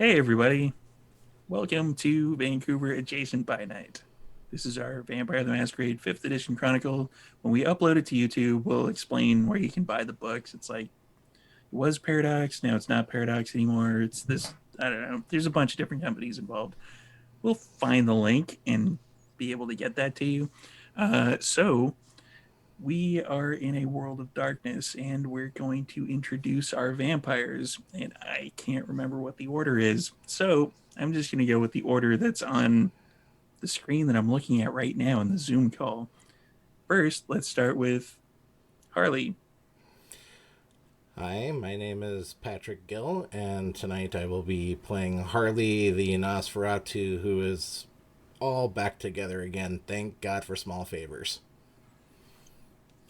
Hey, everybody. Welcome to Vancouver Adjacent by Night. This is our Vampire the Masquerade 5th edition chronicle. When we upload it to YouTube, we'll explain where you can buy the books. It's like, it was Paradox, now it's not Paradox anymore. It's this, I don't know. There's a bunch of different companies involved. We'll find the link and be able to get that to you. So, we are in a world of darkness and we're going to introduce our vampires. And I can't remember what the order is. So I'm just going to go with the order that's on the screen that I'm looking at right now in the Zoom call. First, let's start with Harley. Hi, my name is Patrick Gill, and tonight I will be playing Harley the Nosferatu, who is all back together again. Thank God for small favors.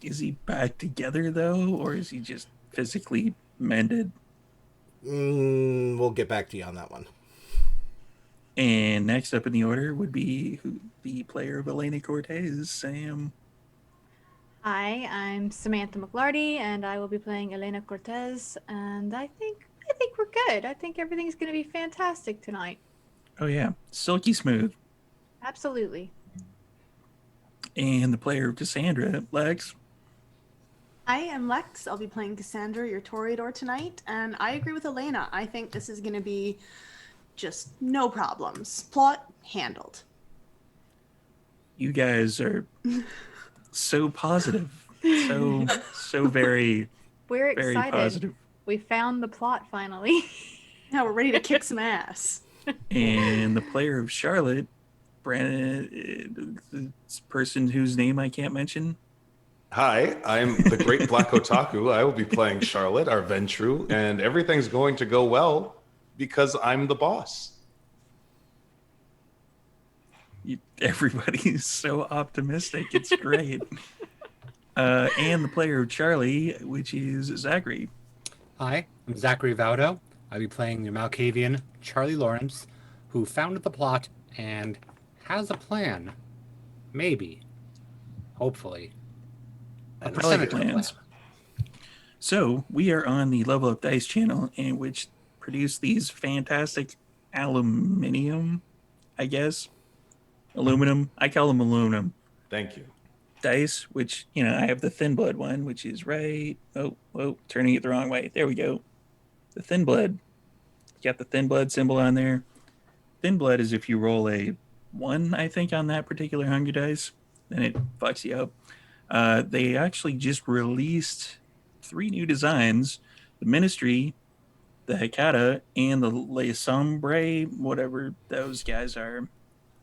Is he back together though, or is he just physically mended? We'll get back to you on that one. And next up in the order would be the player of Elena Cortez, Sam. Hi, I'm Samantha McLarty, and I will be playing Elena Cortez. And I think we're good. I think everything's going to be fantastic tonight. Oh yeah, silky smooth. Absolutely. And the player of Cassandra, Lex. I am Lex. I'll be playing Cassandra, your Toreador, tonight. And I agree with Elena. I think this is going to be just no problems. Plot handled. You guys are so positive. So very, We're very excited. positive. We found the plot finally. Now we're ready to kick some ass. And the player of Charlotte, Brandon, this person whose name I can't mention. Hi, I'm the Great Black Otaku. I will be playing Charlotte, our Ventru, and everything's going to go well because I'm the boss. Everybody's so optimistic. It's great. And the player of Charlie, which is Zachary. Hi, I'm Zachary Vaudo. I'll be playing the Malkavian Charlie Lawrence, who founded the plot and has a plan. Maybe. Hopefully. A I like percentage of a plans. plan. So we are on the Level Up Dice channel, and which produce these fantastic aluminium, I guess, aluminum. I call them aluminum Thank you. dice. Which I have the thin blood one, which is right. Oh, turning it the wrong way. There we go. The thin blood. Got the thin blood symbol on there. Thin blood is if you roll a 1, I think, on that particular hunger dice, then it fucks you up. They actually just released 3 new designs: the Ministry, the Hecata, and the Le Sombre, whatever those guys are.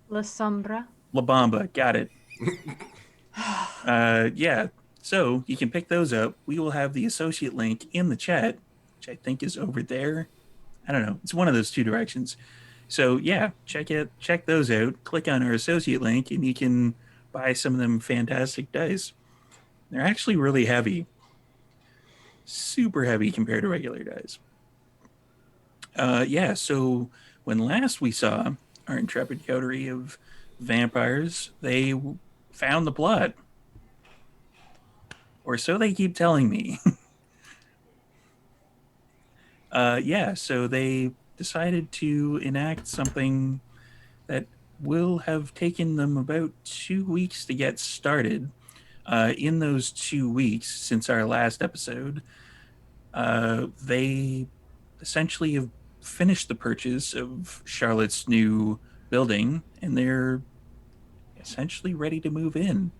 La Sombra. La Bamba, got it. Yeah, so you can pick those up. We will have the associate link in the chat, which I think is over there. I don't know. It's one of those two directions. So yeah, check those out. Click on our associate link, and you can buy some of them fantastic dice. They're actually really heavy, super heavy compared to regular dice. Yeah. So when last we saw our intrepid coterie of vampires, they found the plot, or so they keep telling me. Yeah. So they decided to enact something that will have taken them about 2 weeks to get started. In those 2 weeks since our last episode, they essentially have finished the purchase of Charlotte's new building, and they're essentially ready to move in.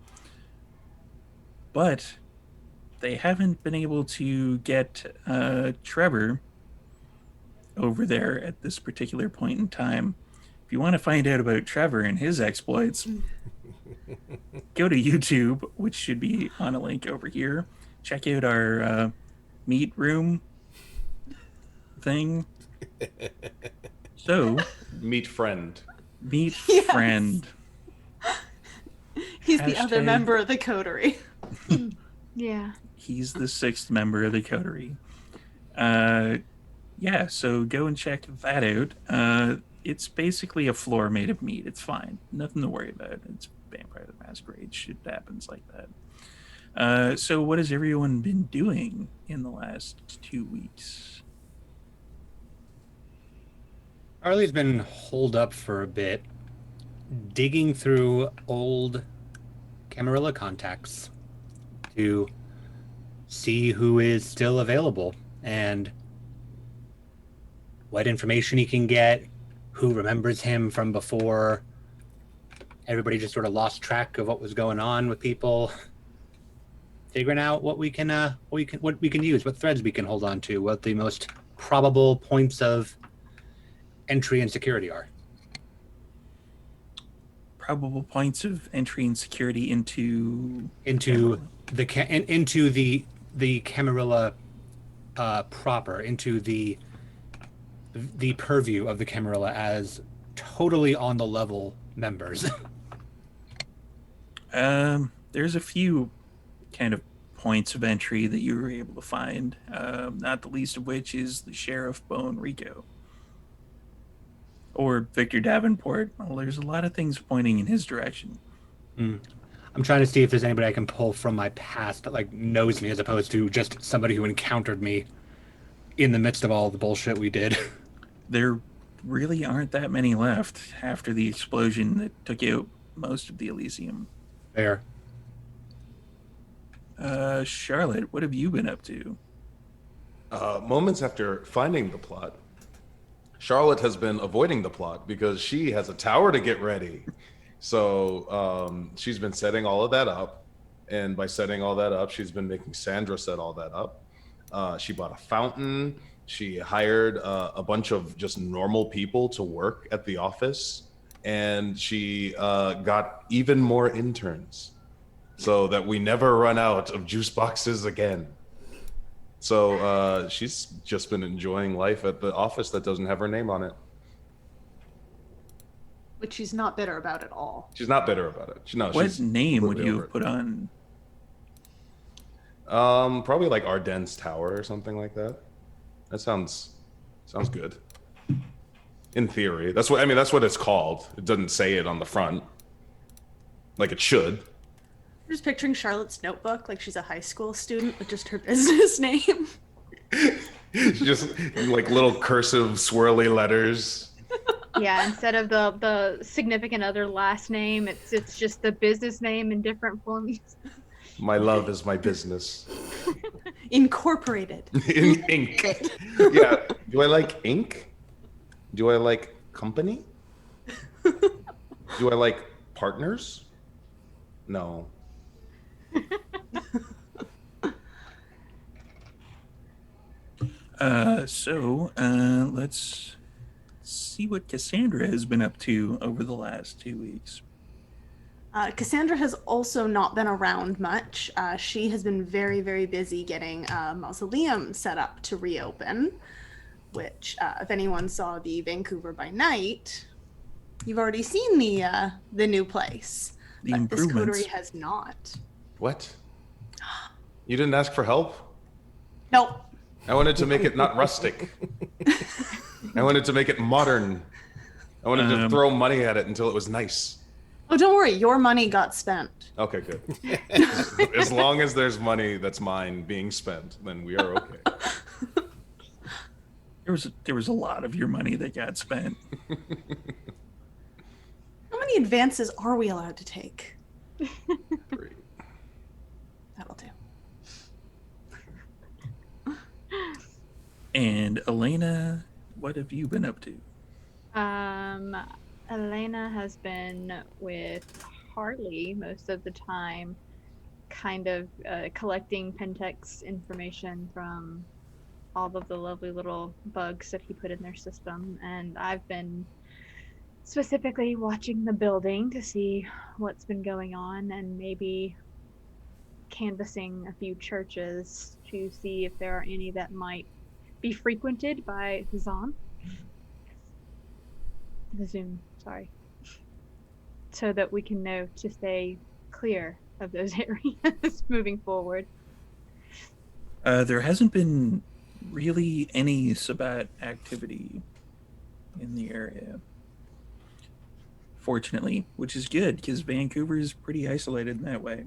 But they haven't been able to get Trevor over there at this particular point in time. If you want to find out about Trevor and his exploits, go to YouTube, which should be on a link over here. Check out our meet room thing. So, Meet friend. meet Yes. friend. He's the other Hashtag- member of the coterie. Yeah. He's the 6th member of the coterie. Yeah, so go and check that out. It's basically a floor made of meat. It's fine. Nothing to worry about. It's Vampire the Masquerade. Shit happens like that. So what has everyone been doing in the last 2 weeks? Harley's been holed up for a bit, digging through old Camarilla contacts to see who is still available and what information he can get, who remembers him from before. Everybody just sort of lost track of what was going on with people. Figuring out what we can use, what threads we can hold on to, what the most probable points of entry and security are. Probable points of entry and security into Into the Camarilla proper, into the purview of the Camarilla as totally on the level members. There's a few kind of points of entry that you were able to find, not the least of which is the Sheriff Bone Rico. Or Victor Davenport. Well, there's a lot of things pointing in his direction. I'm trying to see if there's anybody I can pull from my past that like knows me as opposed to just somebody who encountered me in the midst of all the bullshit we did. There really aren't that many left after the explosion that took out most of the Elysium. There. Charlotte, what have you been up to? Moments after finding the plot, Charlotte has been avoiding the plot because she has a tower to get ready. So she's been setting all of that up. And by setting all that up, she's been making Sandra set all that up. She bought a fountain. She hired a bunch of just normal people to work at the office. And she got even more interns so that we never run out of juice boxes again. So she's just been enjoying life at the office that doesn't have her name on it. Which she's not bitter about at all. She's not bitter about it. What she's name would completely you over have put on? it. Probably like Ardennes Tower or something like that. That sounds good. In theory, that's what it's called. It doesn't say it on the front, like it should. I'm just picturing Charlotte's notebook like she's a high school student with just her business name. Just like little cursive swirly letters. Yeah, instead of the significant other last name, it's just the business name in different forms. My love is my business. Incorporated. In ink. Yeah. Do I like ink? Do I like company? Do I like partners? No. Let's see what Cassandra has been up to over the last 2 weeks. Cassandra has also not been around much. She has been very, very busy getting a mausoleum set up to reopen, which, if anyone saw the Vancouver by Night, you've already seen the new place. The But this improvements. coterie has not. What? You didn't ask for help? Nope. I wanted to make it not rustic. I wanted to make it modern. I wanted to throw money at it until it was nice. Oh, don't worry. Your money got spent. Okay, good. As long as there's money that's mine being spent, then we are okay. There was a lot of your money that got spent. How many advances are we allowed to take? 3. That'll do. And Elena, what have you been up to? Elena has been with Harley most of the time, kind of collecting Pentex information from all of the lovely little bugs that he put in their system. And I've been specifically watching the building to see what's been going on and maybe canvassing a few churches to see if there are any that might be frequented by Zon. The Zoom, sorry. So that we can know to stay clear of those areas moving forward. There hasn't been really any Sabbat activity in the area. Fortunately, which is good because Vancouver is pretty isolated in that way.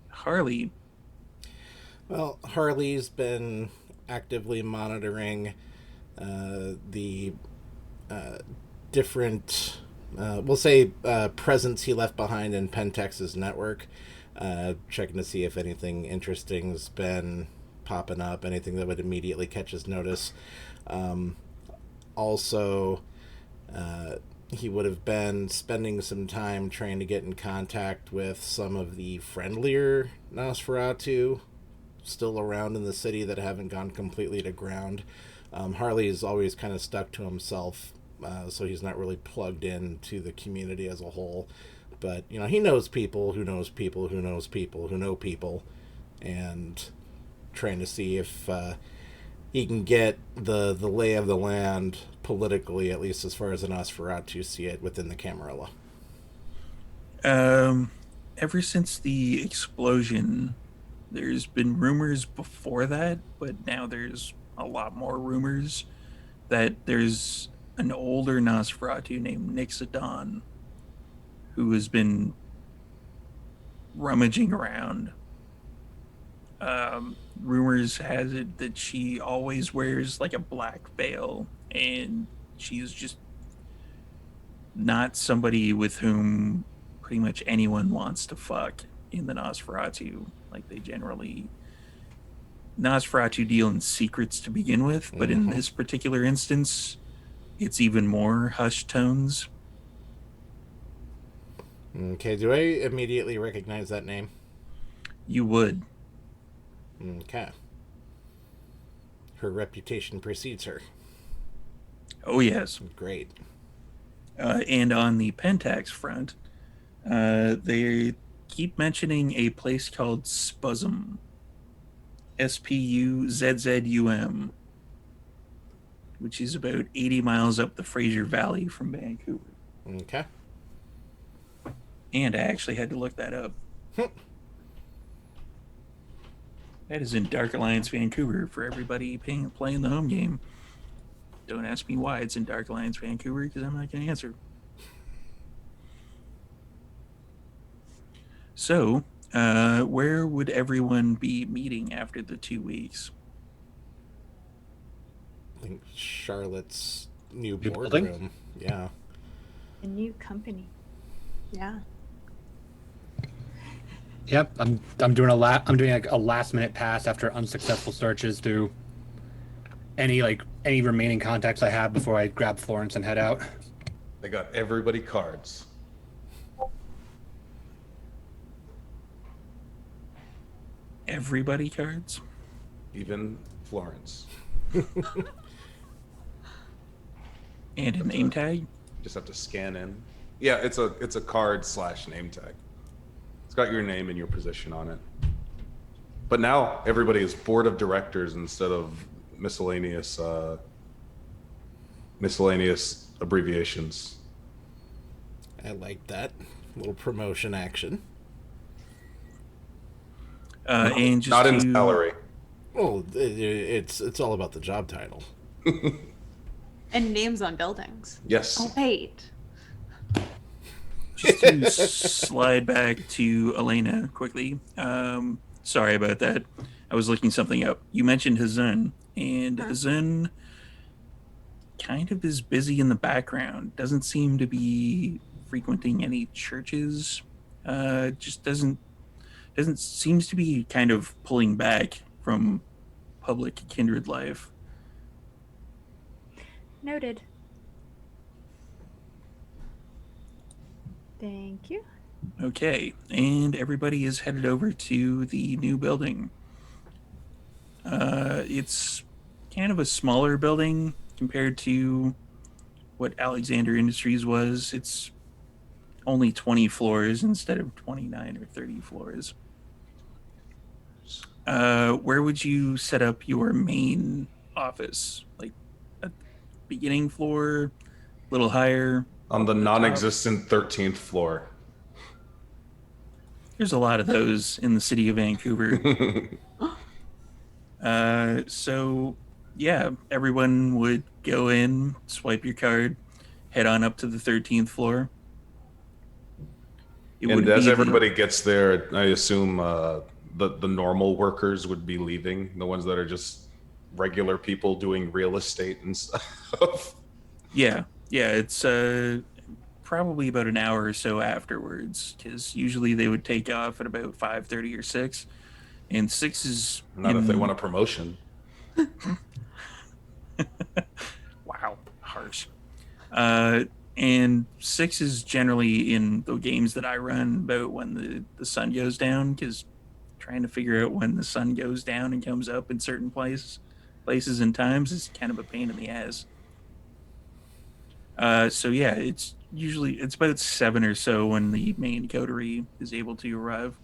Harley. Well, Harley's been actively monitoring the different, we'll say, presence he left behind in Pentex's network, checking to see if anything interesting's been popping up, anything that would immediately catch his notice. Also, he would have been spending some time trying to get in contact with some of the friendlier Nosferatu still around in the city that haven't gone completely to ground. Harley is always kind of stuck to himself, so he's not really plugged in to the community as a whole. But, you know, he knows people who knows people who knows people who know people, and trying to see if he can get the lay of the land politically, at least as far as the Nosferatu see it within the Camarilla. Ever since the explosion, there's been rumors before that, but now there's a lot more rumors that there's an older Nosferatu named Nixodon who has been rummaging around. Rumors has it that she always wears like a black veil, and she's just not somebody with whom pretty much anyone wants to fuck in the Nosferatu. Like, they generally, Nosferatu deal in secrets to begin with, but in this particular instance, it's even more hushed tones. Okay, do I immediately recognize that name? You would. Okay. Her reputation precedes her. Oh, yes. Great. And on the Pentax front, they keep mentioning a place called Spuzzum. Spuzzum, which is about 80 miles up the Fraser Valley from Vancouver. Okay. And I actually had to look that up. That is in Dark Alliance, Vancouver, for everybody playing the home game. Don't ask me why it's in Dark Alliance, Vancouver, because I'm not going to answer. So, where would everyone be meeting after the 2 weeks? I think Charlotte's new New boardroom. building? Yeah. A new company. Yeah. Yep, I'm doing like a last minute pass after unsuccessful searches through any remaining contacts I have before I grab Florence and head out. They got everybody cards. Everybody cards? Even Florence. And a name tag? Just have to scan in. Yeah, it's a card / name tag. It's got your name and your position on it. But now everybody is board of directors instead of miscellaneous abbreviations. I like that. Little promotion action. And just Not in to- salary. Well, it's all about the job title. And names on buildings. Yes. Oh, wait. Just to slide back to Elena quickly. Sorry about that. I was looking something up. You mentioned Hazun, and Hazun kind of is busy in the background. Doesn't seem to be frequenting any churches. Just doesn't seems to be kind of pulling back from public kindred life. Noted. Thank you. Okay, and everybody is headed over to the new building. It's kind of a smaller building compared to what Alexander Industries was. It's only 20 floors instead of 29 or 30 floors. Where would you set up your main office? Like a beginning floor, a little higher? On the non-existent 13th floor. There's a lot of those in the city of Vancouver. So, yeah, everyone would go in, swipe your card, head on up to the 13th floor. It And would as be everybody gets there, I assume the normal workers would be leaving, the ones that are just regular people doing real estate and stuff. Yeah, it's probably about an hour or so afterwards, because usually they would take off at about 5:30 or 6, and 6 is Not if they want a promotion. Wow, harsh. And 6 is generally in the games that I run about when the sun goes down, because trying to figure out when the sun goes down and comes up in certain places and times is kind of a pain in the ass. So yeah, it's about 7 or so when the main coterie is able to arrive.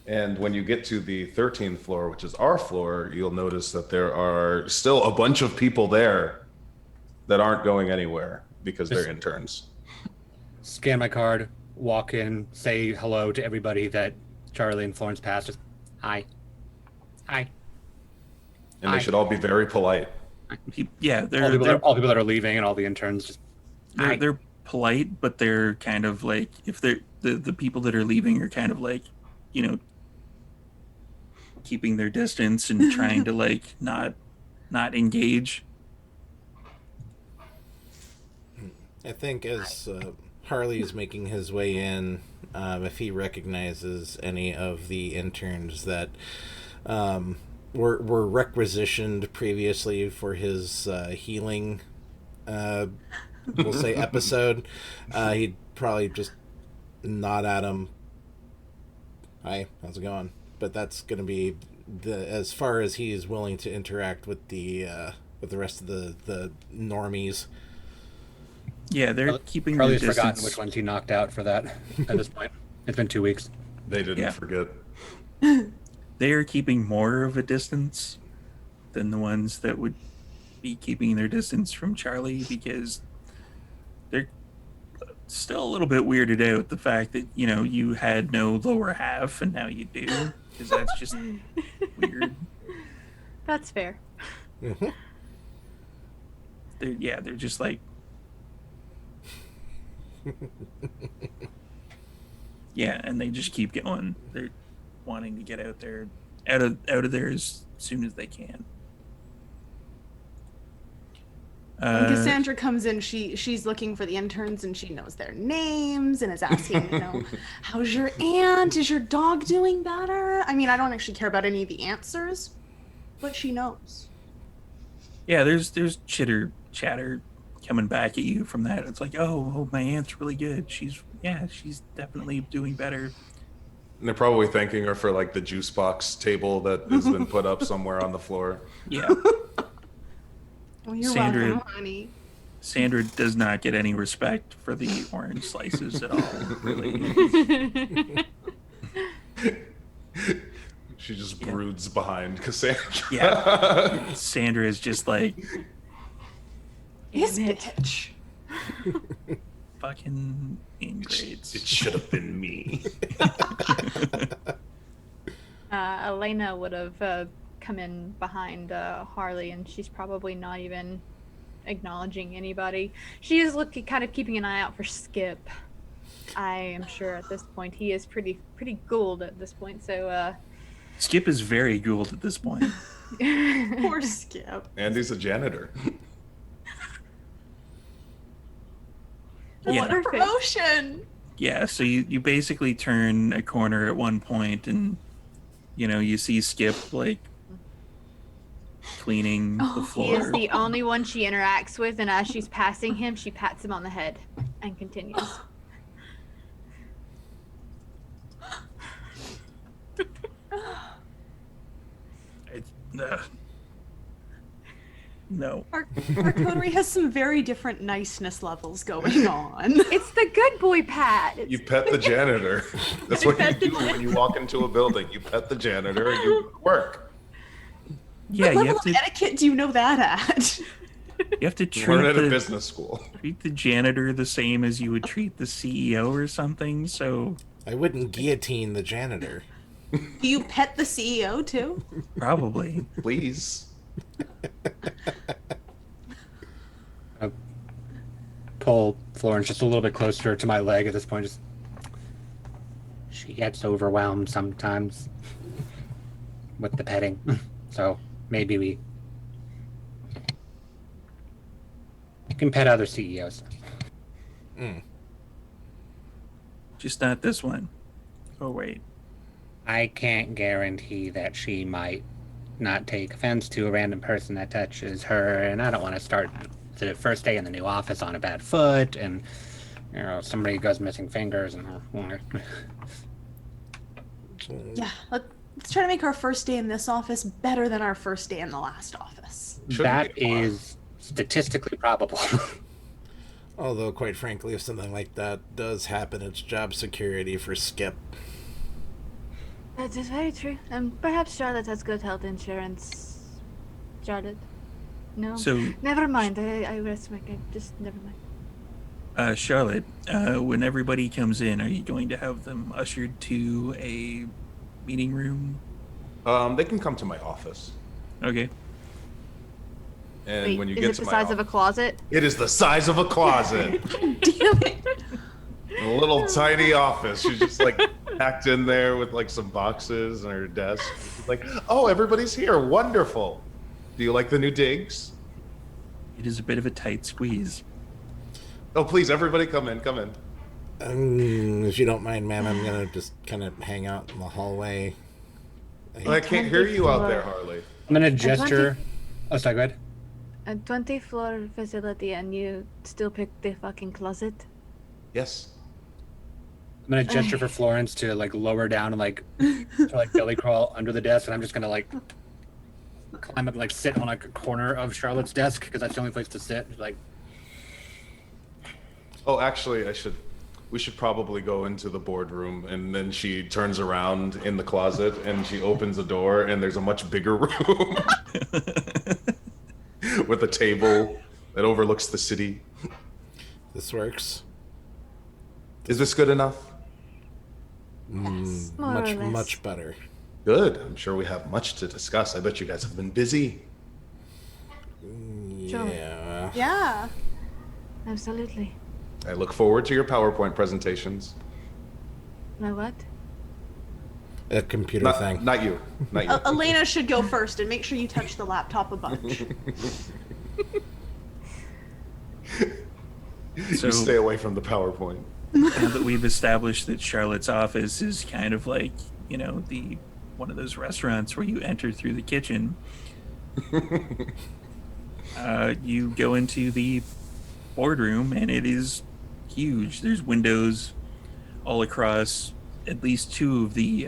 And when you get to the 13th floor, which is our floor, you'll notice that there are still a bunch of people there that aren't going anywhere because they're interns. Scan my card, walk in, say hello to everybody that Charlie and Florence passed. Just, hi. Hi. And they should all be very polite. Yeah, all people that are leaving and all the interns just they're polite, but they're kind of like, if they're the people that are leaving are kind of like, you know, keeping their distance and trying to like not engage. I think as Harley is making his way in, if he recognizes any of the interns that were requisitioned previously for his healing, we'll say episode, he'd probably just nod at him. Hi, how's it going? But that's going to be as far as he is willing to interact with the rest of the normies. Yeah, they're keeping Charlie's their distance. forgotten which ones he knocked out for that at this point. It's been 2 weeks. They didn't forget. They are keeping more of a distance than the ones that would be keeping their distance from Charlie, because they're still a little bit weirded out the fact that, you know, you had no lower half and now you do, because that's just weird. That's fair. Mm-hmm. They're just like, yeah, and they just keep going. They're wanting to get out of there as soon as they can. When Cassandra comes in, she's looking for the interns and she knows their names and is asking, you know, how's your aunt? Is your dog doing better? I mean, I don't actually care about any of the answers, but she knows. Yeah, there's chatter coming back at you from that. It's like, oh, my aunt's really good. She's definitely doing better. And they're probably thanking her for like the juice box table that has been put up somewhere on the floor. Yeah. Oh, you're Sandra- welcome, honey. Sandra does not get any respect for the orange slices at all, really. She just broods behind Cassandra. Yeah. Sandra is just like, This bitch. fucking ingrates. It should have been me. Elena would have come in behind Harley, and she's probably not even acknowledging anybody. She is kind of keeping an eye out for Skip. I am sure at this point he is pretty ghouled at this point. So Skip is very ghouled at this point. Poor Skip. Andy's a janitor. Yeah. What a promotion! Yeah, so you basically turn a corner at one point and, you know, you see Skip, like, cleaning the he floor. is the only one she interacts with, and as she's passing him, she pats him on the head and continues. No. Our coterie has some very different niceness levels going on. It's the good boy pat. You pet the janitor. That's what you do when you walk into a building. You pet the janitor and you work. Yeah, What you level have to of etiquette do you know that at? you have to Learn treat at a the business school. treat the janitor the same as you would treat the CEO or something. So I wouldn't guillotine the janitor. Do you pet the CEO too? probably. Please. Pull Florence just a little bit closer to my leg at this point. Just, she gets overwhelmed sometimes with the petting. So maybe we can pet other CEOs. Just not this one. Oh wait. I can't guarantee that she might not take offense to a random person that touches her, and I don't want to start the first day in the new office on a bad foot, and somebody goes missing fingers, and Yeah, let's try to make our first day in this office better than our first day in the last office. that is statistically probable. Although, quite frankly, if something like that does happen, it's job security for Skip. That is very true. And perhaps Charlotte has good health insurance. Charlotte? No? So, Never mind. I rest my case. Just never mind. Charlotte, when everybody comes in, are you going to have them ushered to a meeting room? They can come to my office. Okay. And Wait, when you is get it to the my size of a closet? It is the size of a closet. Damn it. A little tiny office. She's just like packed in there with like some boxes and her desk. She's like, oh, everybody's here. Wonderful. Do you like the new digs? It is a bit of a tight squeeze. Oh, please, everybody come in. Come in. If you don't mind, ma'am, I'm gonna just kind of hang out in the hallway. I can't hear you out there, Harley. I'm gonna gesture. Oh, sorry, go ahead. A 20-floor facility and you still pick the fucking closet? Yes. I'm gonna gesture for Florence to like lower down and like to like belly crawl under the desk, and I'm just gonna like climb up, and, like sit on like a corner of Charlotte's desk because that's the only place to sit. Like, Oh, actually, we should probably go into the boardroom. And then she turns around in the closet and she opens the door and there's a much bigger room with a table that overlooks the city. This works. Is this good enough? Yes, more or less. Much better. Good. I'm sure we have much to discuss. I bet you guys have been busy. Sure. Yeah. Yeah. Absolutely. I look forward to your PowerPoint presentations. My what? A computer Not, thing. not you. Not you. Elena should go first and make sure you touch the laptop a bunch. So, You stay away from the PowerPoint. now that we've established that Charlotte's office is kind of like, the one of those restaurants where you enter through the kitchen, you go into the boardroom and it is huge. There's windows all across at least two of the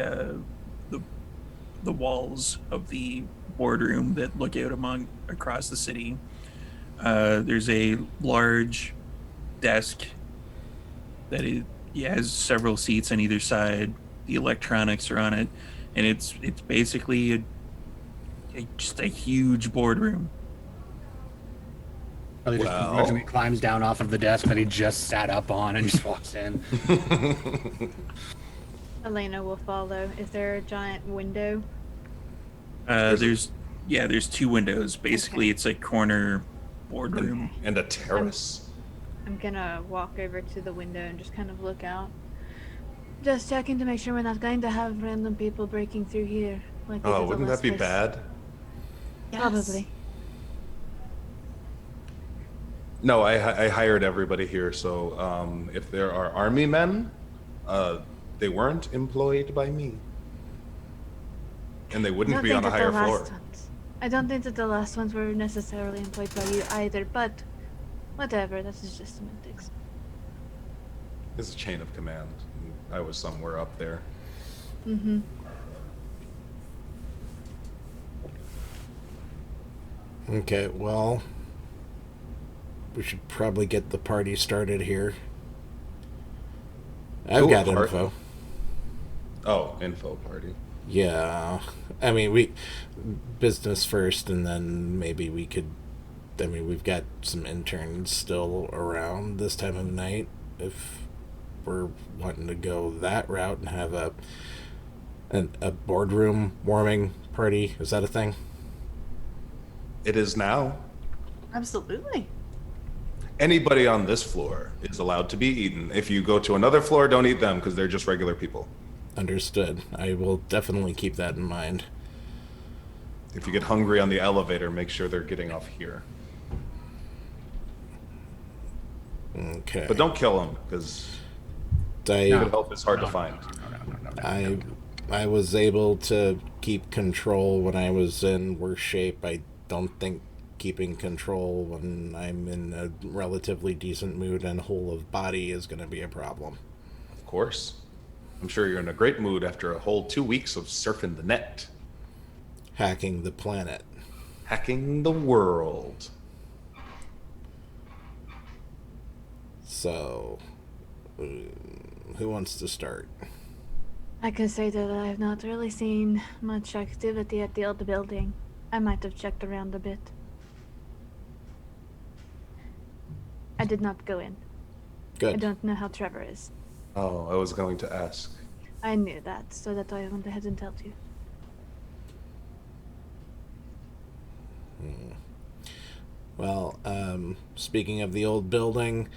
walls of the boardroom that look out across the city. There's a large desk that has several seats on either side. The electronics are on it, and it's basically just a huge boardroom. Charlie just Well. grudgingly climbs down off of the desk that he just sat up on and just walks in. Elena will follow. Is there a giant window? There's two windows. Basically, Okay. it's a corner boardroom. And a terrace. I'm gonna walk over to the window and just kind of look out. Just checking to make sure we're not going to have random people breaking through here. Like we did Oh, the wouldn't last that be place. bad? Yes. Probably. No, I hired everybody here, so if there are army men, they weren't employed by me. And they wouldn't be on a higher floor. I don't think that the last ones were necessarily employed by you either, but whatever, this is just semantics. It's a chain of command. I was somewhere up there. Mm-hmm. Okay, well, we should probably get the party started here. I've Ooh, got a part- info. Oh, info party. Yeah. I mean, we business first, and then maybe we could. I mean, we've got some interns still around this time of night. If we're wanting to go that route and have a boardroom warming party, is that a thing? It is now. Absolutely. Anybody on this floor is allowed to be eaten. If you go to another floor, don't eat them because they're just regular people. Understood. I will definitely keep that in mind. If you get hungry on the elevator, make sure they're getting off here. Okay. But don't kill them, because I, good help is hard to find. I was able to keep control when I was in worse shape. I don't think keeping control when I'm in a relatively decent mood and whole of body is going to be a problem. Of course. I'm sure you're in a great mood after a whole 2 weeks of surfing the net. Hacking the planet. Hacking the world. So, who wants to start? I can say that I have not really seen much activity at the old building. I might have checked around a bit. I did not go in. I Good. don't know how Trevor is. Oh, I was going to ask. I knew that, so that I went ahead and told you. Well, speaking of the old building,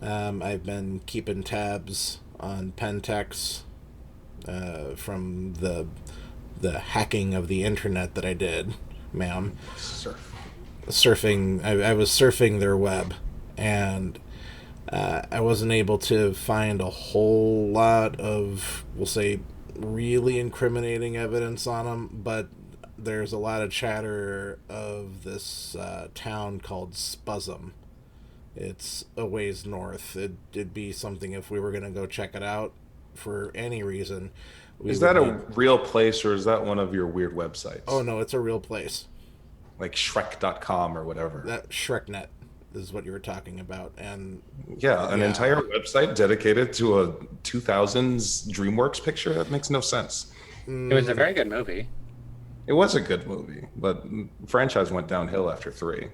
I've been keeping tabs on Pentex from the hacking of the internet that I did, ma'am. Surfing. I was surfing their web, and I wasn't able to find a whole lot of, we'll say, really incriminating evidence on them, but there's a lot of chatter of this town called Spuzum. It's a ways north. It'd be something if we were going to go check it out for any reason. Is that a real place, or is that one of your weird websites? Oh, no, it's a real place. Like Shrek.com or whatever. That ShrekNet is what you were talking about. And yeah, an entire website dedicated to a 2000s DreamWorks picture? That makes no sense. It was a very good movie. It was a good movie, but the franchise went downhill after 3.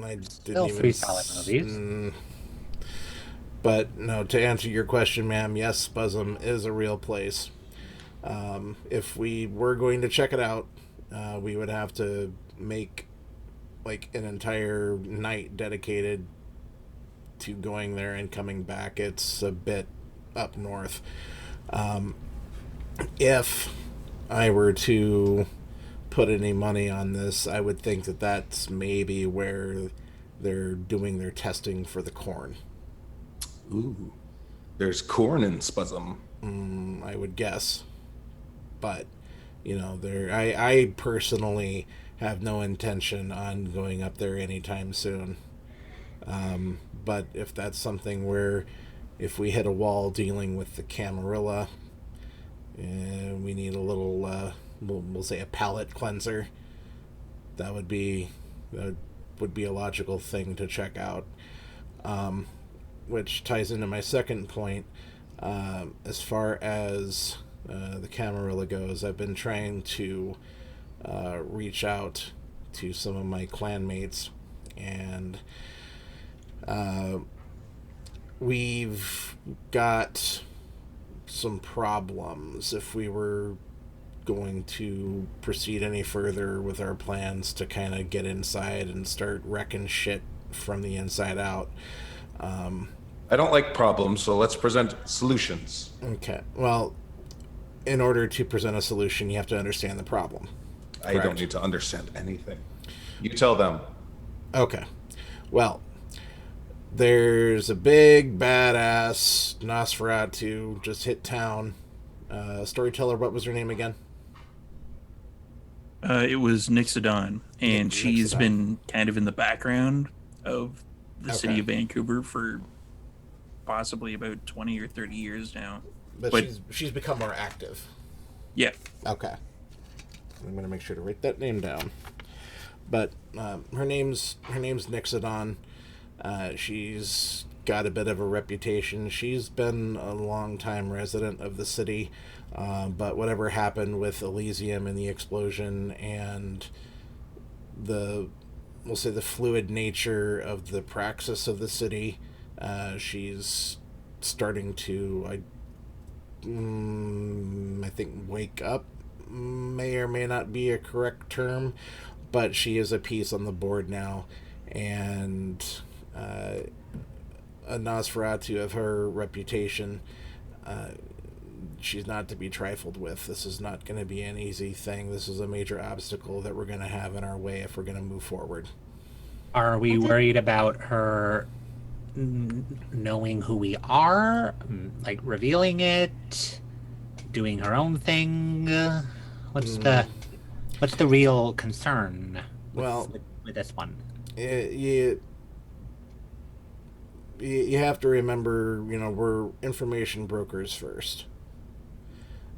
I Still didn't 3 solid movies. But no, to answer your question, ma'am, yes, Spuzum is a real place. If we were going to check it out, we would have to make like an entire night dedicated to going there and coming back. It's a bit up north. If I were to put any money on this, I would think that that's maybe where they're doing their testing for the corn. Ooh. There's corn in Spuzum. I would guess. But, you know, I personally have no intention on going up there anytime soon. But if that's something where if we hit a wall dealing with the Camarilla, we need a little, we'll say a palate cleanser, that would be a logical thing to check out. Which ties into my second point. As far as the Camarilla goes, I've been trying to reach out to some of my clanmates, and we've got some problems if we were going to proceed any further with our plans to kind of get inside and start wrecking shit from the inside out. I don't like problems, so let's present solutions. Okay. Well, in order to present a solution, you have to understand the problem. I don't need to understand anything. You tell them. Okay. Well, there's a big badass Nosferatu just hit town. Storyteller, what was her name again? It was Nixodon, and she's Nixodon. been kind of in the background of the city Okay. of Vancouver for possibly about 20 or 30 years now. But she's become more active. Yeah. Okay. I'm gonna make sure to write that name down. But her name's Nixodon. She's got a bit of a reputation. She's been a long-time resident of the city, but whatever happened with Elysium and the explosion and we'll say the fluid nature of the praxis of the city, she's starting to, I think, wake up may or may not be a correct term, but she is a piece on the board now, and a Nosferatu of her reputation, she's not to be trifled with. This is not going to be an easy thing. This is a major obstacle that we're going to have in our way if we're going to move forward. Are we worried about her knowing who we are, like revealing it, doing her own thing? What's the real concern with this one? You have to remember, we're information brokers first.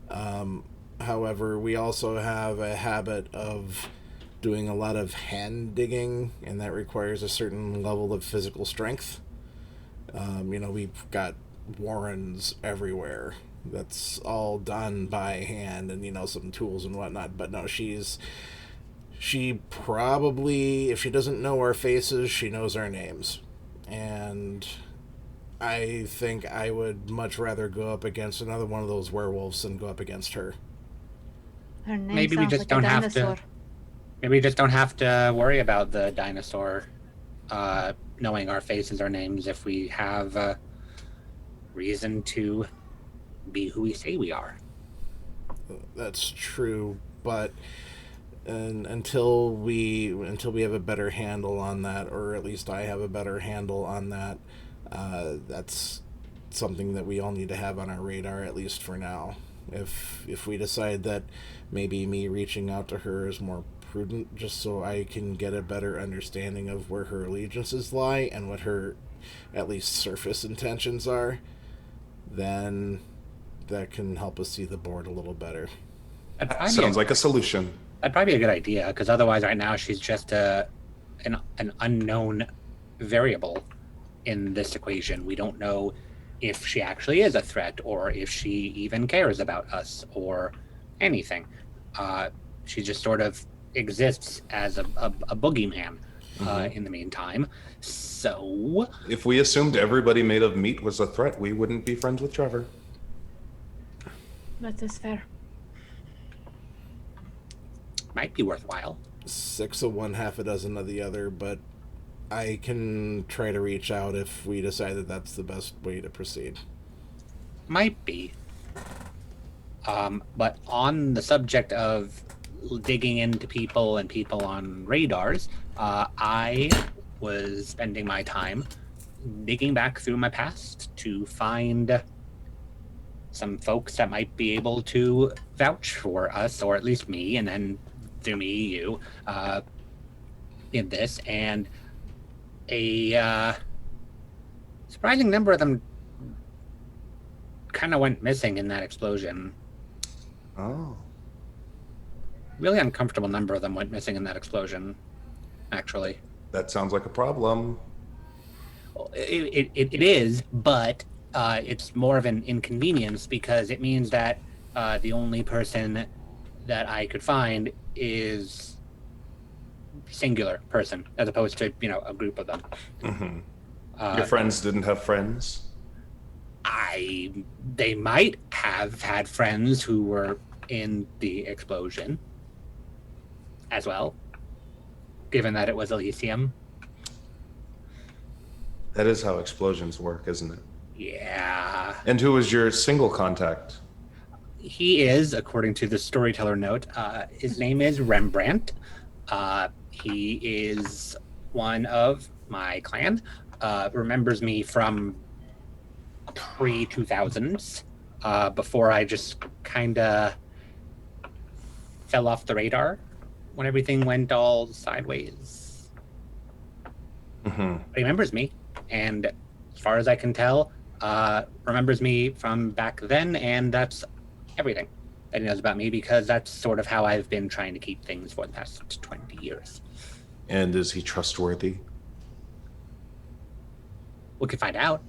However, we also have a habit of doing a lot of hand digging, and that requires a certain level of physical strength. We've got warrens everywhere. That's all done by hand, and some tools and whatnot. But no, she probably, if she doesn't know our faces, she knows our names. And I think I would much rather go up against another one of those werewolves than go up against her. Her name Maybe we sounds just like don't a have dinosaur. to. Maybe we just don't have to worry about the dinosaur knowing our faces, our names, if we have a reason to be who we say we are. That's true, but until we have a better handle on that, or at least I have a better handle on that, that's something that we all need to have on our radar, at least for now. If we decide that maybe me reaching out to her is more prudent, just so I can get a better understanding of where her allegiances lie and what her, at least surface intentions are, then that can help us see the board a little better. Sounds like a solution. That'd probably be a good idea, because otherwise right now she's just an unknown variable in this equation. We don't know if she actually is a threat, or if she even cares about us, or anything. She just sort of exists as a boogeyman in the meantime. So If we assumed everybody made of meat was a threat, we wouldn't be friends with Trevor. That is fair. might be worthwhile. 6 of one, half a dozen of the other, but I can try to reach out if we decide that that's the best way to proceed. Might be. But on the subject of digging into people and people on radars, I was spending my time digging back through my past to find some folks that might be able to vouch for us, or at least me, and then through me, you, in this. And a surprising number of them kind of went missing in that explosion. Oh. Really uncomfortable number of them went missing in that explosion, actually. That sounds like a problem. It is, but it's more of an inconvenience, because it means that the only person that I could find is singular person, as opposed to, a group of them. Mm-hmm. Your friends didn't have friends? They might have had friends who were in the explosion as well, given that it was Elysium. That is how explosions work, isn't it? Yeah. And who was your single contact? He is, according to the storyteller note, his name is Rembrandt. He is one of my clan, remembers me from pre-2000s, before I just kind of fell off the radar when everything went all sideways. Mm-hmm. Remembers me, and as far as I can tell, remembers me from back then, and that's everything that he knows about me, because that's sort of how I've been trying to keep things for the past 20 years. And is he trustworthy? We could find out.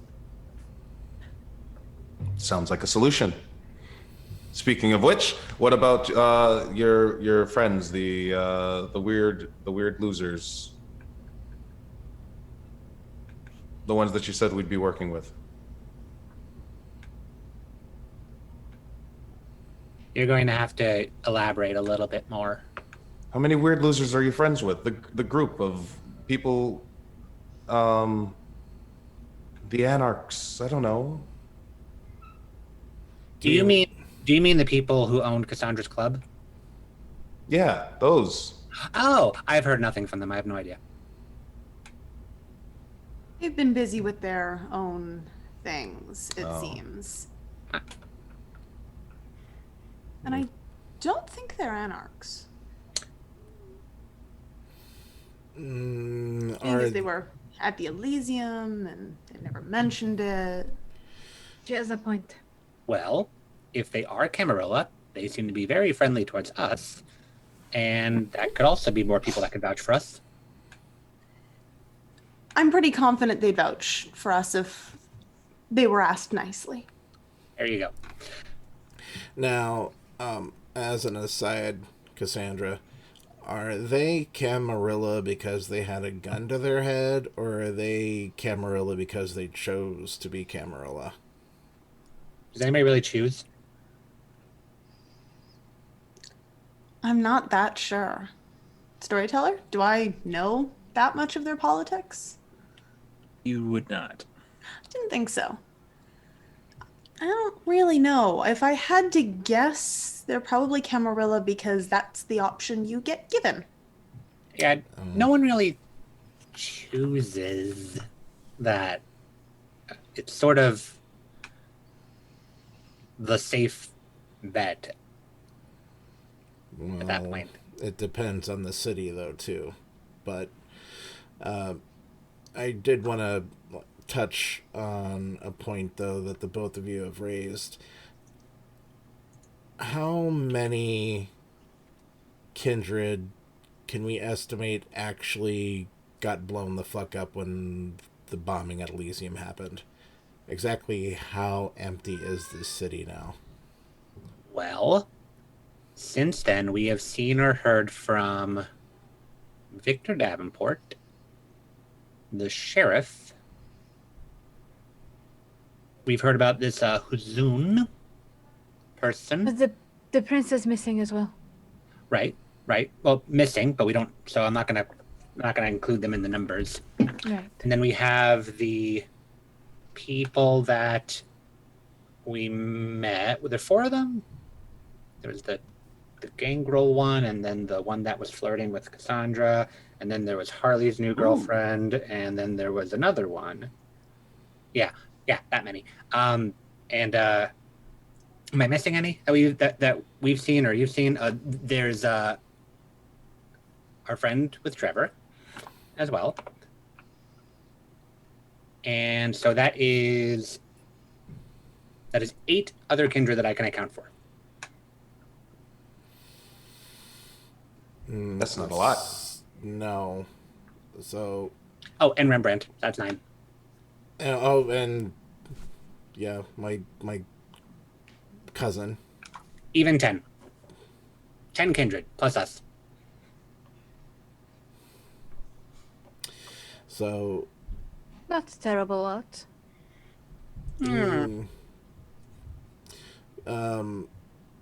Sounds like a solution. Speaking of which, what about your friends, the weird losers, the ones that you said we'd be working with? You're going to have to elaborate a little bit more. How many weird losers are you friends with? The group of people, the anarchs. I don't know. Do you mean Do you mean the people who owned Cassandra's club? Yeah, those. Oh, I've heard nothing from them. I have no idea. They've been busy with their own things, it Oh. seems. And I don't think they're anarchs. Because they were at the Elysium and they never mentioned it. She has a point. Well, if they are Camarilla, they seem to be very friendly towards us. And that could also be more people that could vouch for us. I'm pretty confident they'd vouch for us if they were asked nicely. There you go. Now, as an aside, Cassandra, are they Camarilla because they had a gun to their head, or are they Camarilla because they chose to be Camarilla? Does anybody really choose? I'm not that sure. Storyteller, do I know that much of their politics? You would not. Didn't think so. I don't really know. If I had to guess, they're probably Camarilla because that's the option you get given. Yeah, no one really chooses that. It's sort of the safe bet Well, at that point. It depends on the city, though, too. But I did want to touch on a point, though, that the both of you have raised. How many kindred can we estimate actually got blown the fuck up when the bombing at Elysium happened? Exactly how empty is this city now? Well, since then, we have seen or heard from Victor Davenport, the sheriff. We've heard about this Huzun person. But the prince is missing as well. Right. Well, missing, but we don't. So I'm not gonna include them in the numbers. Right. And then we have the people that we met. Were there four of them? There was the gangrel one, and then the one that was flirting with Cassandra, and then there was Harley's new girlfriend, and then there was another one. Yeah, that many. And am I missing any that we've seen or you've seen? There's our friend with Trevor as well. And so that is 8 other kindred that I can account for. That's not a lot. No. So. Oh, and Rembrandt. That's 9. And yeah, my cousin. Even 10. 10 kindred plus us. So. That's terrible lot. How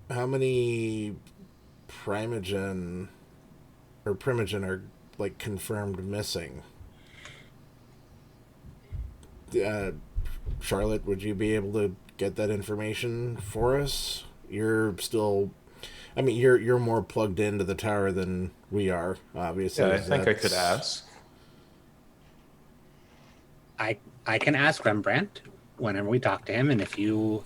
many Primogen are like confirmed missing? Charlotte, would you be able to get that information for us? You're still, I mean, you're more plugged into the tower than we are, obviously. Yeah, I think I could ask. I can ask Rembrandt whenever we talk to him, and if you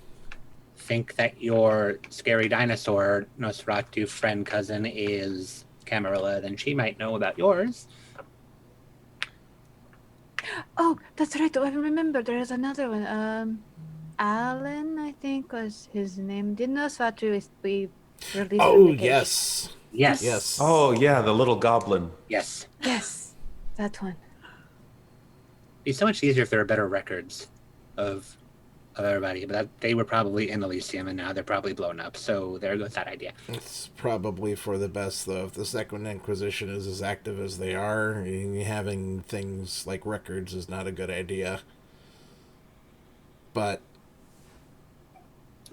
think that your scary dinosaur Nosferatu friend cousin is Camarilla, then she might know about yours. Oh, that's right. I remember there is another one. Alan, I think was his name. Did Nosferatu we released? Oh, yes. Yes. Oh, yeah, the little goblin. Yes. Yes, that one. It'd be so much easier if there were better records of everybody, but they were probably in Elysium, and now they're probably blown up. So there goes that idea. It's probably for the best, though. If the Second Inquisition is as active as they are, having things like records is not a good idea. But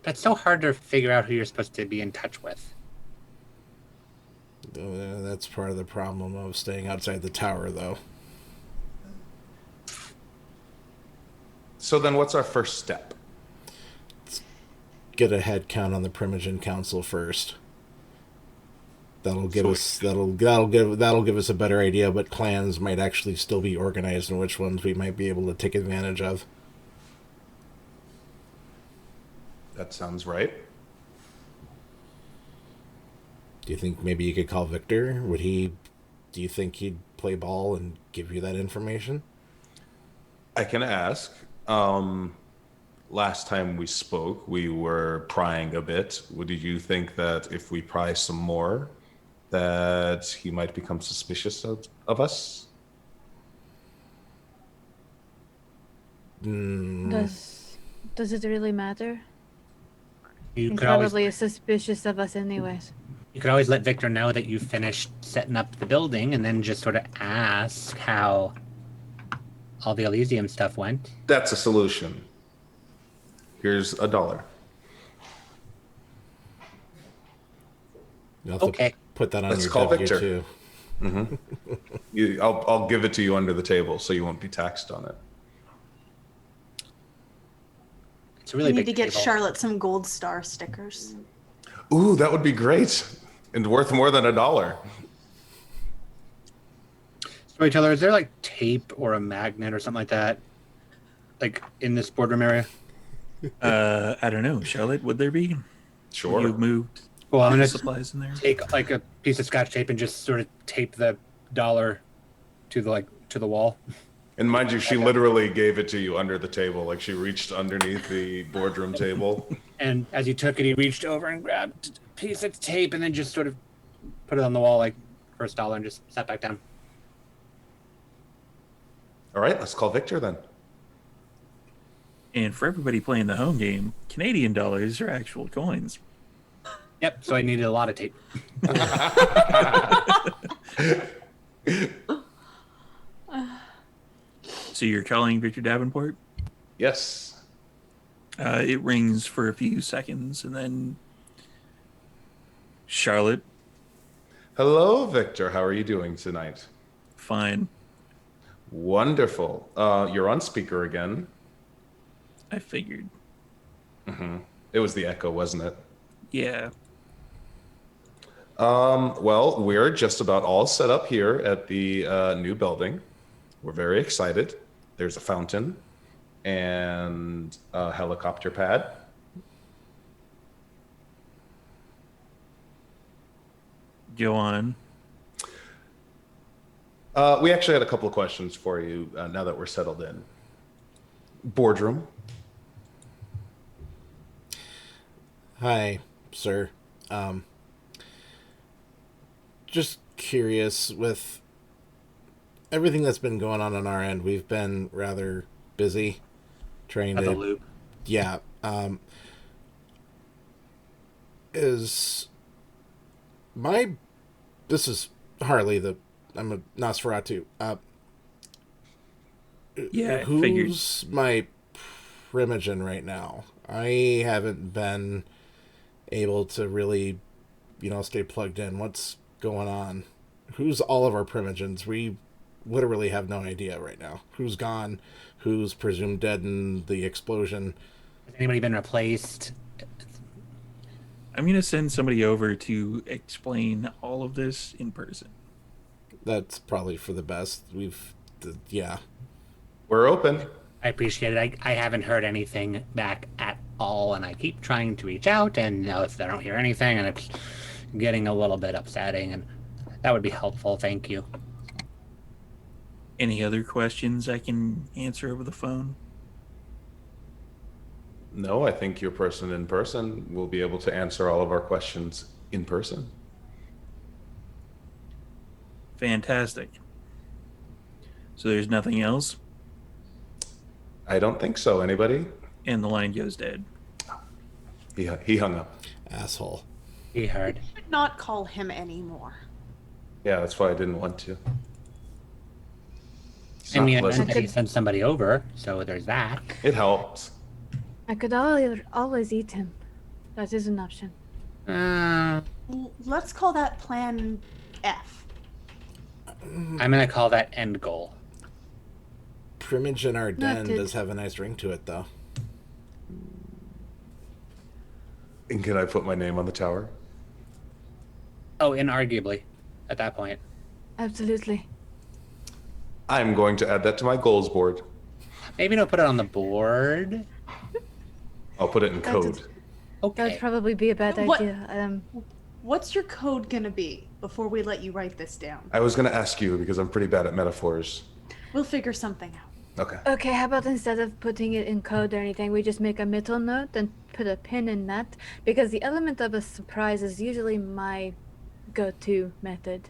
that's so hard to figure out who you're supposed to be in touch with. That's part of the problem of staying outside the tower, though. So then what's our first step? get a head count on the Primogen Council first. That'll give us a better idea what clans might actually still be organized and which ones we might be able to take advantage of. That sounds right. Do you think maybe you could call Victor? Do you think he'd play ball and give you that information? I can ask. Last time we spoke, we were prying a bit. Would you think that if we pry some more, that he might become suspicious of us? Does it really matter? You He's could always probably suspicious of us anyways. you could always let Victor know that you finished setting up the building, and then just sort of ask how all the Elysium stuff went. That's a solution. Here's $1. You'll have to Okay. put that on Let's your call W2. Victor. I'll give it to you under the table, so you won't be taxed on it. It's a really We need big to get table. Charlotte some gold star stickers. Ooh, that would be great, and worth more than $1. Storyteller, is there like tape or a magnet or something like that, like in this boardroom area? I don't know, Charlotte. Would there be? Sure. You moved Well, I'm gonna supplies in there. take like a piece of Scotch tape and just sort of tape the dollar to the wall. And mind you, she literally gave it to you under the table. Like she reached underneath the boardroom table. And as he took it, he reached over and grabbed a piece of tape and then just sort of put it on the wall like first dollar and just sat back down. All right, let's call Victor then. And for everybody playing the home game, Canadian dollars are actual coins. Yep. So I needed a lot of tape. So you're calling Victor Davenport? Yes. It rings for a few seconds, and then Charlotte, Hello, Victor. How are you doing tonight? fine. Wonderful. You're on speaker again. I figured. It was the echo, wasn't it? Yeah. Well, we're just about all set up here at the new building. We're very excited. There's a fountain and a helicopter pad. Go on. We actually had a couple of questions for you now that we're settled in. Boardroom. Hi, sir. Just curious, with everything that's been going on our end, we've been rather busy trying At the to... loop. Yeah. Is my... This is Harley, I'm a Nosferatu. Yeah, I figured. Who's my Primogen right now? I haven't been able to really, stay plugged in. What's going on? Who's all of our Primogens? We literally have no idea right now. Who's gone? Who's presumed dead in the explosion? Has anybody been replaced? I'm going to send somebody over to explain all of this in person. That's probably for the best. Yeah. We're open. I appreciate it. I haven't heard anything back at all, and I keep trying to reach out, and if I don't hear anything, and it's getting a little bit upsetting, and that would be helpful. Thank you. Any other questions I can answer over the phone? No, I think your person in person will be able to answer all of our questions in person. Fantastic. So there's nothing else, I don't think so. Anybody? and the line goes dead. He hung up. Asshole. He heard. Should not call him anymore. Yeah, that's why I didn't want to. It's I not mean, pleasant. I sent somebody over, so there's that. It helps. I could always eat him. That is an option. Let's call that Plan F. I'm gonna call that end goal. Primogen Ardennes Noted. does have a nice ring to it, though. And can I put my name on the tower? Oh, inarguably, at that point. Absolutely. I'm going to add that to my goals board. Maybe don't put it on the board. I'll put it in That would- code. That Okay. would probably be a bad What- idea. What's your code gonna be before we let you write this down? I was going to ask you because I'm pretty bad at metaphors. We'll figure something out. Okay. Okay, how about instead of putting it in code or anything, we just make a middle note and put a pin in that? Because the element of a surprise is usually my go-to method.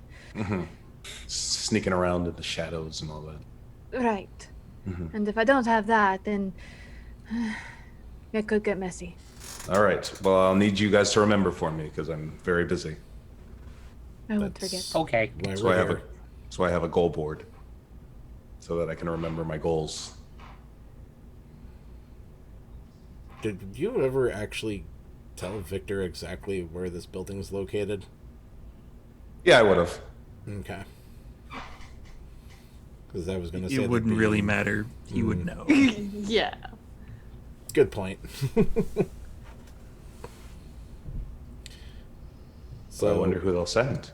Sneaking around in the shadows and all that. Right. And if I don't have that, then it could get messy. All right. Well, I'll need you guys to remember for me because I'm very busy. I won't That's- forget. Okay. Why So we're I have here. so I have a goal board so that I can remember my goals. Did you ever actually tell Victor exactly where this building's located? Yeah, I would have. Okay. Because I was going to say It there'd wouldn't be- really matter. You would know. Yeah. Good point. So I wonder who they'll send.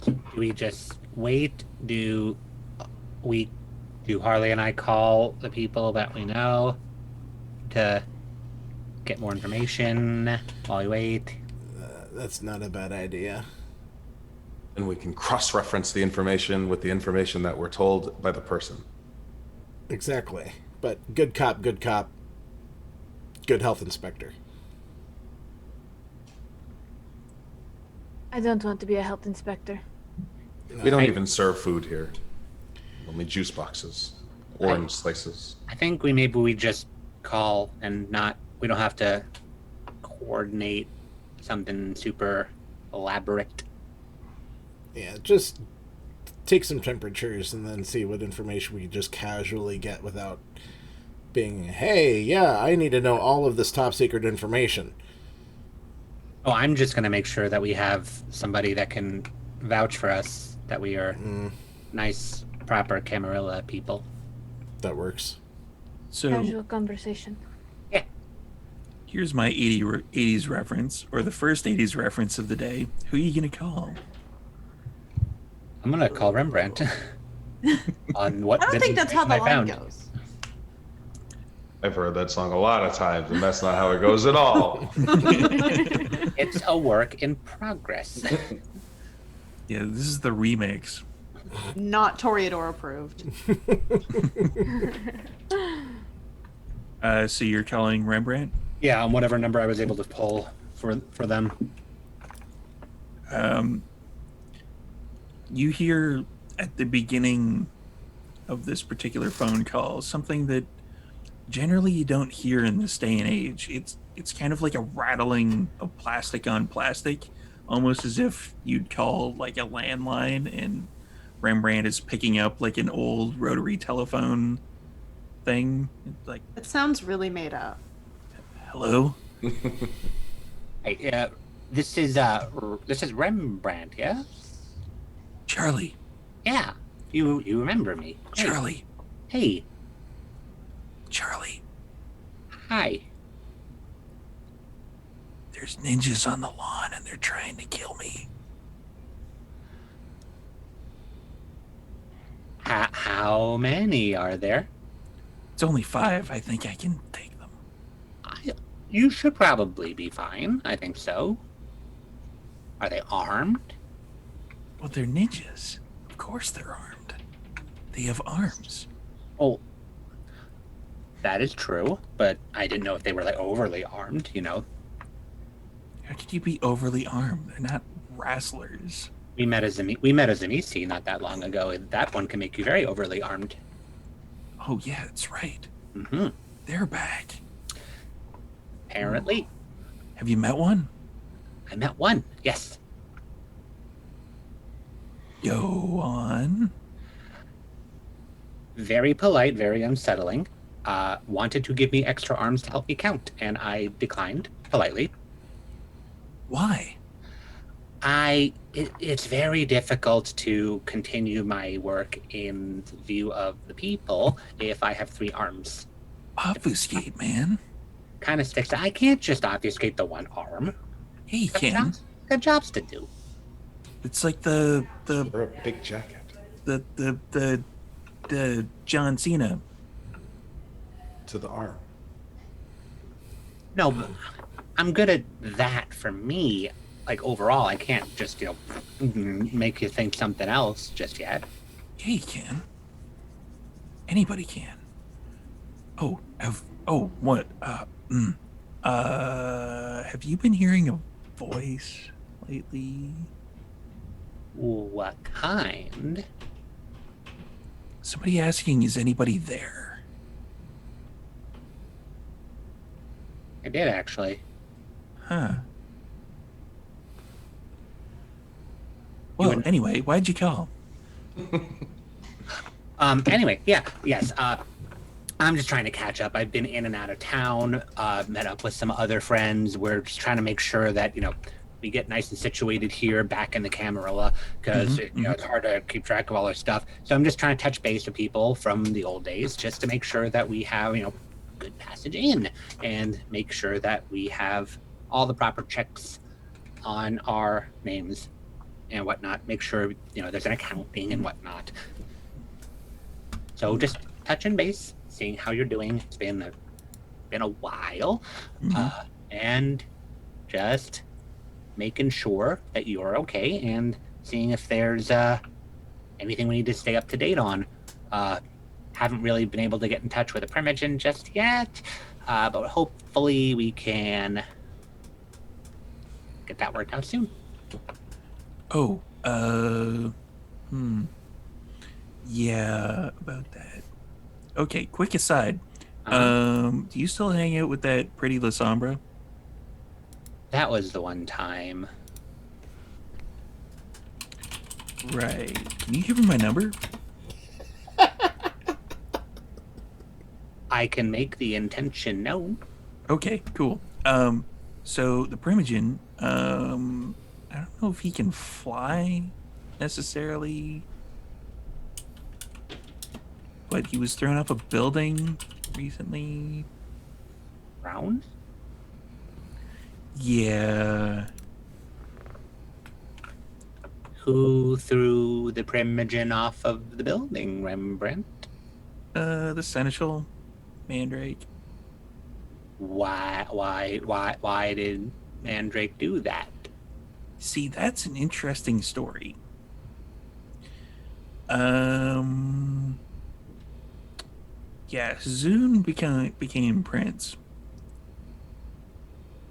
Do we just wait? Do Harley and I call the people that we know to get more information while we wait? That's not a bad idea. And we can cross-reference the information with the information that we're told by the person. Exactly. But good cop, good health inspector. I don't want to be a health inspector. We don't even serve food here. Only juice boxes, orange slices. I think maybe we just call and we don't have to coordinate something super elaborate. Yeah, just take some temperatures and then see what information we can just casually get without being, hey, yeah, I need to know all of this top secret information. Oh, I'm just gonna make sure that we have somebody that can vouch for us that we are nice, proper Camarilla people. That works. So Casual conversation. here's my 80s reference, or the first 80s reference of the day. Who are you going to call? I'm gonna call Rembrandt on what. I don't think that's how the line information I found. goes. I've heard that song a lot of times, and that's not how it goes at all. It's a work in progress. Yeah, this is the remix. Not Toreador approved. So you're calling Rembrandt? Yeah, on whatever number I was able to pull for them. You hear at the beginning of this particular phone call something that generally you don't hear in this day and age. It's kind of like a rattling of plastic on plastic, almost as if you'd call like a landline and Rembrandt is picking up like an old rotary telephone thing. It's like, It sounds really made up. hello? Hey, this is Rembrandt, yeah? Charlie. Yeah, you remember me? Hey. Charlie. Hey, Charlie. hi. There's ninjas on the lawn and they're trying to kill me. How many are there? It's only 5. I think I can take them. You should probably be fine. I think so. Are they armed? Well, they're ninjas. Of course they're armed. They have arms. Oh, that is true, but I didn't know if they were like overly armed, you know. How could you be overly armed? They're not wrestlers. We met a Zemisi not that long ago, and that one can make you very overly armed. Oh, yeah, that's right. Mm-hmm. They're back. Apparently. Have you met one? I met one, yes. Go on. Very polite, very unsettling. Wanted to give me extra arms to help me count, and I declined politely. Why? It's very difficult to continue my work in view of the people if I have 3 arms. Obfuscate, man. Kind of sticks. I can't just obfuscate the one arm. Hey, Ken. Got jobs to do. It's like Or a big jacket. the John Cena. To the arm. No, but I'm good at that for me. Like overall, I can't just make you think something else just yet. Hey, Ken. Anybody can. What? Have you been hearing a voice lately? What kind? Somebody asking, is anybody there? I did actually. Huh. Well, anyway, why'd you call? Anyway, yes. I'm just trying to catch up. I've been in and out of town, met up with some other friends. We're just trying to make sure that, we get nice and situated here back in the Camarilla because it's hard to keep track of all our stuff. So I'm just trying to touch base with people from the old days just to make sure that we have, good passage in and make sure that we have all the proper checks on our names and whatnot. Make sure, there's an accounting and whatnot. So just touching base, seeing how you're doing. It's been a while, and just making sure that you're okay and seeing if there's anything we need to stay up to date on. Haven't really been able to get in touch with the Primogen just yet, but hopefully we can get that worked out soon. Oh, yeah, about that. Okay, quick aside. Do you still hang out with that pretty La Sombra? That was the one time. Right. Can you give her my number? I can make the intention known. Okay, cool. So the Primogen, I don't know if he can fly necessarily, but he was thrown off a building recently. Round? Yeah. Who threw the Primogen off of the building, Rembrandt? The Seneschal Mandrake. Why did Mandrake do that? See, that's an interesting story. Yeah, Zune became prince.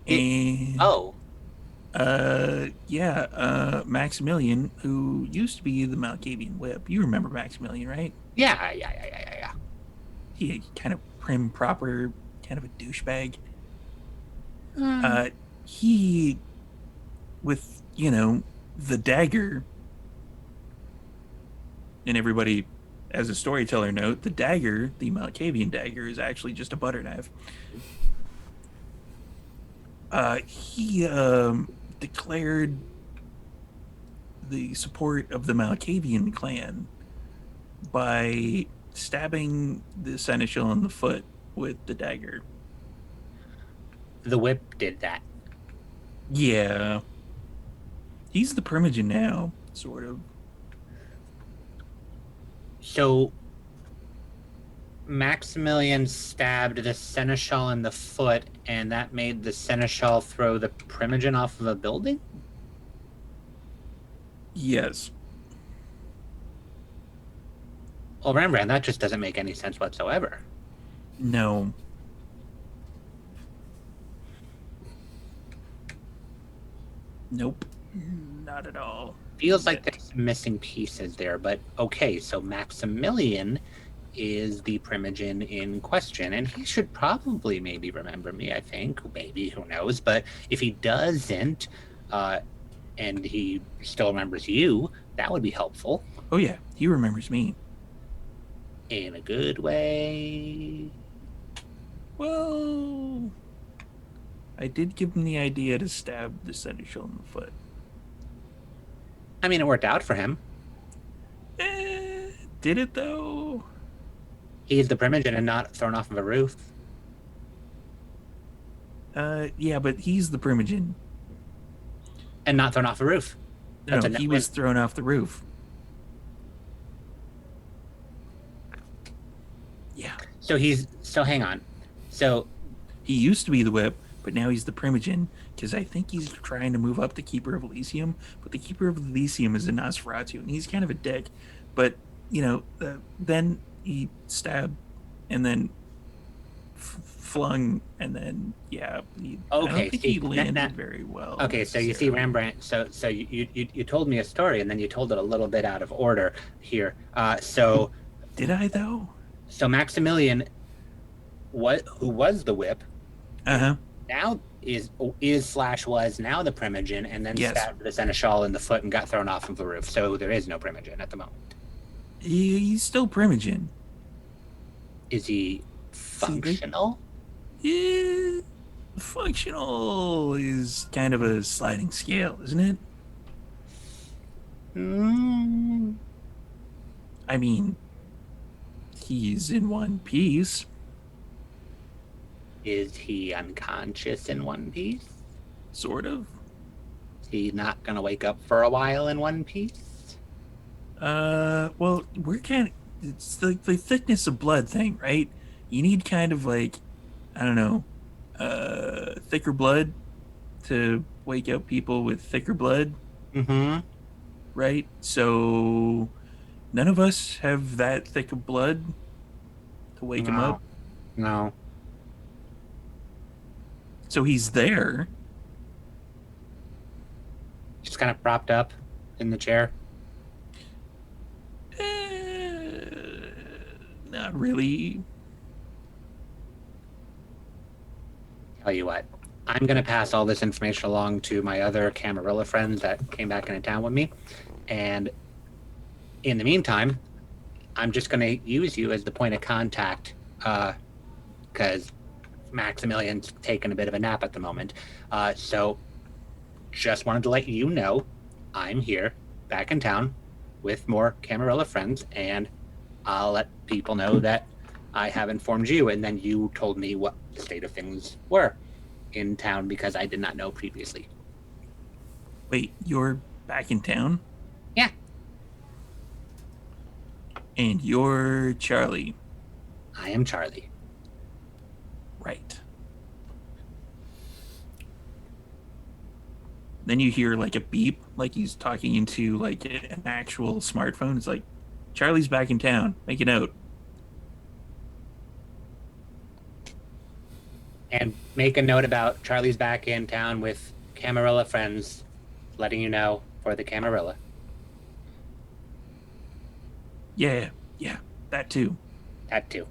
And Maximilian, who used to be the Malkavian whip. You remember Maximilian, right? Yeah. He kind of prim proper, kind of a douchebag. He, with, the dagger, and everybody, as a storyteller note, the dagger, the Malkavian dagger, is actually just a butter knife. He declared the support of the Malkavian clan by stabbing the Seneschal in the foot with the dagger. The whip did that. Yeah. He's the Primogen now, sort of. So Maximilian stabbed the Seneschal in the foot, and that made the Seneschal throw the Primogen off of a building? Yes. Well, Rembrandt, that just doesn't make any sense whatsoever. No. Nope. Not at all. Feels like there's some missing pieces there, but okay, so Maximilian is the Primogen in question, and he should probably maybe remember me, I think. Maybe, who knows? But if he doesn't, and he still remembers you, that would be helpful. Oh yeah, he remembers me. In a good way. Well, I did give him the idea to stab the Seneschal in the foot. I mean, it worked out for him. Did it though? He's the Primogen and not thrown off of a roof. Yeah, but he's the Primogen. And not thrown off a roof. No, That's a he no-win. was thrown off the roof. Yeah. So hang on. So He used to be the whip, but now he's the primogen, because I think he's trying to move up to Keeper of Elysium, but the Keeper of Elysium is a Nosferatu, and he's kind of a dick. But, then he stabbed, and then flung, and then, I don't think he landed very well. Okay, so you see Rembrandt. So you told me a story, and then you told it a little bit out of order here. So Did I, though? So Maximilian, who was the whip, Uh-huh. now was now the primogen, and then Yes. stabbed the seneschal in the foot and got thrown off of the roof. So there is no primogen at the moment. He's still primogen. Is he functional? Yeah, functional is kind of a sliding scale, isn't it? Mm, I mean, he's in one piece. is he unconscious in one piece? Sort of. Is he not gonna wake up for a while in one piece? Well, it's like the thickness of blood thing, right? You need kind of like, I don't know, thicker blood to wake up people with thicker blood, Mm-hmm. right? So none of us have that thick of blood to wake him up. No. So he's there. Just kind of propped up in the chair. Not really. Tell you what, I'm gonna pass all this information along to my other Camarilla friends that came back into town with me, and in the meantime, I'm just gonna use you as the point of contact, because Maximilian's taking a bit of a nap at the moment. So just wanted to let you know I'm here, back in town, with more Camarilla friends, and I'll let people know that I have informed you, and then you told me what the state of things were in town because I did not know previously. Wait, you're back in town? Yeah. And you're Charlie. I am Charlie. Right. Then you hear like a beep, like he's talking into like an actual smartphone. It's like, Charlie's back in town. Make a note. And make a note about Charlie's back in town with Camarilla friends, letting you know for the Camarilla. Yeah, that too. That too.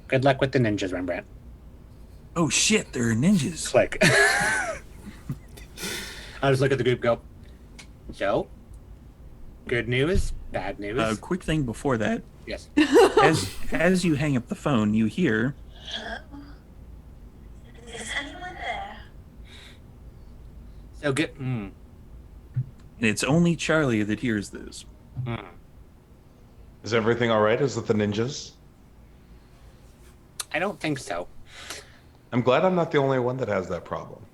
Good luck with the ninjas, Rembrandt. Oh shit, there are ninjas. Click. I'll just look at the group and go, so, good news, bad news? Quick thing before that. Yes. As you hang up the phone, you hear, Is anyone there? So good. and it's only Charlie that hears this. Is everything all right? Is it the ninjas? I don't think so. I'm glad I'm not the only one that has that problem.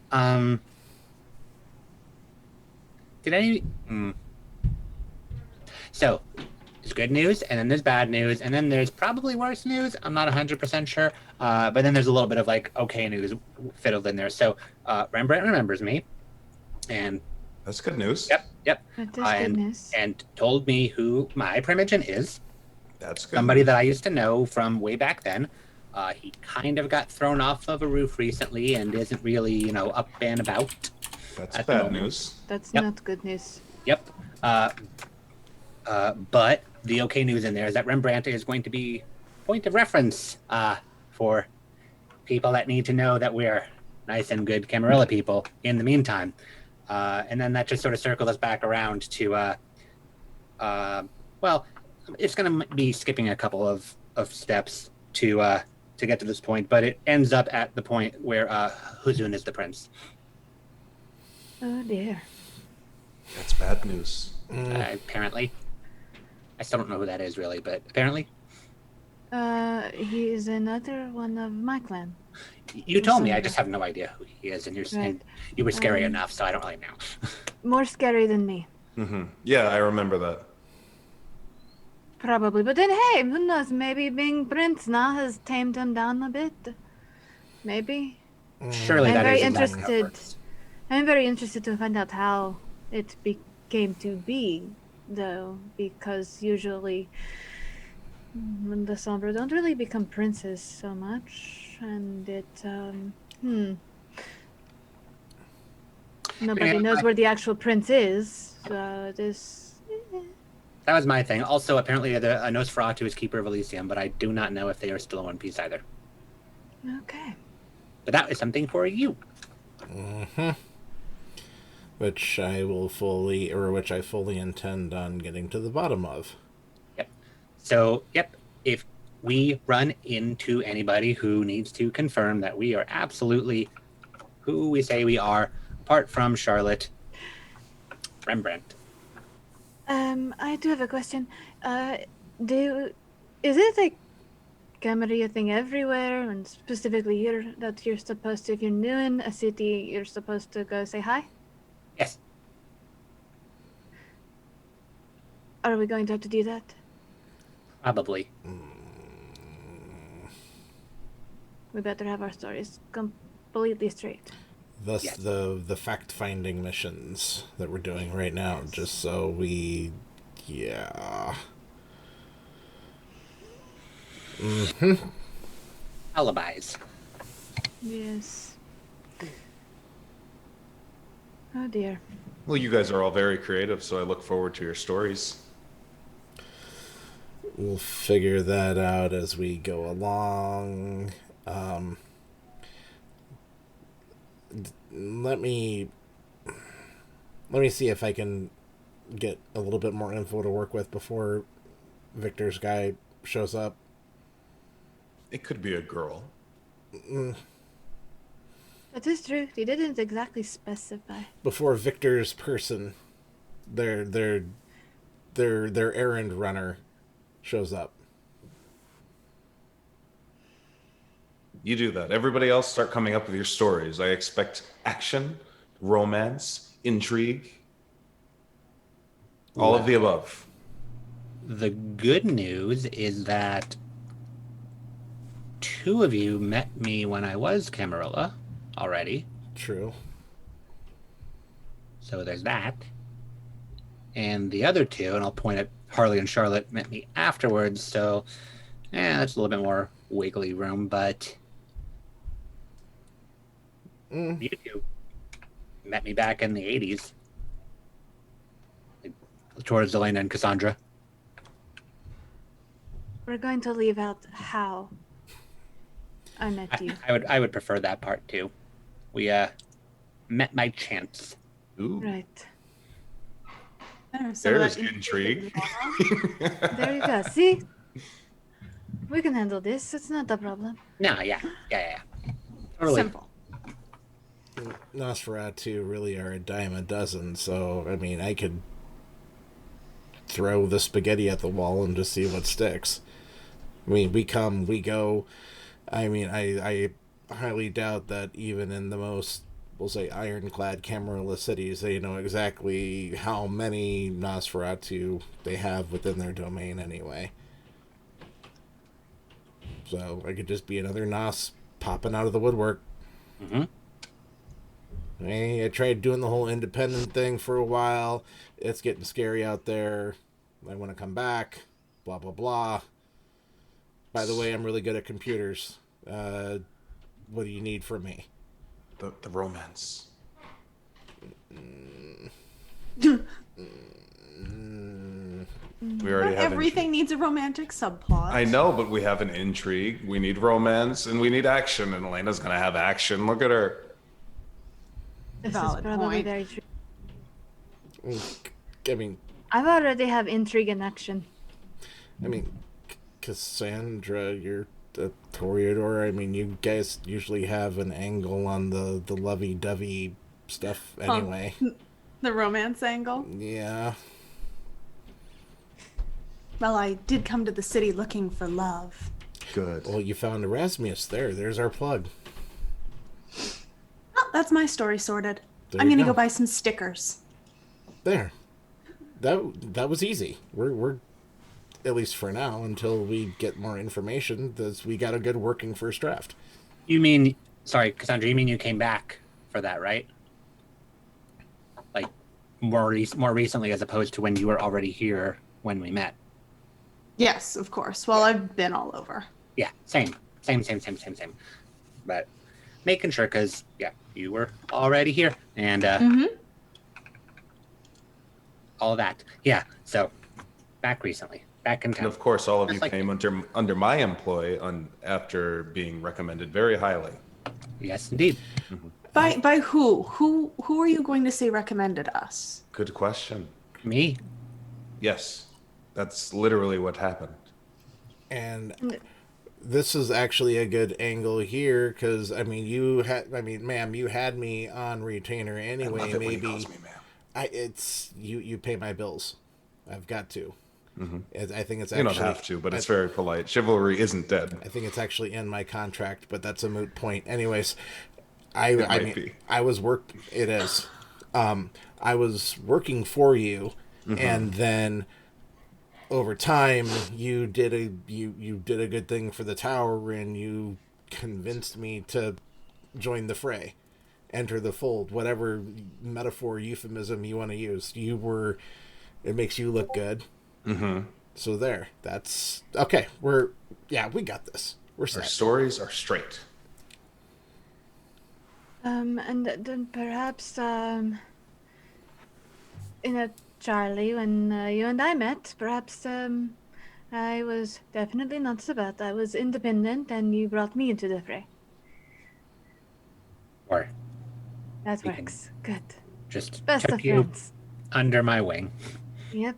Did any? So, there's good news, and then there's bad news, and then there's probably worse news. I'm not 100% sure. But then there's a little bit of like okay news fiddled in there. So, Rembrandt remembers me, and That's good news. yep, That is and goodness. and told me who my primogen is. That's good. Somebody that I used to know from way back then. He kind of got thrown off of a roof recently and isn't really, up and about. That's at the bad moment. news. That's Yep. not good news. Yep. But the okay news in there is that Rembrandt is going to be point of reference for people that need to know that we're nice and good Camarilla people in the meantime. And then that just sort of circled us back around to, well, it's going to be skipping a couple of steps to get to this point, but it ends up at the point where Huzun is the prince. Oh dear. That's bad news. Apparently. I still don't know who that is really, but apparently. He is another one of my clan. You told me. I just have no idea who he is, and Right. you were scary enough, so I don't really know. More scary than me. Yeah, I remember that. Probably. But then, hey, who knows? Maybe being Prince now has tamed him down a bit. Maybe. Surely I'm that very is exactly how it interested. works. I'm very interested to find out how it came to be, though, because usually the Sombra don't really become princes so much, and nobody Yeah, knows where the actual prince is, so it is. That was my thing. Also, apparently, Nosferatu is Keeper of Elysium, but I do not know if they are still in One Piece either. Okay. But that is something for you. Which I fully intend on getting to the bottom of. Yep. So, if we run into anybody who needs to confirm that we are absolutely who we say we are, apart from Charlotte, Rembrandt. I do have a question. Is it like camera thing everywhere, and specifically here, that you're supposed to, if you're new in a city, you're supposed to go say hi? Yes. Are we going to have to do that? Probably. We better have our stories completely straight. Thus, Yes. the fact-finding missions that we're doing right now, just so we... Yeah. Alibis. Yes. Oh dear. Well, you guys are all very creative, so I look forward to your stories. We'll figure that out as we go along. Let me see if I can get a little bit more info to work with before Victor's guy shows up. It could be a girl. That is true. They didn't exactly specify. Before Victor's person, their errand runner shows up. You do that. Everybody else start coming up with your stories. I expect action, romance, intrigue, all of the above. The good news is that two of you met me when I was Camarilla already. True. So there's that. And the other two, and I'll point at Harley and Charlotte, met me afterwards, so that's a little bit more wiggly room, but you two met me back in the 80s. Towards Elena and Cassandra. We're going to leave out how I met you. I would prefer that part too. We met by chance. Ooh, Right. there's intrigue. There you go. See? We can handle this. It's not a problem. No, yeah. Totally. Simple. Nosferatu really are a dime a dozen, so I mean, I could throw the spaghetti at the wall and just see what sticks. I mean, we come, we go. I mean, I highly doubt that even in the most, we'll say, ironclad Camarilla cities, they know exactly how many Nosferatu they have within their domain anyway. So I could just be another Nos popping out of the woodwork. Mm-hmm. Hey, I tried doing the whole independent thing for a while. It's getting scary out there. I want to come back. Blah, blah, blah. By the way, I'm really good at computers. What do you need from me? The romance. We already Not have everything needs a romantic subplot. I know, but we have an intrigue. We need romance and we need action. And Elena's gonna have action. Look at her. This Valid is probably point. very true. I mean, I've already have intrigue and action. Cassandra, you're a Toreador. I mean, you guys usually have an angle on the lovey-dovey stuff anyway. The romance angle. Yeah. Well, I did come to the city looking for love. Good. Well, you found Erasmus there. There's our plug. That's my story sorted. There I'm you gonna go. go buy some stickers. There. That was easy. We're at least for now until we get more information. We got a good working first draft. You mean, sorry, Cassandra, you mean you came back for that, right? Like more recently as opposed to when you were already here when we met. Yes, of course. Well, I've been all over. Yeah, same. But making sure, because, yeah, you were already here. And all that. Yeah, so back recently. Back in town. And of course, all of you Just like- came under my employ after being recommended very highly. Yes, indeed. By who? Who are you going to say recommended us? Good question. Me. Yes, that's literally what happened. And this is actually a good angle here because ma'am, you had me on retainer anyway. I love it when he Maybe calls me ma'am. you pay my bills. I've got to. I think it's You actually, don't have to, but it's very polite. Chivalry isn't dead. I think it's actually in my contract, but that's a moot point. Anyways, might be. I was It is. I was working for you, and then over time, you did a good thing for the tower, and you convinced me to join the fray, enter the fold, whatever metaphor, euphemism you want to use. It makes you look good. So there, that's okay. We got this. We're Our set. stories are straight. And then perhaps, Charlie, when you and I met, perhaps, I was definitely not Sabat. I was independent, and you brought me into the fray. Or That We can- works. Good. just Best took of you friends. under my wing. Yep,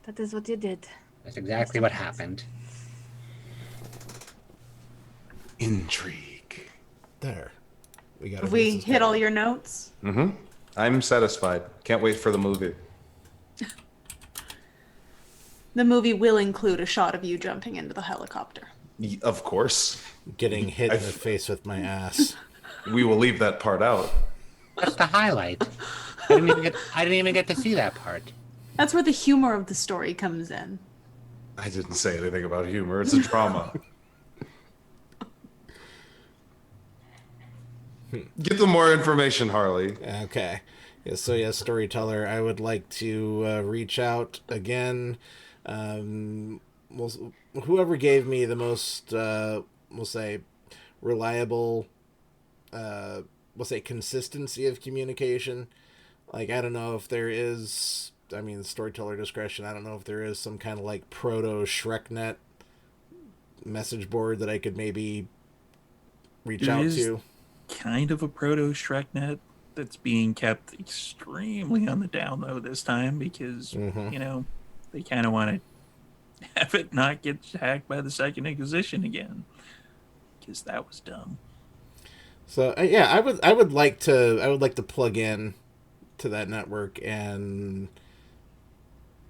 that is what you did. That's exactly what happened. Intrigue. There. We got. Have we hit all your notes? I'm satisfied. Can't wait for the movie. The movie will include a shot of you jumping into the helicopter. Of course. getting hit in the face with my ass. We will leave that part out. That's the highlight. I didn't even get to see that part. That's where the humor of the story comes in. I didn't say anything about humor. It's a drama. Get them more information, Harley. Okay. Yeah, so yeah, storyteller, I would like to reach out again. Whoever gave me the most, we'll say, reliable, we'll say, consistency of communication. Like, I don't know if there is, storyteller discretion, I don't know if there is some kind of like proto ShrekNet message board that I could maybe reach out to. Kind of a proto ShrekNet that's being kept extremely on the down low this time because, you know, they kind of want to have it not get hacked by the Second Inquisition again because that was dumb. So yeah, I would like to plug in to that network and,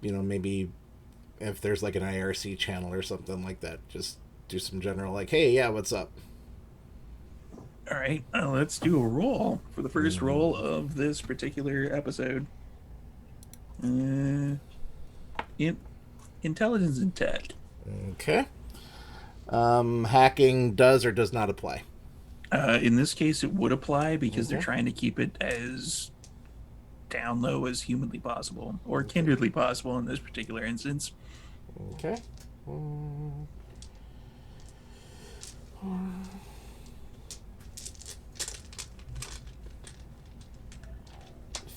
you know, maybe if there's like an IRC channel or something like that, just do some general like, hey, yeah, what's up? All right, let's do a roll for the first roll of this particular episode. Intelligence and tech. Okay. Hacking does or does not apply. In this case, it would apply because they're trying to keep it as down low as humanly possible, or kindredly possible in this particular instance. Okay.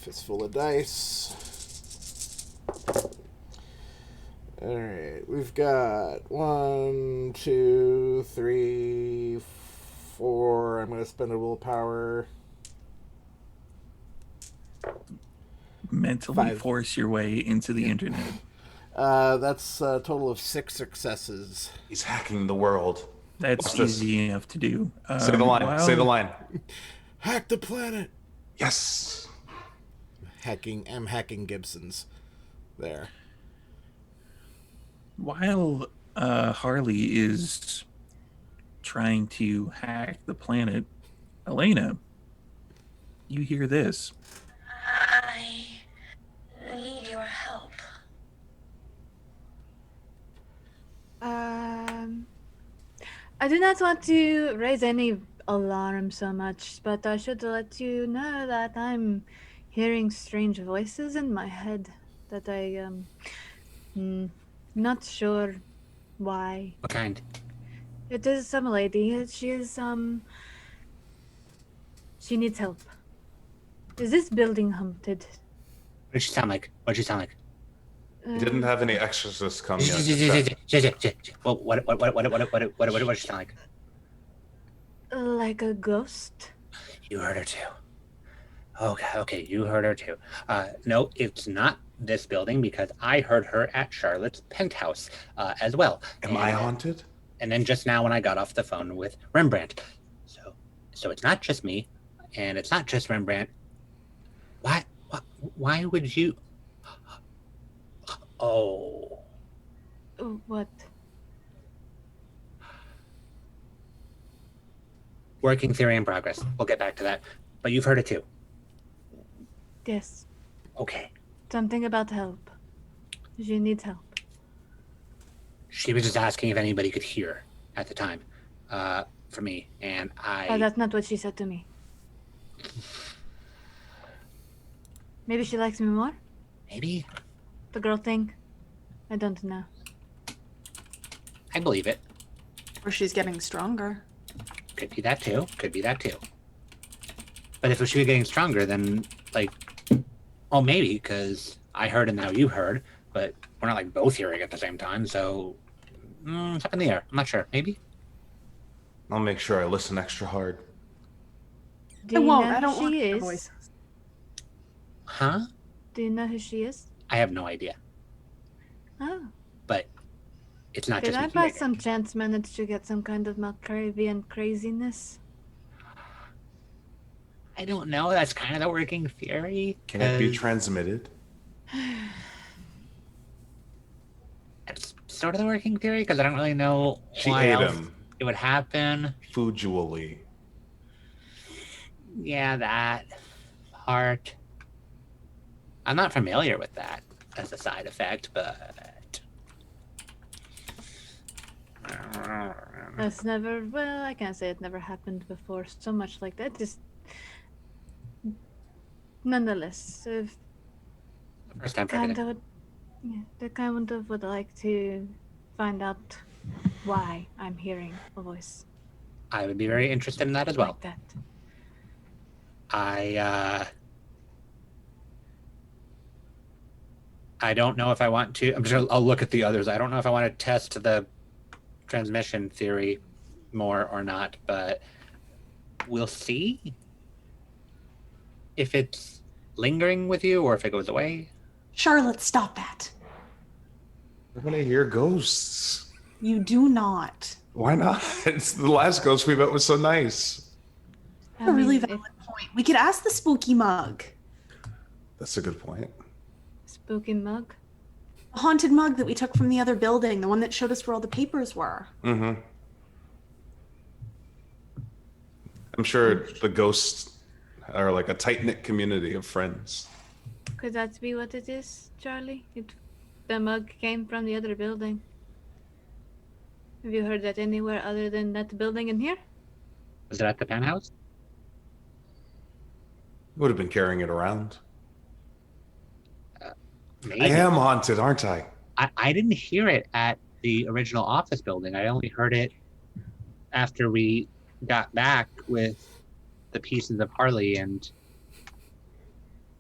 Fistful of dice. Alright, we've got 1, 2, 3, 4. I'm going to spend a willpower. Mentally 5. force your way into the internet. That's a total of 6 successes. He's hacking the world. That's Watch this. easy enough to do. Say the line. While- Say the line. Hack the planet! Yes. I'm hacking Gibson's. There. While Harley is trying to hack the planet, Elena, you hear this. I need your help. I do not want to raise any alarm so much, but I should let you know that I'm hearing strange voices in my head that not sure why. What kind? It is some lady. She needs help. Is this building haunted? What did she sound like? What did she sound like? He didn't have any exorcists come yet. Well, what did she sound like? Like a ghost? You heard her too. Okay, you heard her too. No, it's not this building because I heard her at Charlotte's penthouse as well. Am I haunted? And then just now when I got off the phone with Rembrandt. So it's not just me, and it's not just Rembrandt. Why would you? Oh. What? Working theory in progress. We'll get back to that. But you've heard it too. Yes. Okay. Something about help. She needs help. She was just asking if anybody could hear at the time for me, and Oh, that's not what she said to me. Maybe she likes me more? Maybe? The girl thing? I don't know. I believe it. Or she's getting stronger. Could be that too. But if she was getting stronger, then, like, oh, maybe, because I heard and now you heard, but we're not, like, both hearing at the same time, so it's up in the air. I'm not sure. Maybe? I'll make sure I listen extra hard. Do I you won't. know I don't who want she her is? voice. Huh? Do you know who she is? I have no idea. Oh. But it's not Did just I me by hearing it. some chance manage to get some kind of Masquerade craziness? I don't know. That's kind of the working theory. Can it be 'cause transmitted? It's sort of the working theory because I don't really know She why ate else him. it would happen. Fudually. Yeah, that part. I'm not familiar with that as a side effect, but That's never, well, I can't say it never happened before so much like that. Just, nonetheless, if first time for kind everything. of, yeah, they kind of would like to find out why I'm hearing a voice I would be very interested in that as well. like that. I don't know if I want to. I'll look at the others. I don't know if I want to test the transmission theory more or not, but we'll see if it's lingering with you or if it goes away. Charlotte, stop that. I want to hear ghosts. You do not. Why not? It's the last ghost we met was so nice. I A really mean, valid point. We could ask the spooky mug. That's a good point. spooky mug. The haunted mug that we took from the other building, the one that showed us where all the papers were. Mm-hmm. I'm sure the ghosts are like a tight-knit community of friends. Could that be what it is, Charlie? The mug came from the other building. Have you heard that anywhere other than that building in here? Was it at the penthouse? Would have been carrying it around. Maybe. I am haunted, aren't I? I didn't hear it at the original office building. I only heard it after we got back with the pieces of Harley, and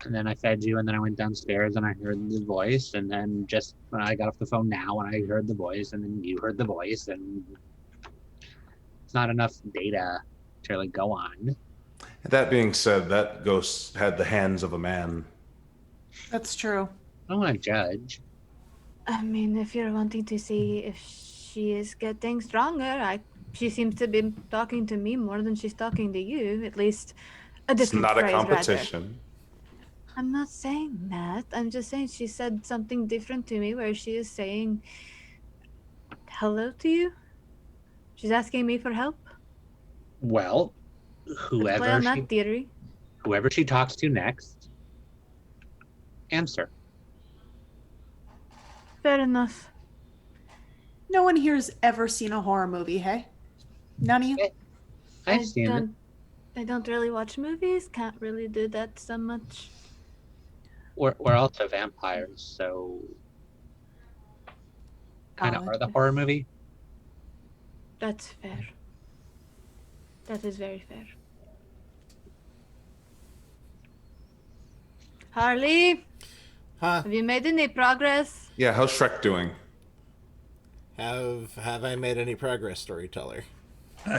then I fed you, and then I went downstairs and I heard the voice, and then just when I got off the phone now and I heard the voice, and then you heard the voice, and it's not enough data to really go on. That being said, that ghost had the hands of a man. That's true. I don't want to judge. I mean, if you're wanting to see if she is getting stronger, she seems to be talking to me more than she's talking to you. At least a It's different not a phrase, rather. competition. I'm not saying that. I'm just saying she said something different to me where she is saying hello to you. She's asking me for help. Well, Let's play on that theory. Whoever she talks to next, answer. Fair enough. No one here's ever seen a horror movie, hey? None of you? I've seen it. I don't really watch movies. Can't really do that so much. We're also vampires, so kind of Valid. are the horror movie. That's fair. That is very fair. Harley, Huh? have you made any progress? Yeah, how's Shrek doing? Have I made any progress, storyteller?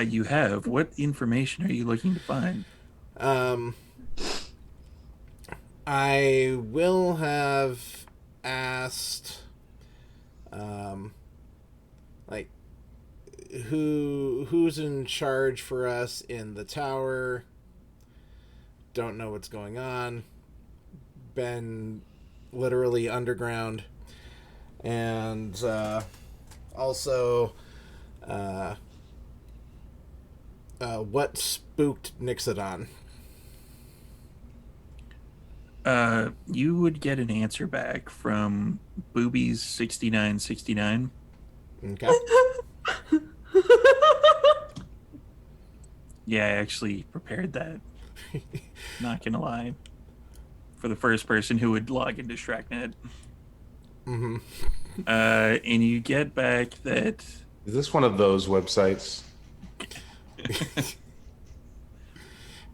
You have. What information are you looking to find? I will have asked, like, who's in charge for us in the tower. Don't know what's going on. Been literally underground, and also, what spooked Nixodon? You would get an answer back from Boobies 6969. Okay. Yeah, I actually prepared that. Not gonna lie. For the first person who would log into ShrekNet. Mm-hmm. And you get back that Is this one of those websites?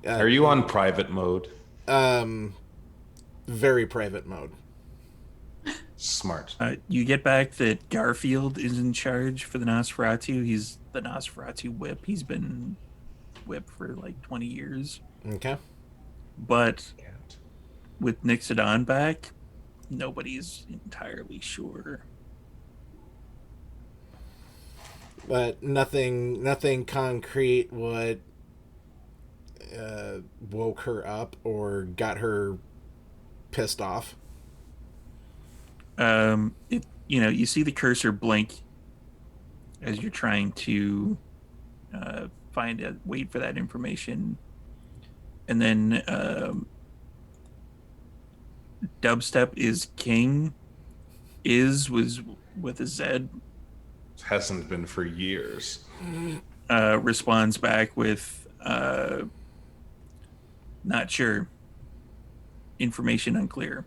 Are you on private mode? Very private mode. Smart. you get back that Garfield is in charge for the Nosferatu. He's the Nosferatu whip. He's been whip for like 20 years. Okay. But with Nixodon back, nobody's entirely sure. But nothing concrete would woke her up or got her pissed off. You see the cursor blink as you're trying to wait for that information, and then dubstep is king. Was with a Z. Hasn't been for years. Responds back with not sure. Information unclear.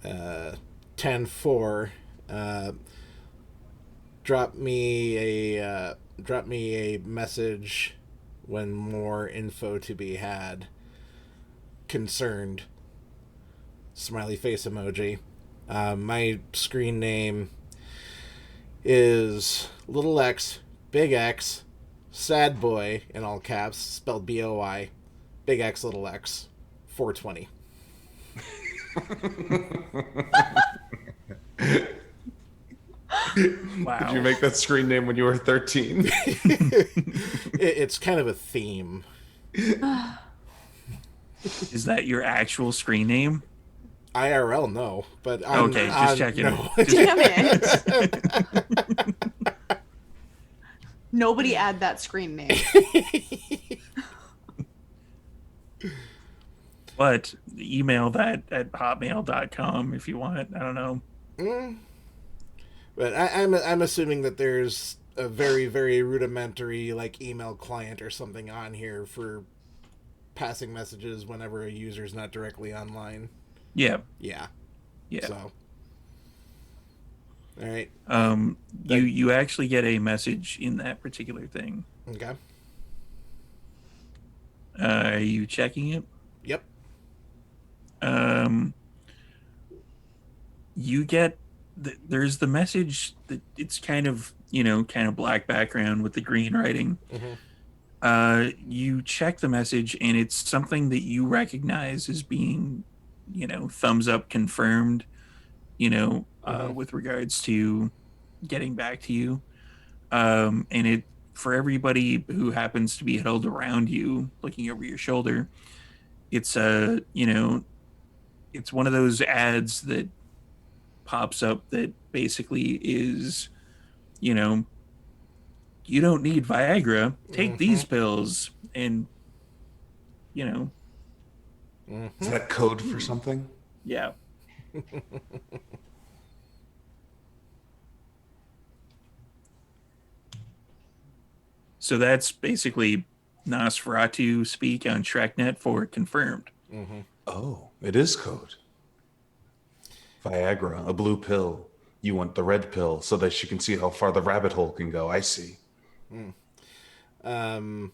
10-4. Drop me a message when more info to be had. Concerned. Smiley face emoji. My screen name is little x, big X, sad boy in all caps, spelled BOI, big X, little x, 420. Wow. Did you make that screen name when you were 13? It's kind of a theme. Is that your actual screen name? IRL, no, but Okay, just checking. No. Damn it. Nobody add that screen name. But email that at hotmail.com if you want. I don't know. But I'm assuming that there's a very, very rudimentary like email client or something on here for passing messages whenever a user's not directly online. Yeah. Yeah. So, all right. you actually get a message in that particular thing. Okay. Are you checking it? Yep. You get there's the message that it's kind of black background with the green writing. Mm-hmm. You check the message and it's something that you recognize as being thumbs up confirmed, with regards to getting back to you. And it, for everybody who happens to be held around you looking over your shoulder, it's it's one of those ads that pops up that basically is, you don't need Viagra. Take these Mm-hmm. pills. And, you know, Is that code for something? yeah. So that's basically Nosferatu speak on Shreknet for confirmed. Mm-hmm. Oh, it is code. Viagra, a blue pill. You want the red pill so that you can see how far the rabbit hole can go. I see. Um,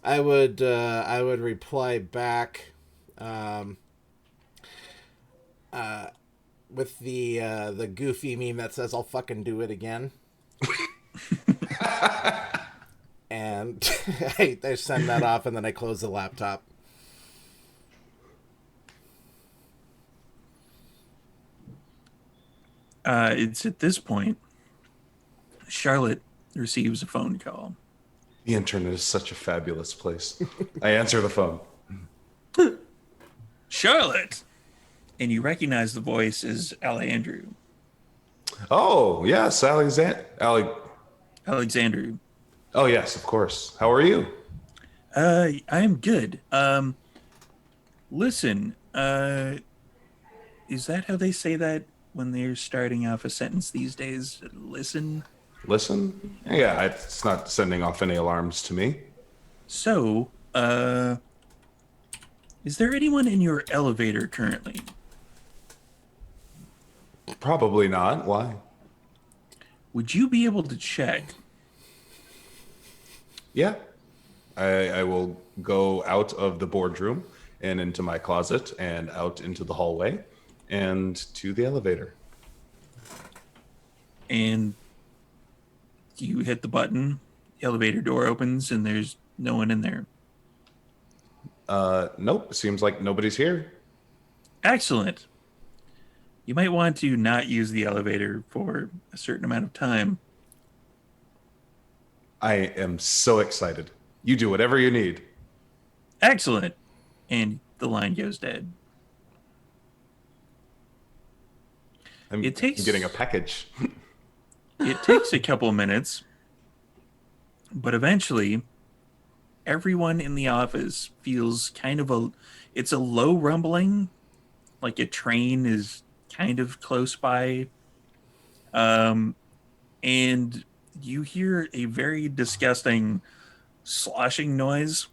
I would reply back, um, with the goofy meme that says "I'll fucking do it again," and I send that off, and then I close the laptop. It's at this point, Charlotte receives a phone call. The internet is such a fabulous place. I answer the phone. Charlotte! And you recognize the voice as Alejandro. Oh, yes, Alexander. Alexandru. Oh, yes, of course. How are you? I am good. Listen, is that how they say that when they're starting off a sentence these days? Listen. Listen? Yeah, it's not sending off any alarms to me. So, is there anyone in your elevator currently? Probably not. Why? Would you be able to check? Yeah. I will go out of the boardroom and into my closet and out into the hallway and to the elevator. And you hit the button, the elevator door opens, and there's no one in there. Nope. Seems like nobody's here. Excellent. You might want to not use the elevator for a certain amount of time. I am so excited. You do whatever you need. Excellent. And the line goes dead. I'm getting a package. It takes a couple minutes, but eventually everyone in the office feels kind of it's a low rumbling, like a train is kind of close by. And you hear a very disgusting sloshing noise.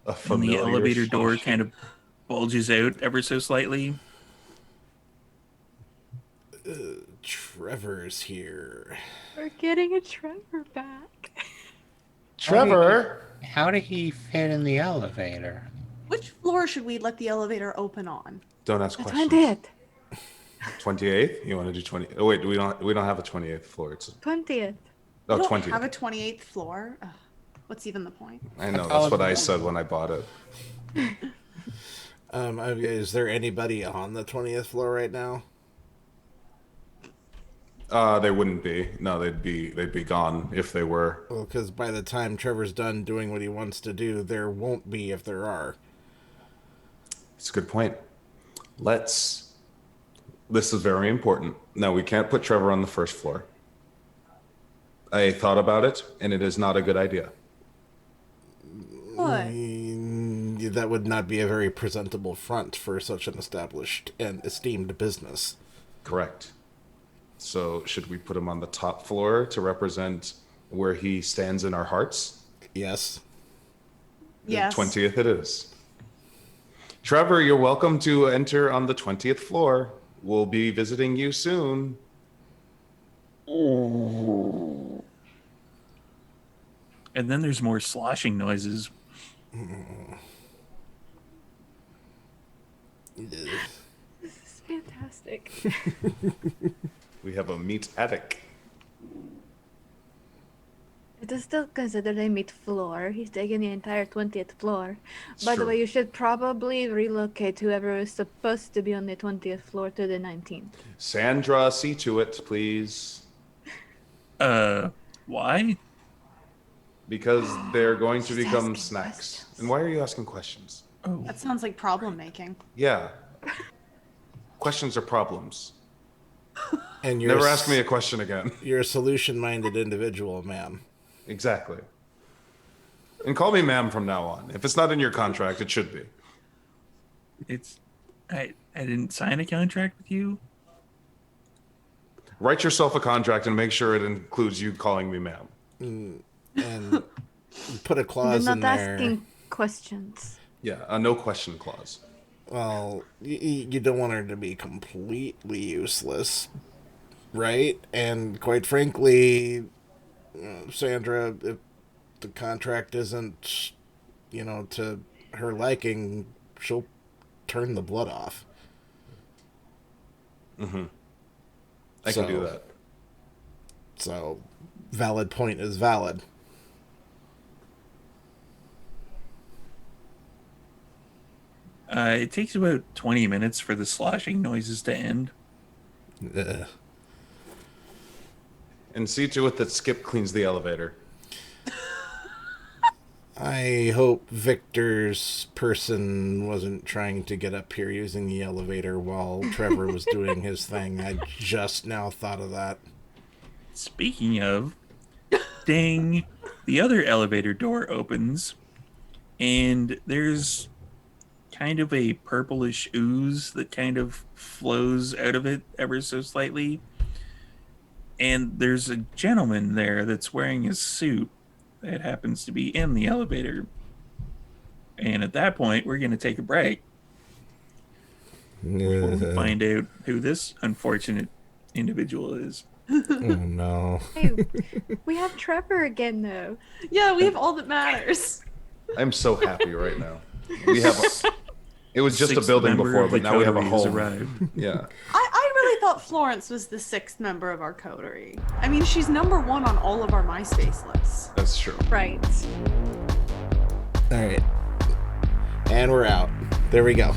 A And the familiar elevator door sloshing. kind of bulges out ever so slightly. Trevor's here. We're getting a Trevor back. Trevor! How did he fit in the elevator? Which floor should we let the elevator open on? Don't ask That's questions. 20th. 28th? You want to do 20? Oh wait, we don't have a 28th floor. It's 20th. oh, We don't 20th. have a 28th floor. Ugh, what's even the point? I know. That's what I said when I bought it. Is there anybody on the 20th floor right now? They wouldn't be. No, they'd be gone if they were. Well, because by the time Trevor's done doing what he wants to do, there won't be if there are. It's a good point. This is very important. No, we can't put Trevor on the first floor. I thought about it, and it is not a good idea. What? That would not be a very presentable front for such an established and esteemed business. Correct. So should we put him on the top floor to represent where he stands in our hearts? Yes. Yes. 20th it is. Trevor, you're welcome to enter on the 20th floor. We'll be visiting you soon. And then there's more sloshing noises. This is fantastic. We have a meat attic. It is still considered a meat floor. He's taking the entire 20th floor. It's By the true. way, you should probably relocate whoever is supposed to be on the 20th floor to the 19th. Sandra, see to it, please. Why? Because they're going to She's become asking snacks. questions. And why are you asking questions? Oh, That sounds like problem making. Yeah. Questions are problems. And you're Never ask me a question again. You're a solution-minded individual, ma'am. Exactly. And call me ma'am from now on. If it's not in your contract, it should be. It's I didn't sign a contract with you. Write yourself a contract and make sure it includes you calling me ma'am. And put a You're clause in not there. asking questions. Yeah, a no question clause. Well, you don't want her to be completely useless, right? And quite frankly, Sandra, if the contract isn't, to her liking, she'll turn the blood off. I can do that. So, valid point is valid. It takes about 20 minutes for the sloshing noises to end. And see to it that Skip cleans the elevator. I hope Victor's person wasn't trying to get up here using the elevator while Trevor was doing his thing. I just now thought of that. Speaking of, ding, the other elevator door opens, and there's kind of a purplish ooze that kind of flows out of it ever so slightly. And there's a gentleman there that's wearing a suit that happens to be in the elevator. And at that point, we're going to take a break before we find out who this unfortunate individual is. Oh, no. Hey, we have Trevor again, though. Yeah, we have all that matters. I'm so happy right now. We have it was just a Sixth building member before, of the but now we have a coterie has home. arrived. Yeah. I really thought Florence was the 6th member of our coterie. I mean, she's number 1 on all of our MySpace lists. That's true. Right. All right. And we're out. There we go.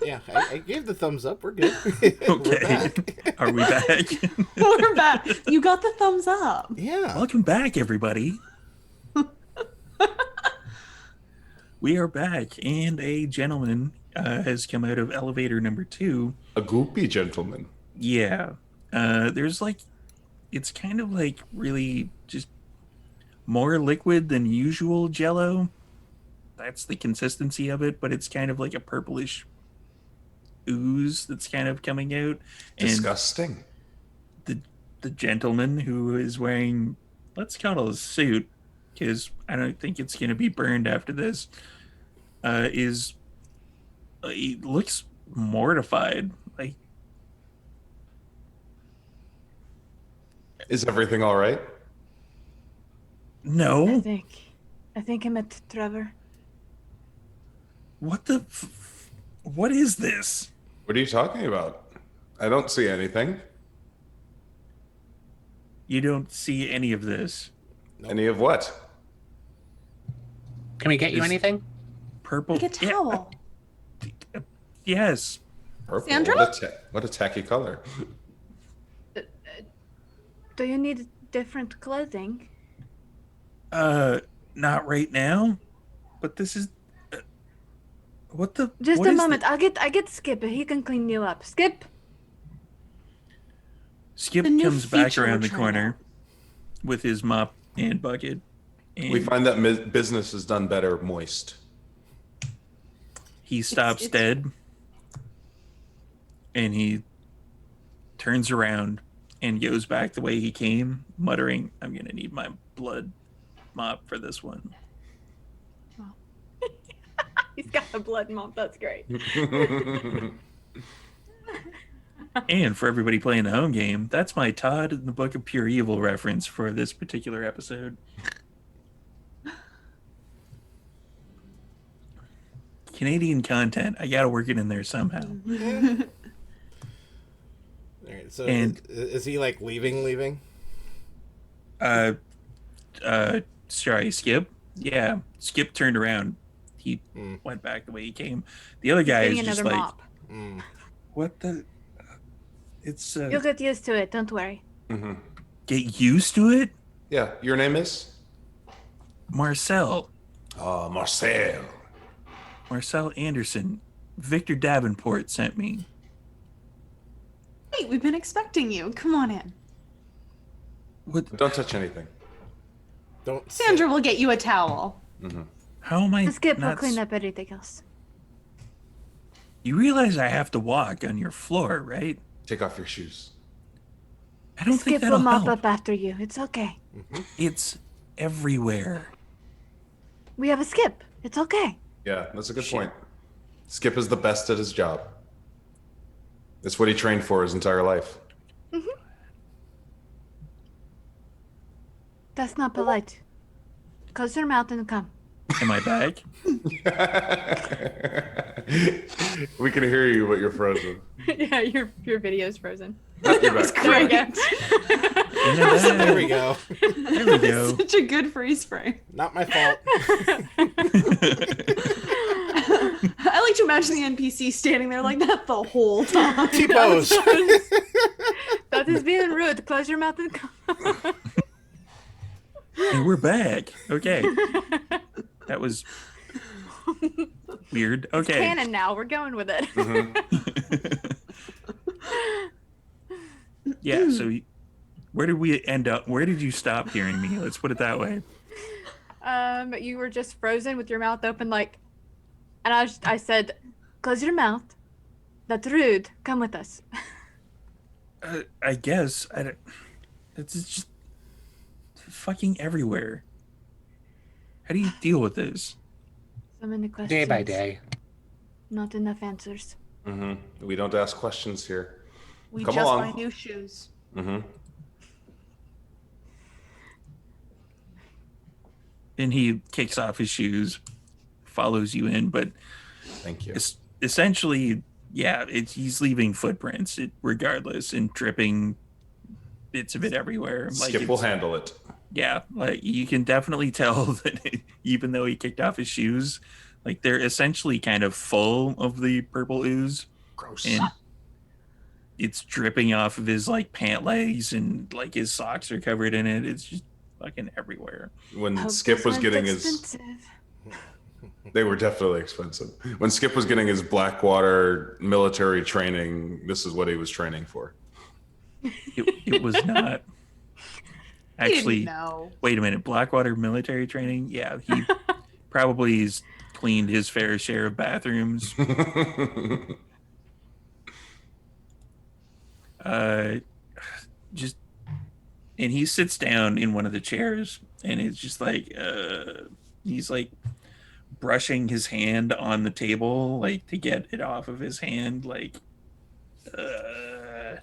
Yeah, I gave the thumbs up. We're good. We're Okay. back. Are we back? We're back. You got the thumbs up. Yeah. Welcome back, everybody. We are back, and a gentleman has come out of elevator number 2. A goopy gentleman. Yeah. There's like, it's kind of like really just more liquid than usual Jello. That's the consistency of it, but it's kind of like a purplish ooze that's kind of coming out. And Disgusting. the gentleman who is wearing, let's call it a suit, because I don't think it's going to be burned after this, he looks mortified. Like, Is everything all right? no. I think I met Trevor. What the? What is this? What are you talking about? I don't see anything. You don't see any of this. Any of what? Can we get you Is- anything? Purple. Like a towel. Yes. Purple. Sandra? What a tacky color. Do you need different clothing? Not right now. But this is. What the? Just what a is moment. I get Skip. He can clean you up. Skip. Skip The new comes back feature around we're the trying corner with his mop and bucket. And We find that business is done better moist. he stops it's- dead. And he turns around and goes back the way he came, muttering, "I'm going to need my blood mop for this one." He's got a blood mop. That's great. And for everybody playing the home game, that's my Todd in the Book of Pure Evil reference for this particular episode. Canadian content. I gotta work it in there somehow. All right, so And- is he like leaving? Sorry, Skip. Yeah, Skip turned around. He went back the way he came. The other guy Getting is just another like, mop. what the? It's You'll get used to it. Don't worry. get used to it. Yeah, your name is? Marcel Marcel. Anderson. Victor Davenport sent me. Wait, we've been expecting you. Come on in. What? Don't touch anything. Don't. Sandra will get you a towel. How am I? Skip will not clean up everything else. You realize I have to walk on your floor, right? Take off your shoes. I don't think Skip that'll will mop help. up after you. It's okay. It's everywhere. We have a Skip. It's okay. Yeah, that's a good point. Skip is the best at his job. That's what he trained for his entire life. That's not polite. Close your mouth and come. Am I back? We can hear you, but you're frozen. Yeah, your video's frozen. You're back. There we go. Am I back? There we go. There we go. Such a good freeze frame. Not my fault. I like to imagine the NPC standing there like that the whole time. T-pose. That is being rude. Close your mouth and come. Hey, we're back. Okay. That was weird. Okay. Canon now. We're going with it. Yeah, so where did we end up? Where did you stop hearing me? Let's put it that way. You were just frozen with your mouth open, like, and I said, Close your mouth. That's rude. Come with us. I guess. I don't, it's just fucking everywhere. How do you deal with this? So many questions. Day by day. Not enough answers. We don't ask questions here. We Come just along. buy new shoes. And he kicks off his shoes, follows you in, but Thank you. it's essentially, yeah, he's leaving footprints regardless and dripping bits of it everywhere. Skip will it's- handle it. Yeah, like you can definitely tell that even though he kicked off his shoes, Like they're essentially kind of full of the purple ooze, Gross. and it's dripping off of his like pant legs, and like his socks are covered in it. It's just fucking everywhere. When Hope Skip those was aren't getting his, expensive. they were definitely expensive. When Skip was getting his Blackwater military training, this is what he was training for. It was not. Actually, no. wait a minute. Blackwater military training? Yeah, he probably has cleaned his fair share of bathrooms. Just, and he sits down in one of the chairs, and it's just like, he's like brushing his hand on the table, like to get it off of his hand, like, I'm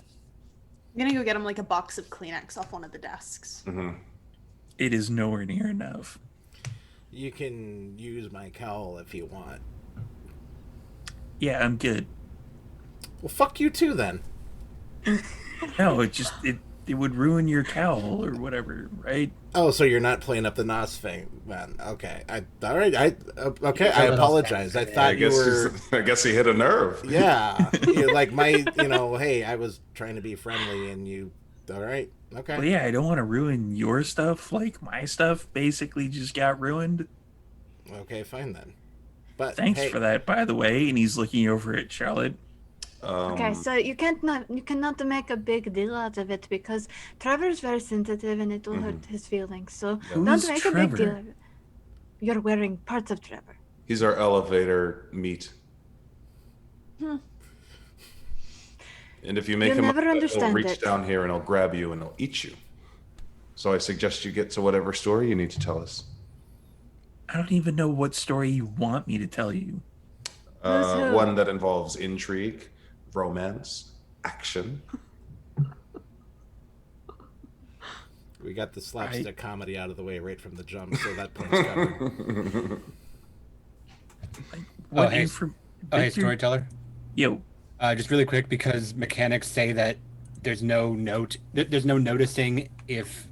gonna go get him like a box of Kleenex off one of the desks. it is nowhere near enough. You can use my cowl if you want. Yeah, I'm good. Well, fuck you too then. No, it would ruin your cowl or whatever, right? Oh, so you're not playing up the Nos thing, man? Okay, all right. Okay. It's a I little apologize. I sensitive. thought I you guess were. I guess he hit a nerve. Yeah, like my, hey, I was trying to be friendly, and you. All right. Okay. Well, yeah, I don't want to ruin your stuff. Like my stuff basically just got ruined. Okay, fine then. But Thanks hey, for that, by the way. And he's looking over at Charlotte. Okay, so you cannot make a big deal out of it because Trevor's very sensitive and it will hurt his feelings. So Who's don't make a big deal Trevor? of it. You're wearing parts of Trevor. He's our elevator meat. And if you make You'll him never upset, he'll understand reach it. down here and he'll grab you and he'll eat you. So I suggest you get to whatever story you need to tell us. I don't even know what story you want me to tell you. Who's who? One that involves intrigue, romance, action. we got the slapstick comedy out of the way right from the jump, so that part's covered. What hey. infor- Hey, Victor- storyteller. Yo, Just really quick, because mechanics say that there's no noticing if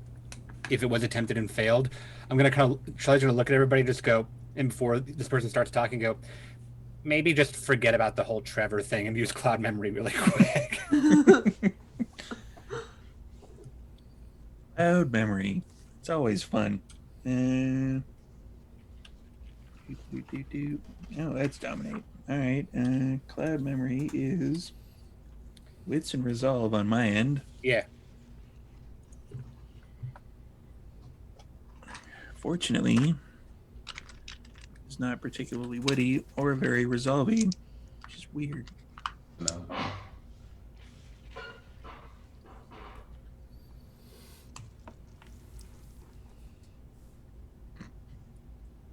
it was attempted and failed. I'm gonna Charlie's gonna look at everybody, and just go, and before this person starts talking, go, maybe just forget about the whole Trevor thing and use cloud memory really quick. cloud memory. It's always fun. Oh, that's dominate. All right. Cloud memory is wits and resolve on my end. Yeah. Fortunately, it's not particularly witty or very resolvey, which is weird. No.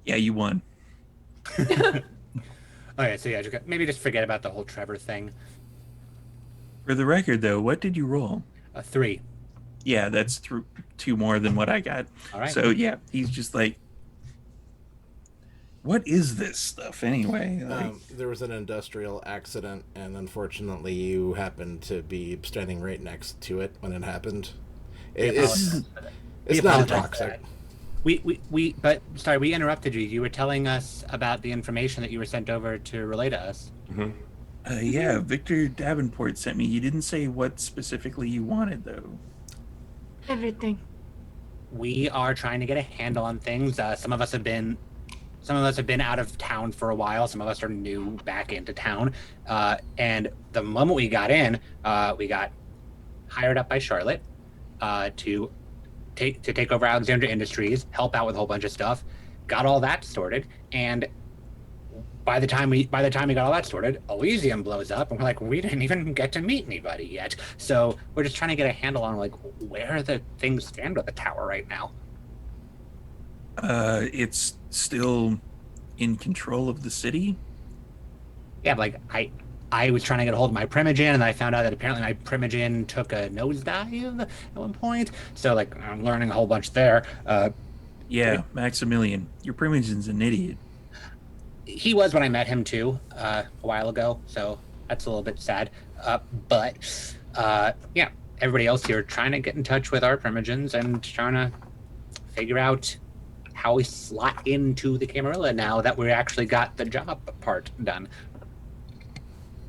Yeah, you won. Okay, so yeah, maybe just forget about the whole Trevor thing. For the record, though, what did you roll? 3. Yeah, that's two more than what I got. All right. So yeah, he's just like, what is this stuff anyway? Like, There was an industrial accident, and unfortunately, you happened to be standing right next to it when it happened. It's We not apologize for toxic. that. We interrupted you. You were telling us about the information that you were sent over to relay to us. yeah, Victor Davenport sent me. You didn't say what specifically you wanted, though. Everything. We are trying to get a handle on things. Some of us have been out of town for a while. Some of us are new back into town. And the moment we got in, we got hired up by Charlotte to take over Alexandra Industries, help out with a whole bunch of stuff. Got all that sorted, and by the time we got all that sorted, Elysium blows up, and we're like, we didn't even get to meet anybody yet. So we're just trying to get a handle on like where the things stand with the tower right now. It's still in control of the city. Yeah, but, like I was trying to get a hold of my Primogen, and I found out that apparently my Primogen took a nosedive at one point. So like I'm learning a whole bunch there. Yeah, Maximilian, your Primogen's an idiot. He was when I met him too, a while ago. So that's a little bit sad. But yeah, everybody else here trying to get in touch with our Primogens and trying to figure out how we slot into the Camarilla now that we actually got the job part done.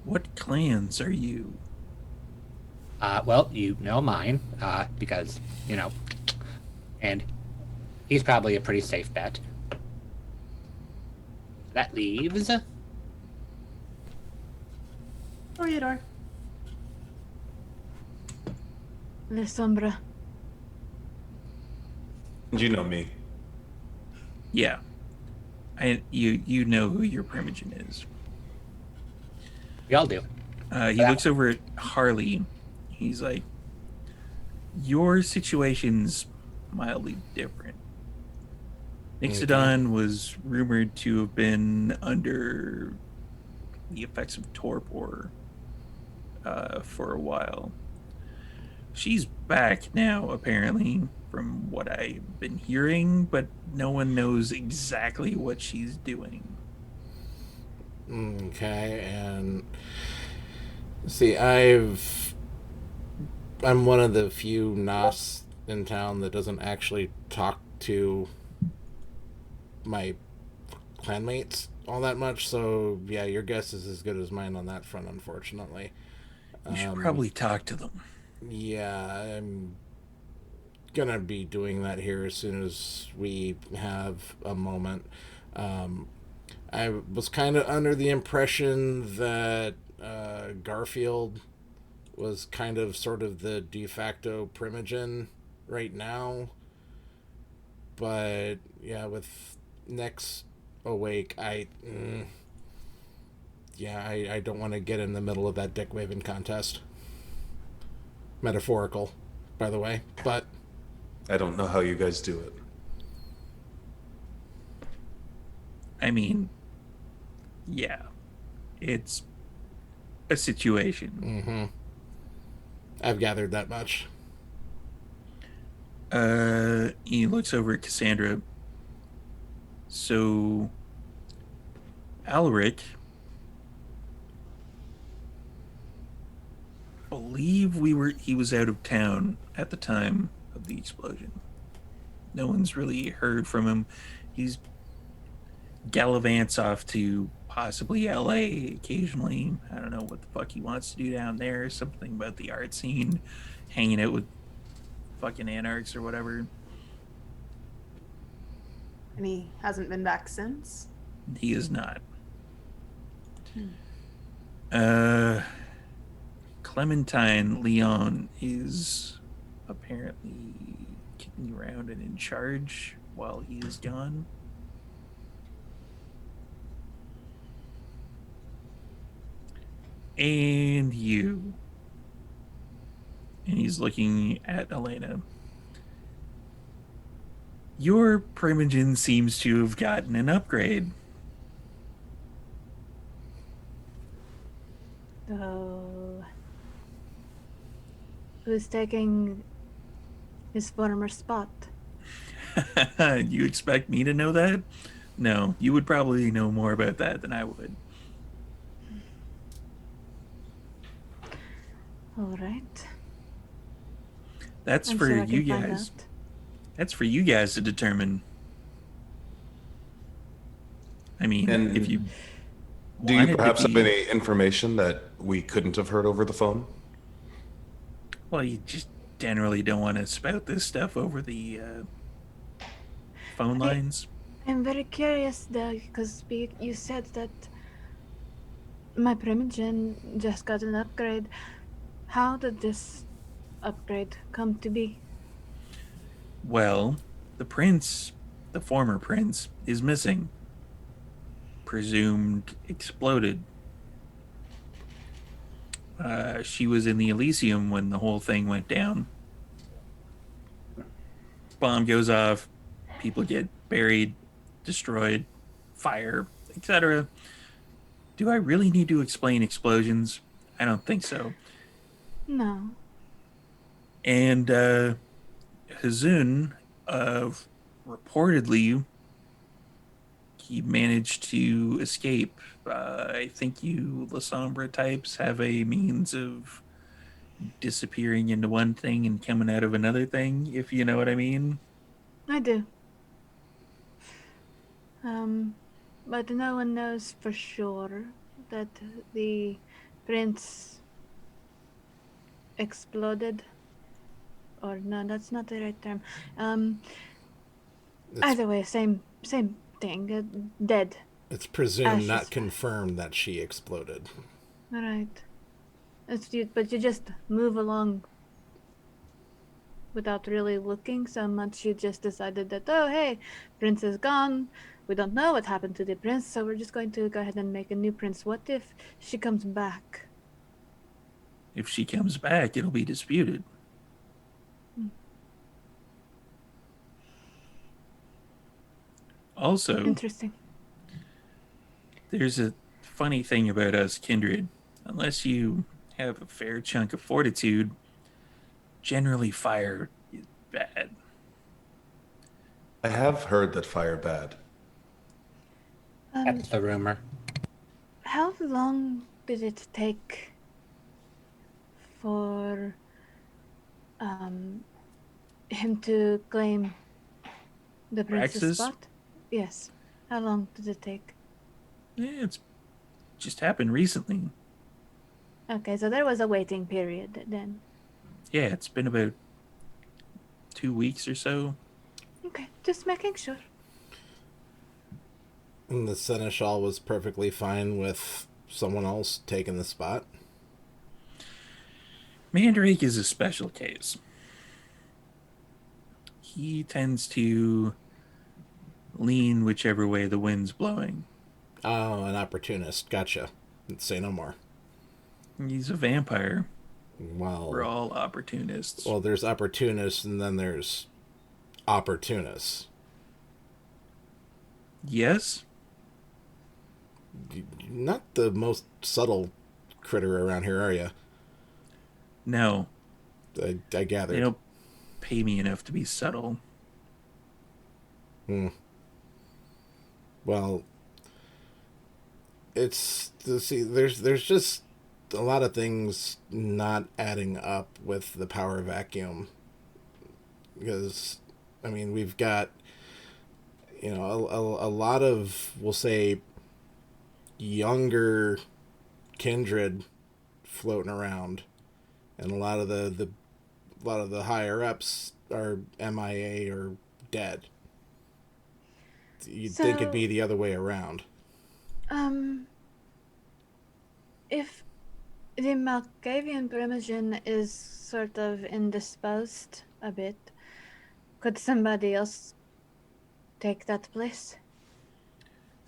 What clans are you? Well, you know mine, because, you know, and he's probably a pretty safe bet. That leaves Toreador. La Sombra. You know me. Yeah. You know who your Primogen is. we all do. He looks over at Harley. He's like, your situation's mildly different. Nixodon was rumored to have been under the effects of torpor for a while. She's back now, apparently, from what I've been hearing, but no one knows exactly what she's doing. Okay, and see, I'm one of the few Nas in town that doesn't actually talk to my clanmates all that much, so yeah, your guess is as good as mine on that front, unfortunately. You should probably talk to them. Yeah, I'm gonna be doing that here as soon as we have a moment. I was kind of under the impression that Garfield was kind of sort of the de facto Primogen right now. But yeah, with Next awake, I don't want to get in the middle of that dick waving contest. Metaphorical, by the way, but I don't know how you guys do it. I mean, yeah, it's a situation. I've gathered that much. He looks over at Cassandra. So, Alric, believe he was out of town at the time of the explosion. No one's really heard from him. He's gallivants off to possibly LA occasionally. I don't know what the fuck he wants to do down there. Something about the art scene, hanging out with fucking anarchs or whatever. And he hasn't been back since? He is not. Clementine Leon is apparently kicking around and in charge while he is gone. And you. And he's looking at Elena. Your Primogen seems to have gotten an upgrade. Oh. Who's taking his former spot? You expect me to know that? No, you would probably know more about that than I would. All right. That's I'm for sure I you can find guys. out. That's for you guys to determine. I mean, And if you do you wanted to perhaps have be- any information that we couldn't have heard over the phone? Well, you just generally don't want to spout this stuff over the phone lines. I'm very curious though, because you said that my Primogen just got an upgrade. How did this upgrade come to be? Well, the prince, the former prince, is missing. Presumed exploded. She was in the Elysium when the whole thing went down. Bomb goes off, people get buried, destroyed, fire, etc. Do I really need to explain explosions? I don't think so. No. And Hazun, reportedly, he managed to escape. I think you La Sombra types have a means of disappearing into one thing and coming out of another thing, if you know what I mean. I do. But no one knows for sure that the prince exploded. Or no, that's not the right term. It's, Either way, same thing. Dead. it's presumed, not Ashes. confirmed, that she exploded. Right. But you just move along without really looking so much. You just decided that, oh, hey, prince is gone. We don't know what happened to the prince, so we're just going to go ahead and make a new prince. What if she comes back? If she comes back, it'll be disputed. Also, Interesting. there's a funny thing about us kindred. Unless you have a fair chunk of fortitude, generally fire is bad. I have heard that fire bad. That's the rumor. How long did it take for him to claim the prince's Praxis? spot? Yes. How long did it take? It's just happened recently. Okay, so there was a waiting period then. Yeah, it's been about 2 weeks or so. Okay, just making sure. And the seneschal was perfectly fine with someone else taking the spot. Mandrake is a special case. He tends to lean whichever way the wind's blowing. Oh, an opportunist. Gotcha. Say no more. He's a vampire. Well, We're all opportunists. well, there's opportunists and then there's opportunists. Yes? Not the most subtle critter around here, are you? No. I gathered. They don't pay me enough to be subtle. Well, see, there's just a lot of things not adding up with the power vacuum. Because, I mean, we've got, a lot of, we'll say, younger kindred floating around, and a lot of the higher ups are MIA or dead. You'd think it'd be the other way around. If the Malkavian Primogen is sort of indisposed a bit, could somebody else take that place?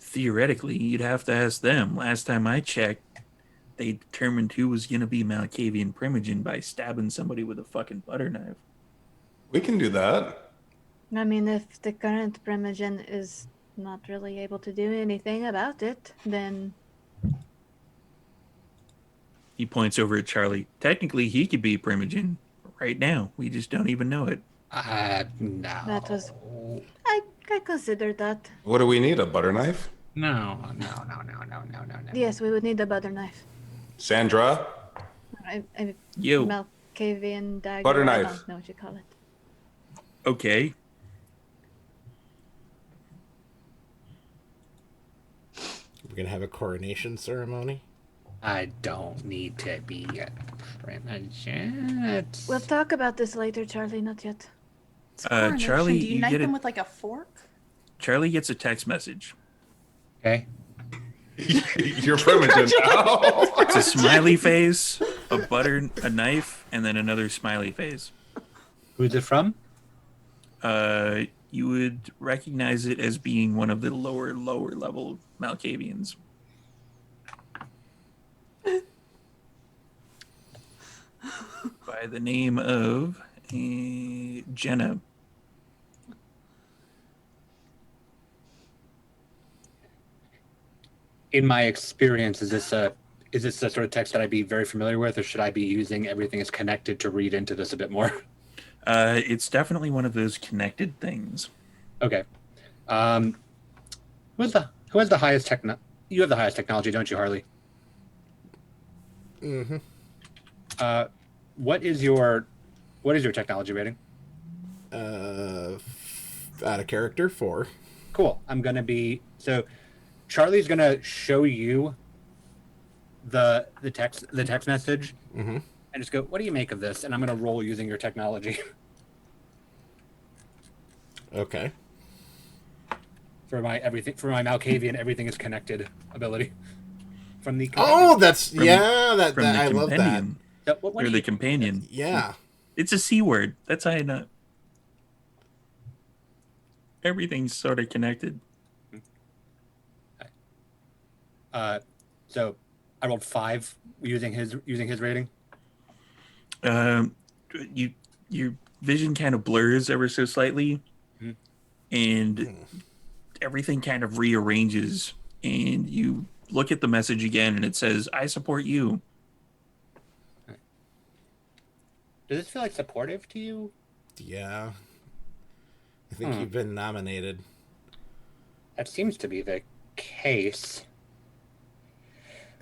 Theoretically, you'd have to ask them. Last time I checked, they determined who was going to be Malkavian Primogen by stabbing somebody with a fucking butter knife. We can do that. I mean, if the current Primogen is not really able to do anything about it, then He points over at Charlie. Technically, he could be Primogen right now. We just don't even know it. No. that was... I considered that. What do we need? A butter knife? No. Yes, we would need a butter knife. Sandra? A Yo. Malkavian dagger. Butter I knife. don't know what you call it. Okay. We're gonna have a coronation ceremony. I don't need to be a Primogen. We'll talk about this later, Charlie. Not yet. It's coronation. Charlie, do you you knife get them it. with like a fork? Charlie gets a text message. Okay. You're Primogen now. It's a smiley face, a knife, and then another smiley face. Who's it from? You would recognize it as being one of the lower level Malkavians. By the name of Jenna. In my experience, is this the sort of text that I'd be very familiar with, or should I be using everything as connected to read into this a bit more? It's definitely one of those connected things. Okay. Who has the highest techno? You have the highest technology, don't you, Harley? Mm-hmm. What is your technology rating? Out of character, 4. Cool. So Charlie's gonna show you the text message Mm-hmm. and just go, what do you make of this? And I'm gonna roll using your technology Okay. for my Malkavian everything is connected ability from the Oh, companion. that From the I love that. companion. So, what Or do the you companion. Yeah. It's a C word. That's how I know. Everything's sort of connected. So I rolled 5 using his rating. Um, your vision kind of blurs ever so slightly, Mhm. and everything kind of rearranges. And you look at the message again, and it says, "I support you." Does this feel like supportive to you? Yeah. I think you've been nominated. That seems to be the case.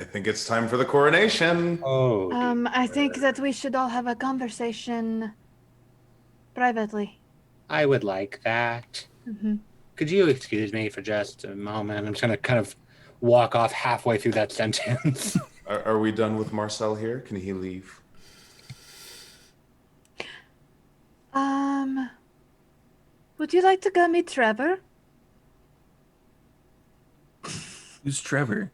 I think it's time for the coronation. Oh. I think that we should all have a conversation privately. I would like that. Mm-hmm. Could you excuse me for just a moment? I'm just gonna kind of walk off halfway through that sentence. Are we done with Marcel here? Can he leave? Would you like to go meet Trevor? Who's Trevor?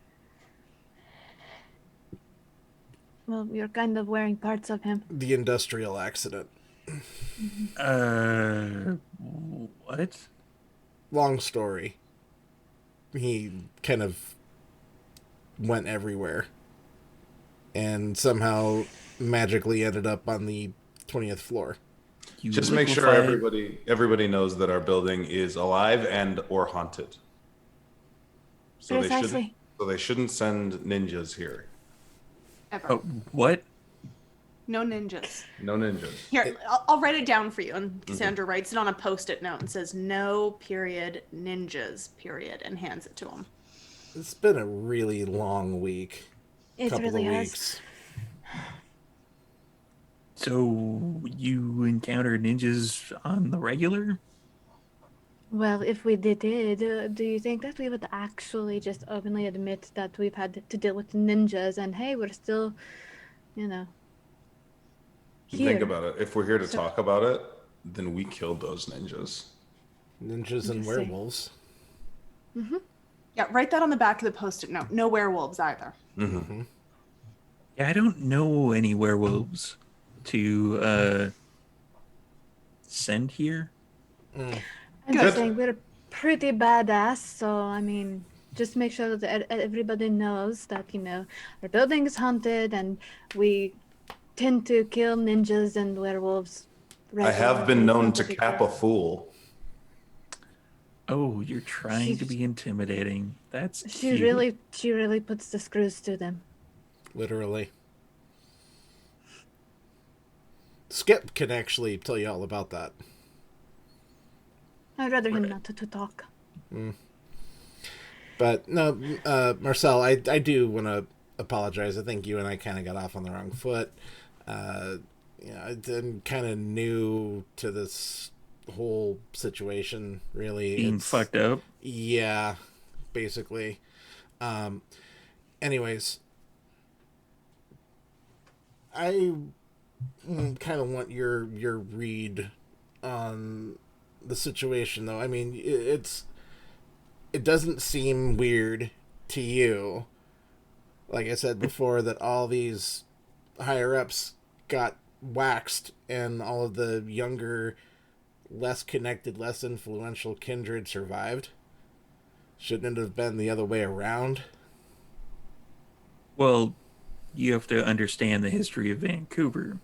Well, you're kind of wearing parts of him. The industrial accident. What? Long story. He kind of went everywhere and somehow magically ended up on the 20th floor. You Just make sure liquefied- everybody knows that our building is alive and or haunted. So Precisely. they shouldn't send ninjas here. Ever. Oh, what? No ninjas. No ninjas. Here, I'll write it down for you. And Cassandra writes it on a post-it note and says, "No, period, ninjas, period," and hands it to him. It's been a really long week. It Couple really of has. weeks. So you encounter ninjas on the regular? Well, if we did, do you think that we would actually just openly admit that we've had to deal with ninjas and hey, we're still, here? Think about it. If we're here to So- talk about it, then we killed those ninjas. Ninjas and Interesting. werewolves. Yeah, write that on the back of the post-it note. No werewolves either. Mm-hmm. Yeah, I don't know any werewolves to send here. I'm Good. just saying we're pretty badass, so I mean, just make sure that everybody knows that, our building is haunted and we tend to kill ninjas and werewolves. I have been regularly, known so to be cap a careful. fool. Oh, you're trying to be intimidating. That's She cute. really puts the screws to them. Literally. Skip can actually tell you all about that. I'd rather him not to talk. But no, Marcel, I do want to apologize. I think you and I kind of got off on the wrong foot. I'm kind of new to this whole situation, really. Being fucked up. Yeah, basically. Anyways, I kind of want your read on the situation, though. I mean, it doesn't seem weird to you. Like I said before, that all these higher ups got waxed, and all of the younger, less connected, less influential kindred survived. Shouldn't it have been the other way around? Well, you have to understand the history of Vancouver.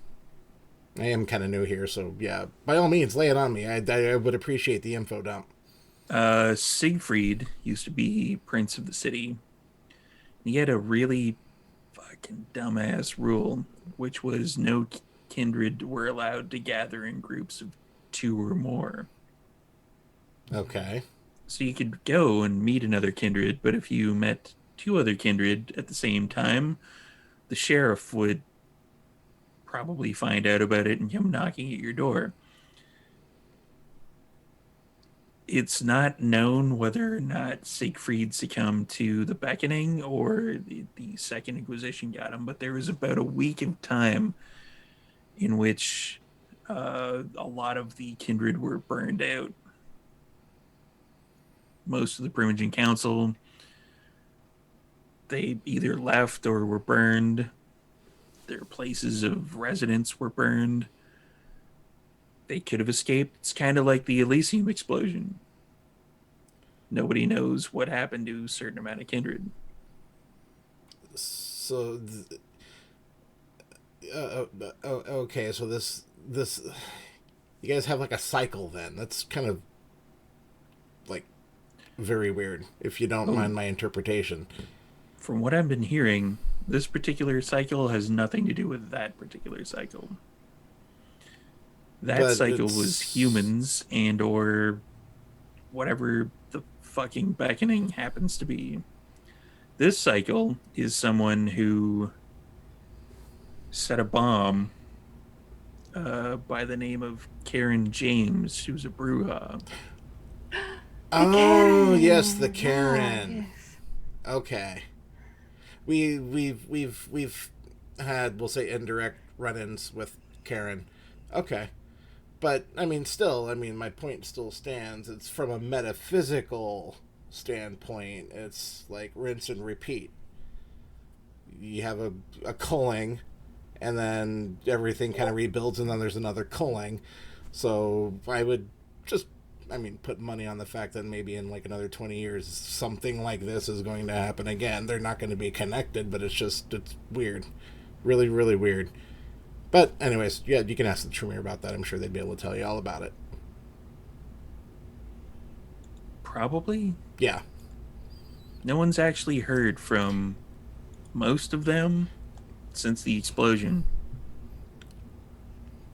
I am kind of new here, so yeah, by all means, lay it on me. I would appreciate the info dump. Siegfried used to be prince of the city. He had a really fucking dumbass rule, which was no kindred were allowed to gather in groups of 2 or more. Okay. So you could go and meet another kindred, but if you met 2 other kindred at the same time, the sheriff would probably find out about it and come knocking at your door. It's not known whether or not Siegfried succumbed to the beckoning or the Second Inquisition got him, but there was about a week of time in which a lot of the kindred were burned out. Most of the Primogen Council, they either left or were burned. Their places of residence were burned. They could have escaped. It's kind of like the Elysium explosion. Nobody knows what happened to a certain amount of kindred. So, okay. So this you guys have like a cycle then. That's kind of like very weird. If you don't mind my interpretation. From what I've been hearing, this particular cycle has nothing to do with that particular cycle. That But cycle it's- was humans and or whatever the fucking beckoning happens to be. This cycle is someone who set a bomb by the name of Karen James. She was a Bruja. Oh yes, the Karen. Yes. Okay. We've had, we'll say, indirect run-ins with Karen. Okay. But I mean, still, I mean, my point still stands. It's from a metaphysical standpoint. It's like rinse and repeat. You have a culling, and then everything kind of rebuilds, and then there's another culling. So I would just, I mean, put money on the fact that maybe in like another 20 years, something like this is going to happen again. They're not going to be connected, but it's weird. Really, really weird. But anyways, yeah, you can ask the Tremere about that. I'm sure they'd be able to tell you all about it. Probably. Yeah. No one's actually heard from most of them since the explosion.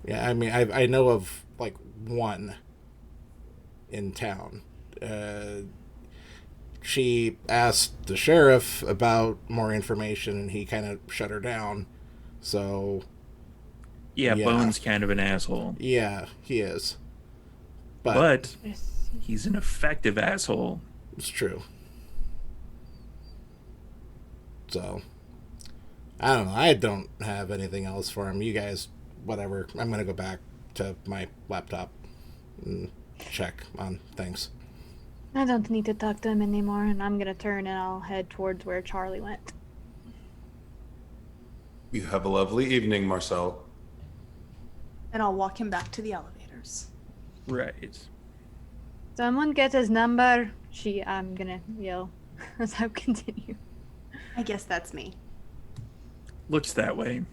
Yeah, I mean, I know of like one in town. She asked the sheriff about more information, and he kind of shut her down. So Yeah, Yeah. Bone's kind of an asshole. yeah, he is. But Yes. he's an effective asshole. It's true. So I don't know. I don't have anything else for him. You guys, whatever. I'm gonna go back to my laptop and check on things. I don't need to talk to him anymore, and I'm gonna turn and I'll head towards where Charlie went. You have a lovely evening, Marcel. And I'll walk him back to the elevators. Right. Someone get his number. I'm gonna yell as I continue. I guess that's me. Looks that way.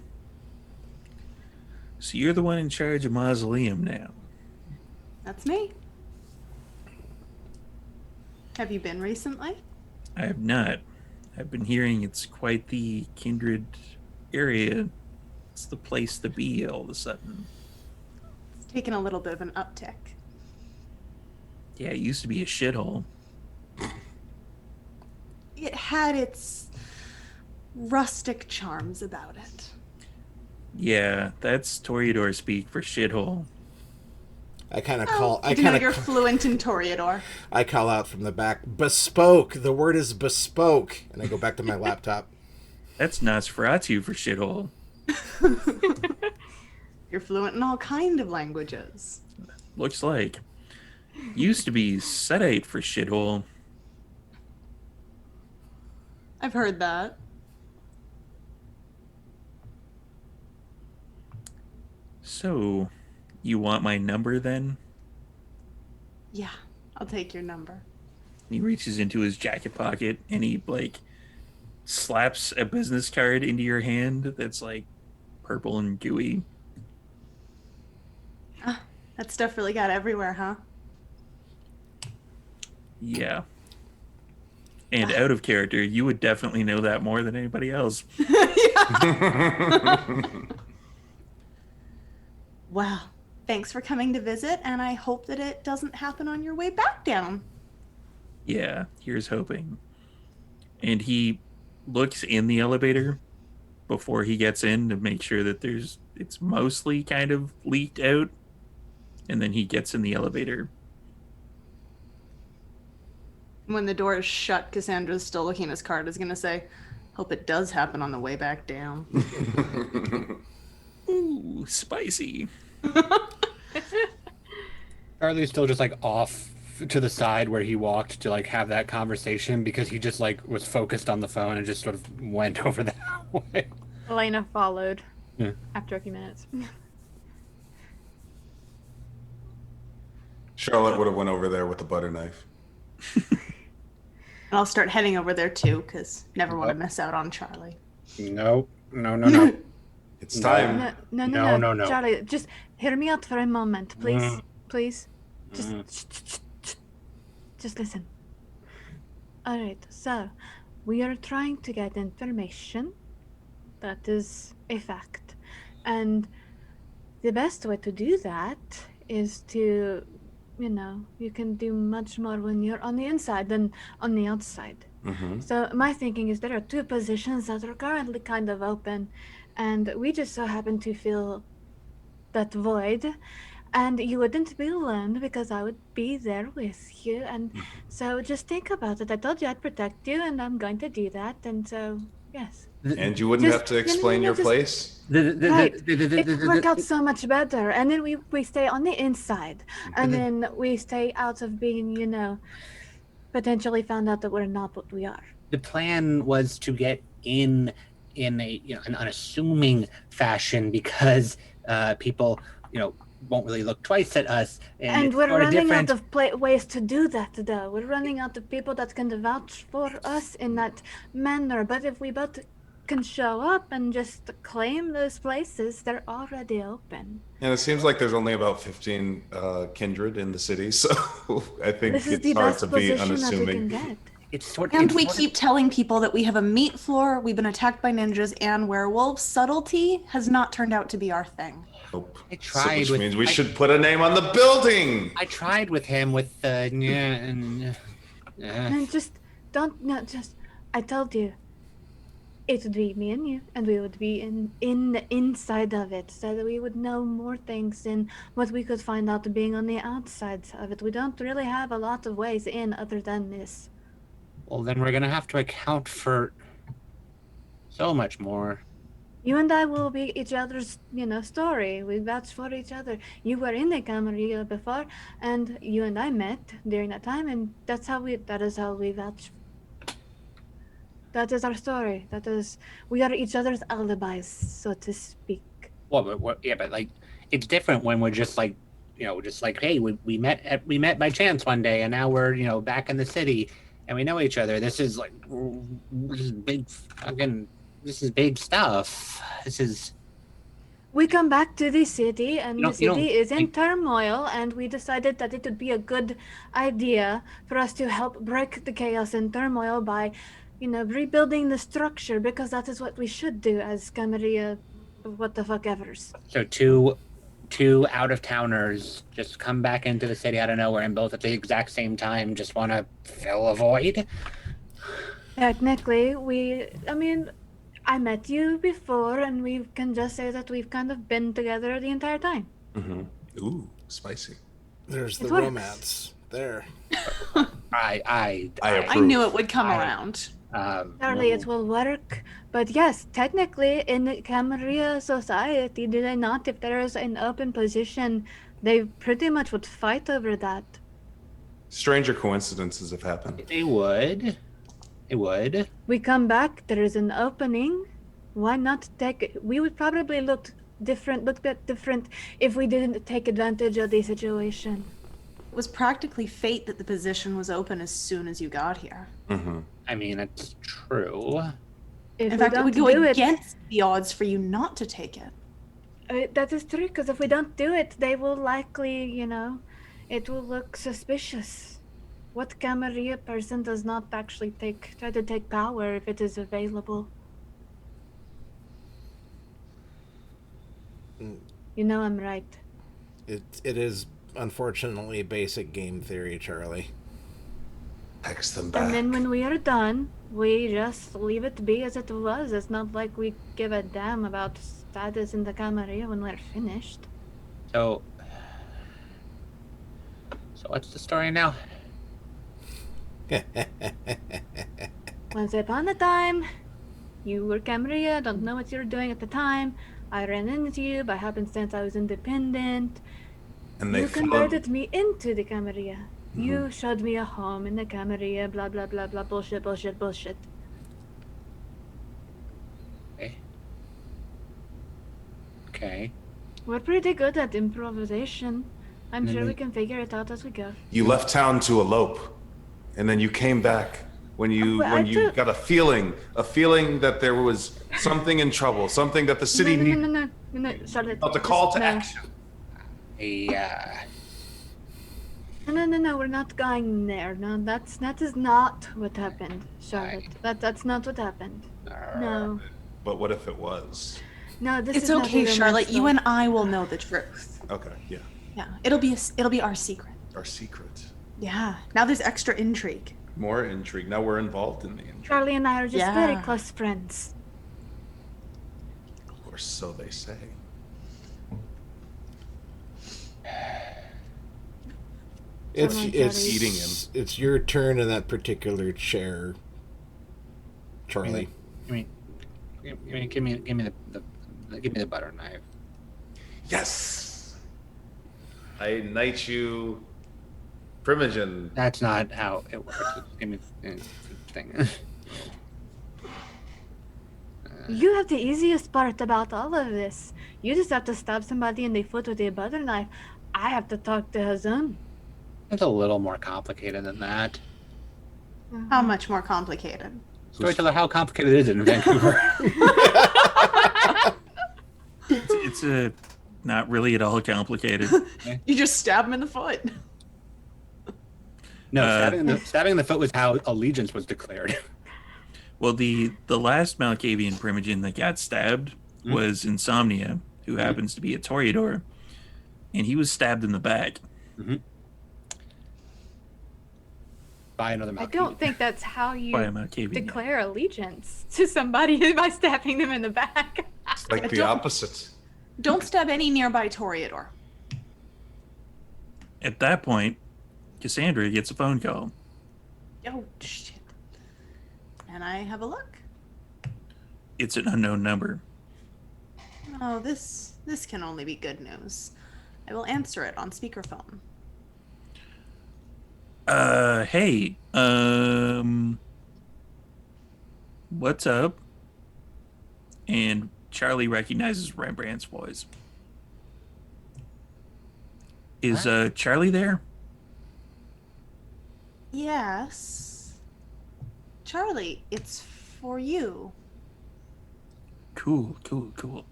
So you're the one in charge of Mausoleum now. That's me. Have you been recently? I have not. I've been hearing it's quite the kindred area. It's the place to be all of a sudden. It's taken a little bit of an uptick. Yeah, it used to be a shithole. It had its rustic charms about it. Yeah, that's Toreador speak for shithole. I kind of Oh, call. I good to know kind you're of. fluent in Toreador. I call out from the back. Bespoke. The word is bespoke, and I go back to my laptop. That's Nosferatu for shithole. You're fluent in all kind of languages. Looks like. Used to be Sedate for shithole. I've heard that. So, you want my number then? Yeah, I'll take your number. He reaches into his jacket pocket and he like slaps a business card into your hand that's like purple and gooey. That stuff really got everywhere, huh? Yeah. And out of character, you would definitely know that more than anybody else. Well, thanks for coming to visit, and I hope that it doesn't happen on your way back down. Yeah, here's hoping. And he looks in the elevator before he gets in to make sure that it's mostly kind of leaked out. And then he gets in the elevator. When the door is shut, Cassandra's still looking at his card, is going to say, hope it does happen on the way back down. Ooh, spicy. Charlie's still just like off to the side where he walked to like have that conversation because he just like was focused on the phone and just sort of went over that way. Elena followed Yeah. after a few minutes. Charlotte would have went over there with the butter knife. And I'll start heading over there too, because never want to miss out on Charlie. No. It's time. No. Charlie, just hear me out for a moment, please. Please. Just listen. All right, so we are trying to get information. That is a fact. And the best way to do that is to, you can do much more when you're on the inside than on the outside. Mm-hmm. So my thinking is there are two positions that are currently kind of open, and we just so happen to fill that void. And you wouldn't be alone because I would be there with you. And so just think about it. I told you I'd protect you, and I'm going to do that. And so, yes. And you wouldn't have to explain your place? Right. It would work out so much better. And then we stay on the inside. And then we stay out of being, potentially found out that we're not what we are. The plan was to get in a an unassuming fashion because people won't really look twice at us, and it's we're sort of running different. out of ways to do that, though. We're running out of people that can vouch for us in that manner. But if we both can show up and just claim those places, they're already open. And it seems like there's only about 15 kindred in the city, so I think This is it's the hard best to be position that we can unassuming. get. And we keep telling people that we have a meat floor, we've been attacked by ninjas and werewolves. Subtlety has not turned out to be our thing. Nope. I tried which with- means we should put a name on the building. I tried with him with the And just I told you, it would be me and you, and we would be in the inside of it, so that we would know more things than what we could find out being on the outside of it. We don't really have a lot of ways in other than this. Well, then we're gonna have to account for so much more. You and I will be each other's, story. We vouch for each other. You were in the Camarilla before, and you and I met during that time, and that is how we vouch. That is our story. We are each other's alibis, so to speak. Well, but like, it's different when we're just like, hey, we met by chance one day, and now we're back in the city, and we know each other. This is like, this is big stuff. We come back to the city, and the city is in think- turmoil, and we decided that it would be a good idea for us to help break the chaos and turmoil by, rebuilding the structure, because that is what we should do as Camarilla, what the fuck evers. So two out-of-towners just come back into the city out of nowhere and both at the exact same time just want to fill a void? Technically, I met you before, and we can just say that we've kind of been together the entire time. Mm-hmm. Ooh, spicy. There's It the works. romance there. I approve. I knew it would come around. Surely it will work. But yes, technically, in the Camarilla society, do they not? If there is an open position, they pretty much would fight over that. Stranger coincidences have happened. They would. We come back, there is an opening. Why not take it? We would probably look a bit different if we didn't take advantage of the situation. It was practically fate that the position was open as soon as you got here. Mm-hmm. I mean, it's true. If In we fact, it would don't go do against the odds for you not to take it. that is true, because if we don't do it, they will likely, it will look suspicious. What Camarilla person does not actually try to take power if it is available? I'm right. It is unfortunately basic game theory, Charlie. Text them back. And then when we are done, we just leave it be as it was. It's not like we give a damn about status in the Camarilla when we're finished. So what's the story now? Once upon a time, you were Camarilla, don't know what you were doing at the time. I ran into you by happenstance. I was independent. And they You found converted me into the Camarilla. You showed me a home in the Camarilla, blah blah blah blah bullshit, bullshit, bullshit. Okay. We're pretty good at improvisation. I'm sure Mhm. we can figure it out as we go. you left town to elope, and then you came back when you But I when you took- got a feeling that there was something in trouble, something that the city no, needed. no, Charlotte. Felt a call to no. action. Yeah. No, we're not going there. No, that is not what happened, Charlotte. That's not what happened. No. But what if it was? No, this It's is not okay, a romance Charlotte. You story. and I will know the truth. Okay, yeah, Yeah, it'll be our secret. our secret. Yeah. Now there's extra intrigue. More intrigue. Now we're involved in the intrigue. Charlie and I are just very Yeah. close friends. Or so they say. It's Someone it's eating him. It's your turn in that particular chair, Charlie. Give me the butter knife. Yes. I knight you, Primogen. That's not how it works. Just give me the thing. You have the easiest part about all of this. You just have to stab somebody in the foot with a butter knife. I have to talk to Hazan. It's a little more complicated than that. How much more complicated? Storyteller, how complicated is it in Vancouver? It's not really at all complicated. You just stab him in the foot. No, Uh, stabbing in the foot was how allegiance was declared. Well, the last Malkavian Primogen that got stabbed was Insomnia, who happens to be a Toreador, and he was stabbed in the back. By another I Malkavian. don't think that's how you By a Malkavian. declare allegiance to somebody by stabbing them in the back. It's like I the don't- opposite. Don't stab any nearby Toreador. At that point, Cassandra gets a phone call. Oh shit. And I have a look. It's an unknown number. Oh, this can only be good news. I will answer it on speakerphone. Hey, what's up? And Charlie recognizes Rembrandt's voice. Is Charlie there? Yes. Charlie, it's for you. Cool.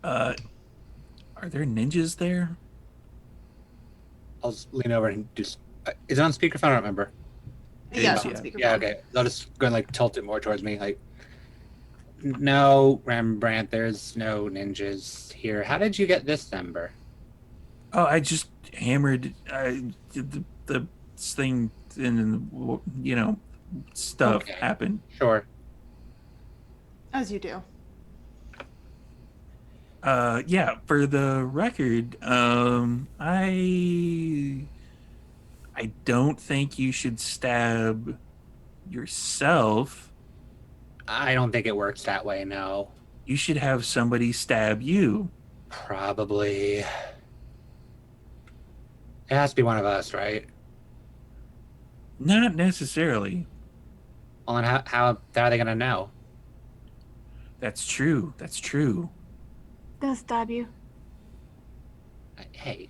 Are there ninjas there? I'll just lean over and just. Is it on speakerphone? I don't remember. Yeah, is, it's on yeah. speakerphone. Yeah, okay. I'll just go and like tilt it more towards me. Like, no, Rembrandt, there's no ninjas here. How did you get this number? Oh, I just hammered the thing, and stuff Okay. happened. Sure. As you do. Yeah, for the record, I don't think you should stab yourself. I don't think it works that way, no. You should have somebody stab you. Probably. It has to be one of us, right? Not necessarily. Well, and how are they going to know? That's true. Gonna stab you. Hey.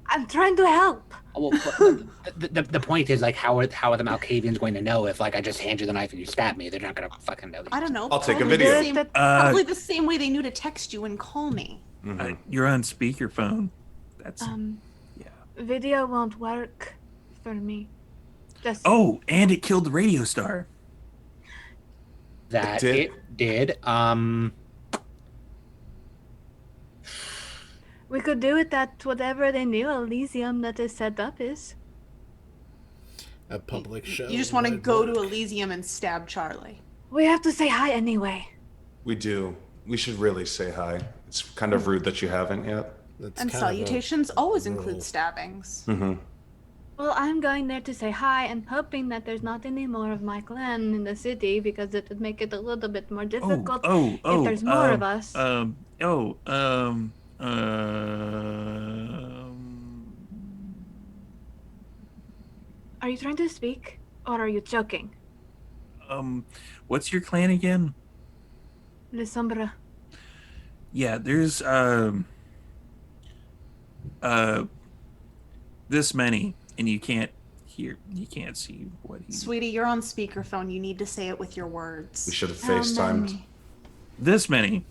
I'm trying to help. Well, the point is, like, how are the Malkavians going to know if, like, I just hand you the knife and you stab me? They're not going to fucking know. I don't know. I'll take a probably video. the same- That- probably the same way they knew to text you and call me. You're on speakerphone. That's yeah. Video won't work for me. Just Oh, and it killed the radio star. That It it did. we could do it at whatever the new Elysium that is set up is. A public show. You just want to might go work. to Elysium and stab Charlie. We have to say hi anyway. We do. We should really say hi. It's kind of rude that you haven't yet. That's And kind of a salutations always rule. include stabbings. Well, I'm going there to say hi and hoping that there's not any more of my clan in the city because it would make it a little bit more Oh, difficult oh, if oh, there's more of us. oh, Are you trying to speak or are you joking? what's your clan again? Le Sombra. Yeah, there's, this many, and you can't see what he. Sweetie, you're on speakerphone. You need to say it with your We words. should have How FaceTimed. many? This many.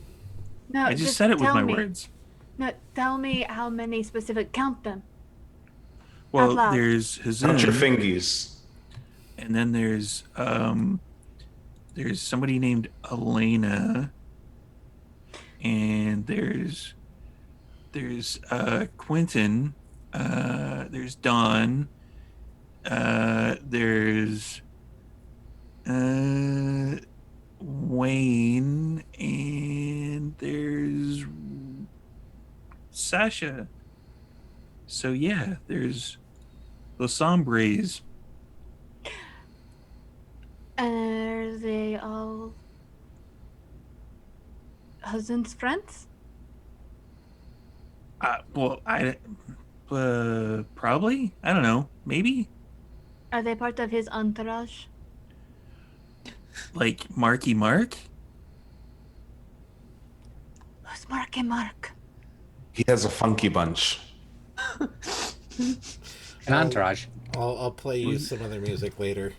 No, I just said it with tell my me. words. No, tell me how many specific. Count them. Well, loud. there's Count your Hazun, fingies. and then there's somebody named Elena, and there's Quentin, there's Don, there's Wayne, and there's Sasha. So yeah, there's Los Sombres. Are they all husband's friends? Well, probably. I don't know. Maybe Are they part of his entourage? like Marky Mark. Who's Marky Mark? He has a funky bunch. An entourage. I'll play you some other music later.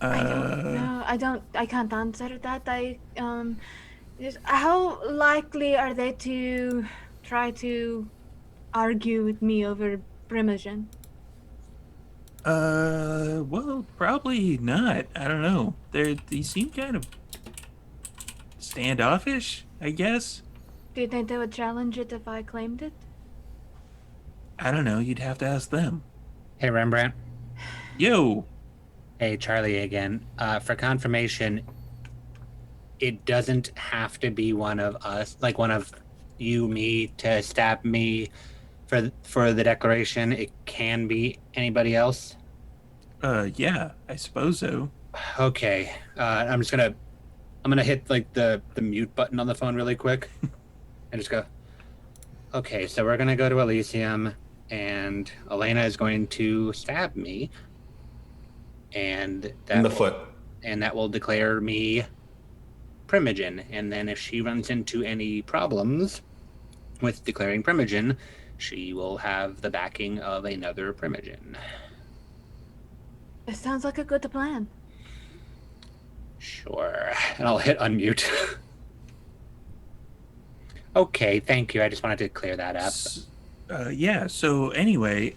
No, I can't answer that. How likely are they to try to argue with me over Primogen? Well, probably not. I don't know. They seem kind of standoffish, I guess. Do you think they would challenge it if I claimed it? I don't know. You'd have to ask them. Hey, Rembrandt. Yo. Hey, Charlie again. For confirmation, it doesn't have to be one of us, like one of you, me, to stab me for the declaration. It can be anybody else. Yeah, I suppose so. Okay. I'm gonna hit like the mute button on the phone really quick, and just go. Okay, so we're gonna go to Elysium, and Elena is going to stab me, and In the foot. and that will declare me Primogen. And then if she runs into any problems with declaring Primogen, she will have the backing of another Primogen. It sounds like a good plan. Sure. And I'll hit unmute. Okay, thank you. I just wanted to clear that up. Yeah. So anyway,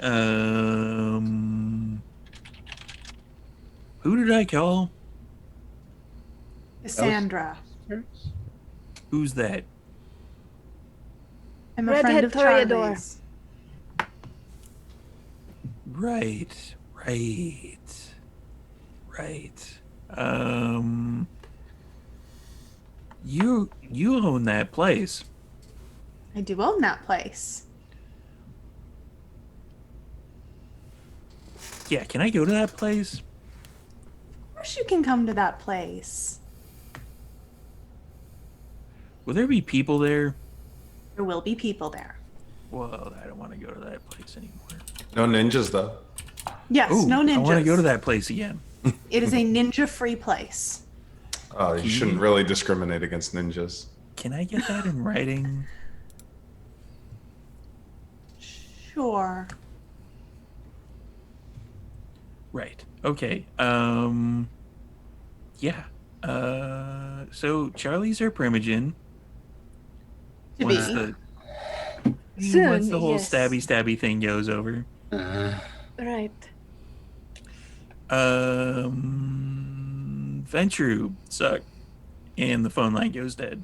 who did I call? Cassandra. Who's that? I'm a Redhead friend of Toreador. Charlie's. Right. You own that place. I do own that place. Yeah, can I go to that place? Of course you can come to that place. Will there be people there? There will be people there. Well, I don't want to go to that place anymore. No ninjas, though. Yes, Ooh, no ninjas. I want to go to that place again. It is a ninja-free place. Oh, you shouldn't really discriminate against ninjas. Can I get that in writing? Sure. Right. Okay. Yeah. So Charlie's our Primogen. To Once be. the Soon, once the whole yes. stabby thing goes over. Right. Ventru suck, and the phone line goes dead.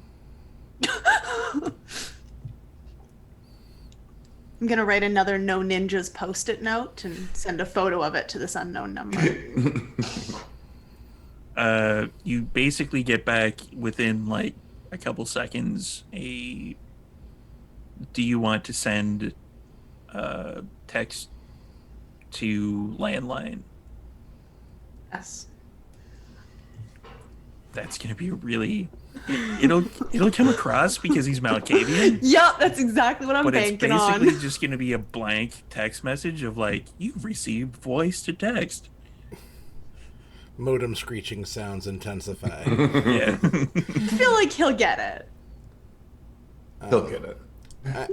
I'm gonna write another no ninjas post-it note and send a photo of it to this unknown number. You basically get back within like a couple seconds. Do you want to send text to landline. Yes. That's gonna be really. It'll come across because he's Malkavian. Yep, that's exactly what I'm But it's banking basically on. just gonna be a blank text message of like, you've received voice to text. Modem screeching sounds intensify. Yeah. I feel like he'll get it. He'll get it.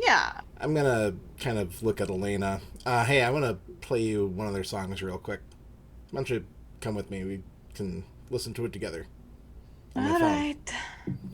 Yeah. I'm gonna kind of look at Elena. Hey, I want to play you one of their songs real quick. Why don't you come with me? We can listen to it together. On my All phone. right.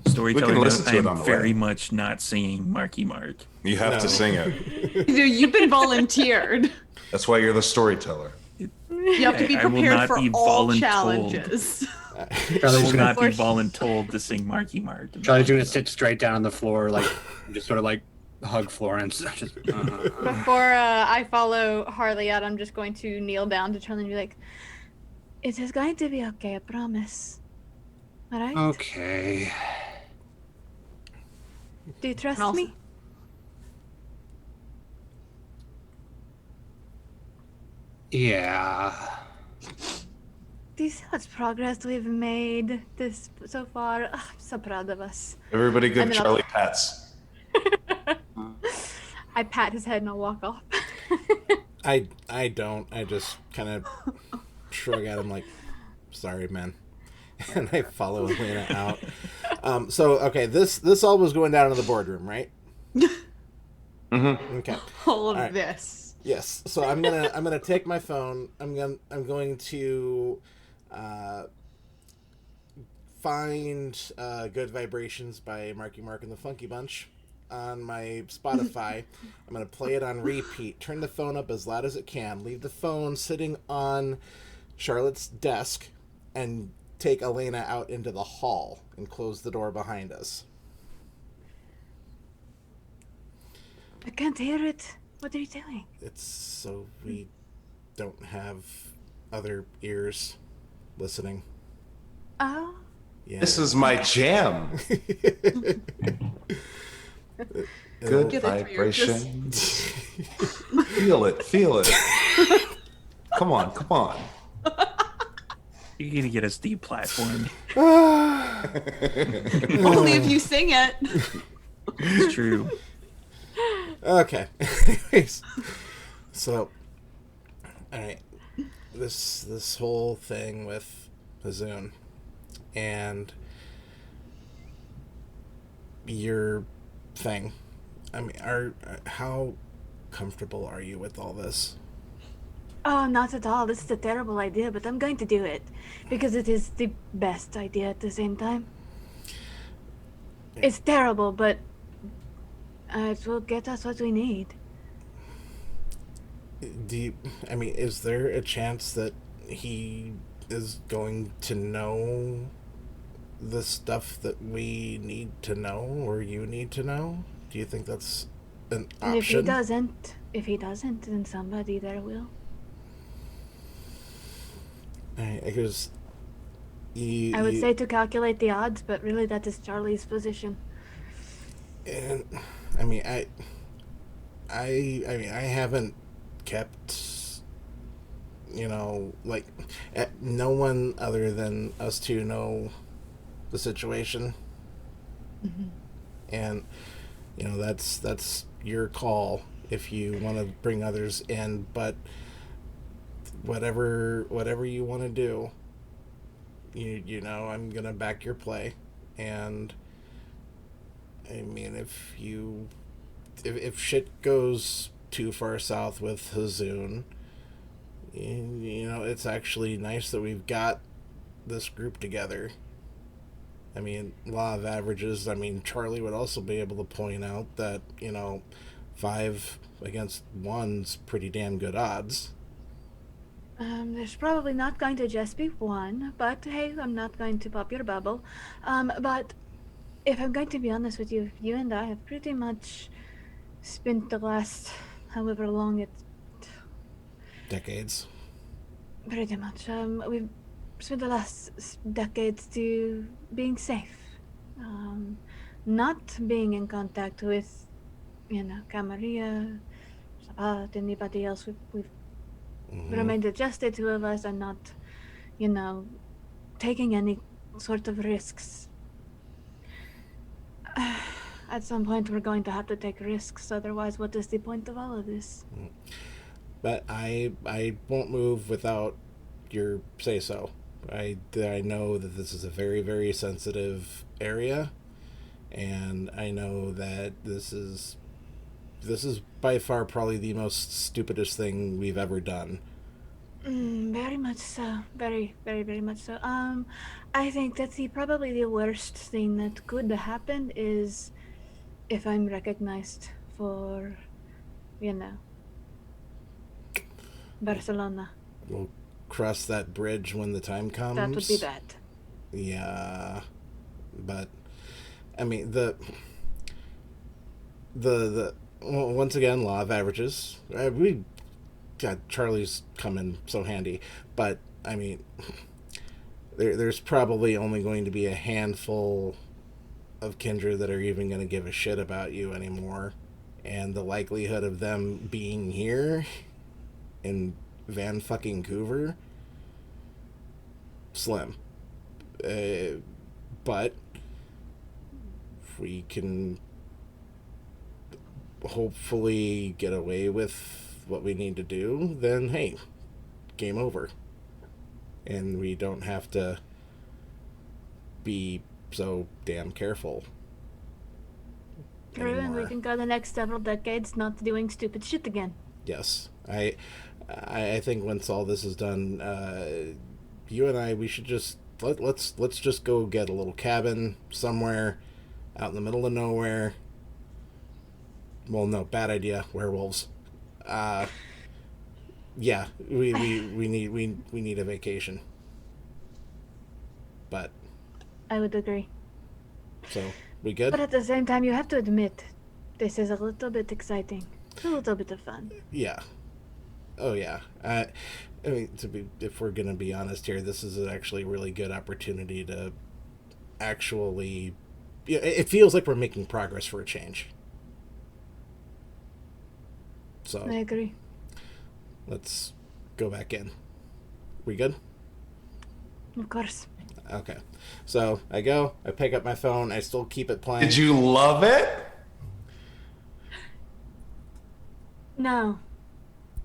Storyteller We can note, listen to I it am on the very way. much not singing Marky Mark. You have No. to sing it. Dude, you've been volunteered. That's why you're the storyteller. You have to be I will prepared not for be all voluntold. challenges. I Charlie's will just not gonna, be voluntold to sing Marky Mark. Charlie's gonna sit straight down on the floor, like just sort of like hug Florence. Just, Before I follow Harley out, I'm just going to kneel down to Charlie and be like, It is going to be okay, I promise. All right? Okay. Do you trust And also- me? Yeah. Do you see how much progress we've made this so far? I'm so proud of us. Everybody give And then I'll- Charlie pats. I pat his head and I'll walk off. I don't. I just kind of shrug at him like, sorry, man. And I follow Elena out. So, okay, this all was going down in the boardroom, right? Mm-hmm. Okay. All of All right. this. Yes. So I'm gonna take my phone. I'm going to find "Good Vibrations" by Marky Mark and the Funky Bunch on my Spotify. I'm gonna play it on repeat. Turn the phone up as loud as it can. Leave the phone sitting on Charlotte's desk, and take Elena out into the hall and close the door behind us. I can't hear it. What are you doing? It's so we don't have other ears listening. Oh, Yeah. This is my jam. Good Get it through your vibration. Feel it. Feel it. Come on. Come on. You're gonna get us deplatformed. Only if you sing it. It's true. Okay. Anyways, so, all right, this whole thing with Hazoon and your thing. I mean, how comfortable are you with all this? oh, not at all. This is a terrible idea, but I'm going to do it because it is the best idea at the same time. It's terrible, but it will get us what we need. I mean, is there a chance that he is going to know the stuff that we need to know or you need to know? Do you think that's an And option? if he doesn't, then somebody there will. Because I would say to calculate the odds, but really that is Charlie's position. and I mean, I haven't kept, like, no one other than us two know the situation, and that's your call if you want to bring others in, but whatever you want to do, I'm gonna back your play. And I mean, if shit goes too far south with Hazoon, it's actually nice that we've got this group together. I mean, law of averages. I mean, Charlie would also be able to point out that 5 against 1's pretty damn good odds. There's probably not going to just be one, but hey, I'm not going to pop your bubble. But if I'm going to be honest with you, you and I have pretty much spent the last however long it's Decades. pretty much. We've spent the last decades to being safe, not being in contact with, Camaria, Sabat, anybody else. We've remained just the two of us and not, taking any sort of risks. At some point, we're going to have to take risks. Otherwise, what is the point of all of this? But I won't move without your say so. I know that this is a very, very sensitive area, and I know that this is by far probably the most stupidest thing we've ever done. Very much so. Very, very, very much so. I think that probably the worst thing that could happen is if I'm recognized for, Barcelona. We'll cross that bridge when the time comes. That would be bad. Yeah, but I mean the well, once again, law of averages. We got Charlie's coming so handy, but I mean, there's probably only going to be a handful of kindred that are even going to give a shit about you anymore, and the likelihood of them being here in Vancouver, slim. But if we can hopefully get away with what we need to do, then hey, game over. And we don't have to be so damn careful True, and we anymore. can go the next several decades not doing stupid shit again. Yes, I think once all this is done, you and I, we should just let's just go get a little cabin somewhere out in the middle of nowhere. Well, no, bad idea. Werewolves. Yeah, we need a vacation. But I would agree. so we good? But at the same time, you have to admit, this is a little bit exciting. It's a little bit of fun. Yeah. Oh yeah. I mean, if we're gonna be honest here, this is actually a really good opportunity to actually. Yeah, it feels like we're making progress for a change. So I agree. let's go back in. We good? Of course. Okay. So I go, I pick up my phone, I still keep it playing. Did you love it? No.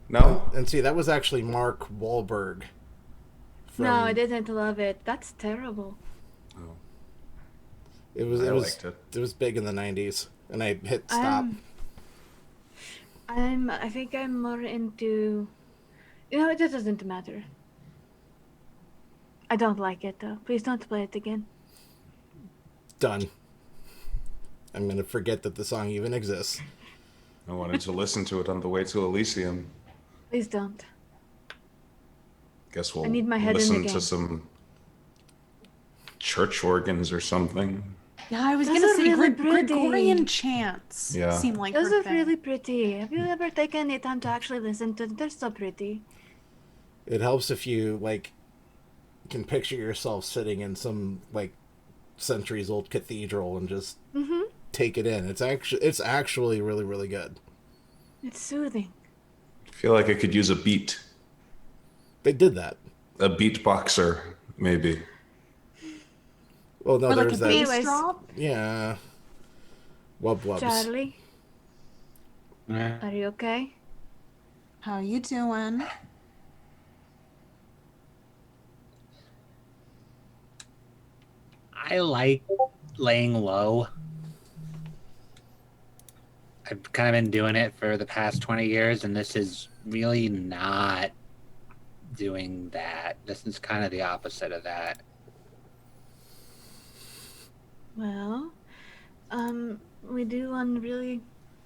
No? And see, that was actually Mark Wahlberg. No, I didn't love it. That's terrible. It was I it was liked it. it was big in the 90s, and I hit stop. I think I'm more into, it just doesn't matter. I don't like it though. Please don't play it again. Done. I'm gonna forget that the song even exists. I wanted to listen to it on the way to Elysium. Please don't. Guess we'll I need my head in the listen game. to some church organs or something. Yeah, I was Those gonna are say really pretty. Gregorian chants. Yeah. Seem like Those her are thing. really pretty. Have you ever taken any time to actually listen to them? They're so pretty. It helps if you can picture yourself sitting in some centuries old cathedral and just take it in. It's actually really, really good. It's soothing. I feel like I could use a beat. They did that. A beatboxer, maybe. Well, no, Or like a there's that. Anyways. bass drop. Yeah. Wub wubs. Charlie, Eh, are you okay? How you doing? I like laying low. I've kind of been doing it for the past 20 years, and this is really not doing that. This is kind of the opposite of that. Well, we do one really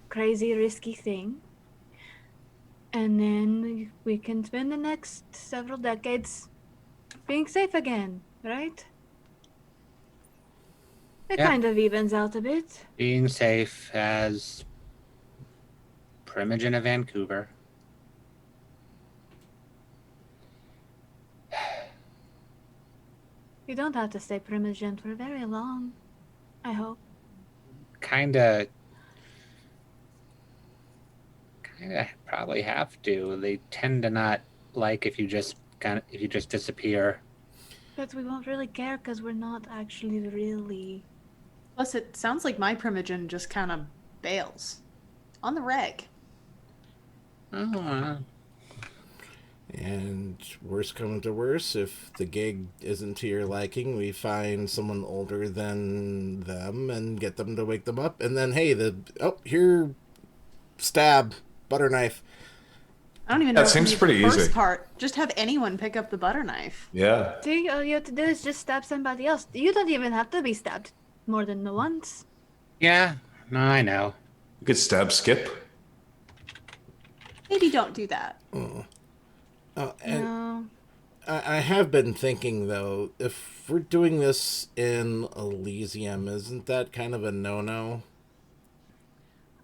crazy, risky thing. And then we can spend the next several decades being safe again, right? It Yeah. kind of evens out a bit. Being safe as Primogen of Vancouver. You don't have to stay Primogen for very long, I hope. Kinda probably have to. They tend to not like if you just disappear? But we won't really care because we're not actually really. Plus, it sounds like my primogen just kind of bails on the reg. Oh, And worst come to worst, if the gig isn't to your liking, we find someone older than them and get them to wake them up. And then, hey, here, stab, butter knife. I don't even know. That if you seems need pretty the first easy. part. Just have anyone pick up the butter knife. Yeah. See, all you have to do is just stab somebody else. You don't even have to be stabbed more than once. yeah. No, I know. You could stab Skip. Maybe don't do that. And No. I have been thinking, though, if we're doing this in Elysium, isn't that kind of a no-no?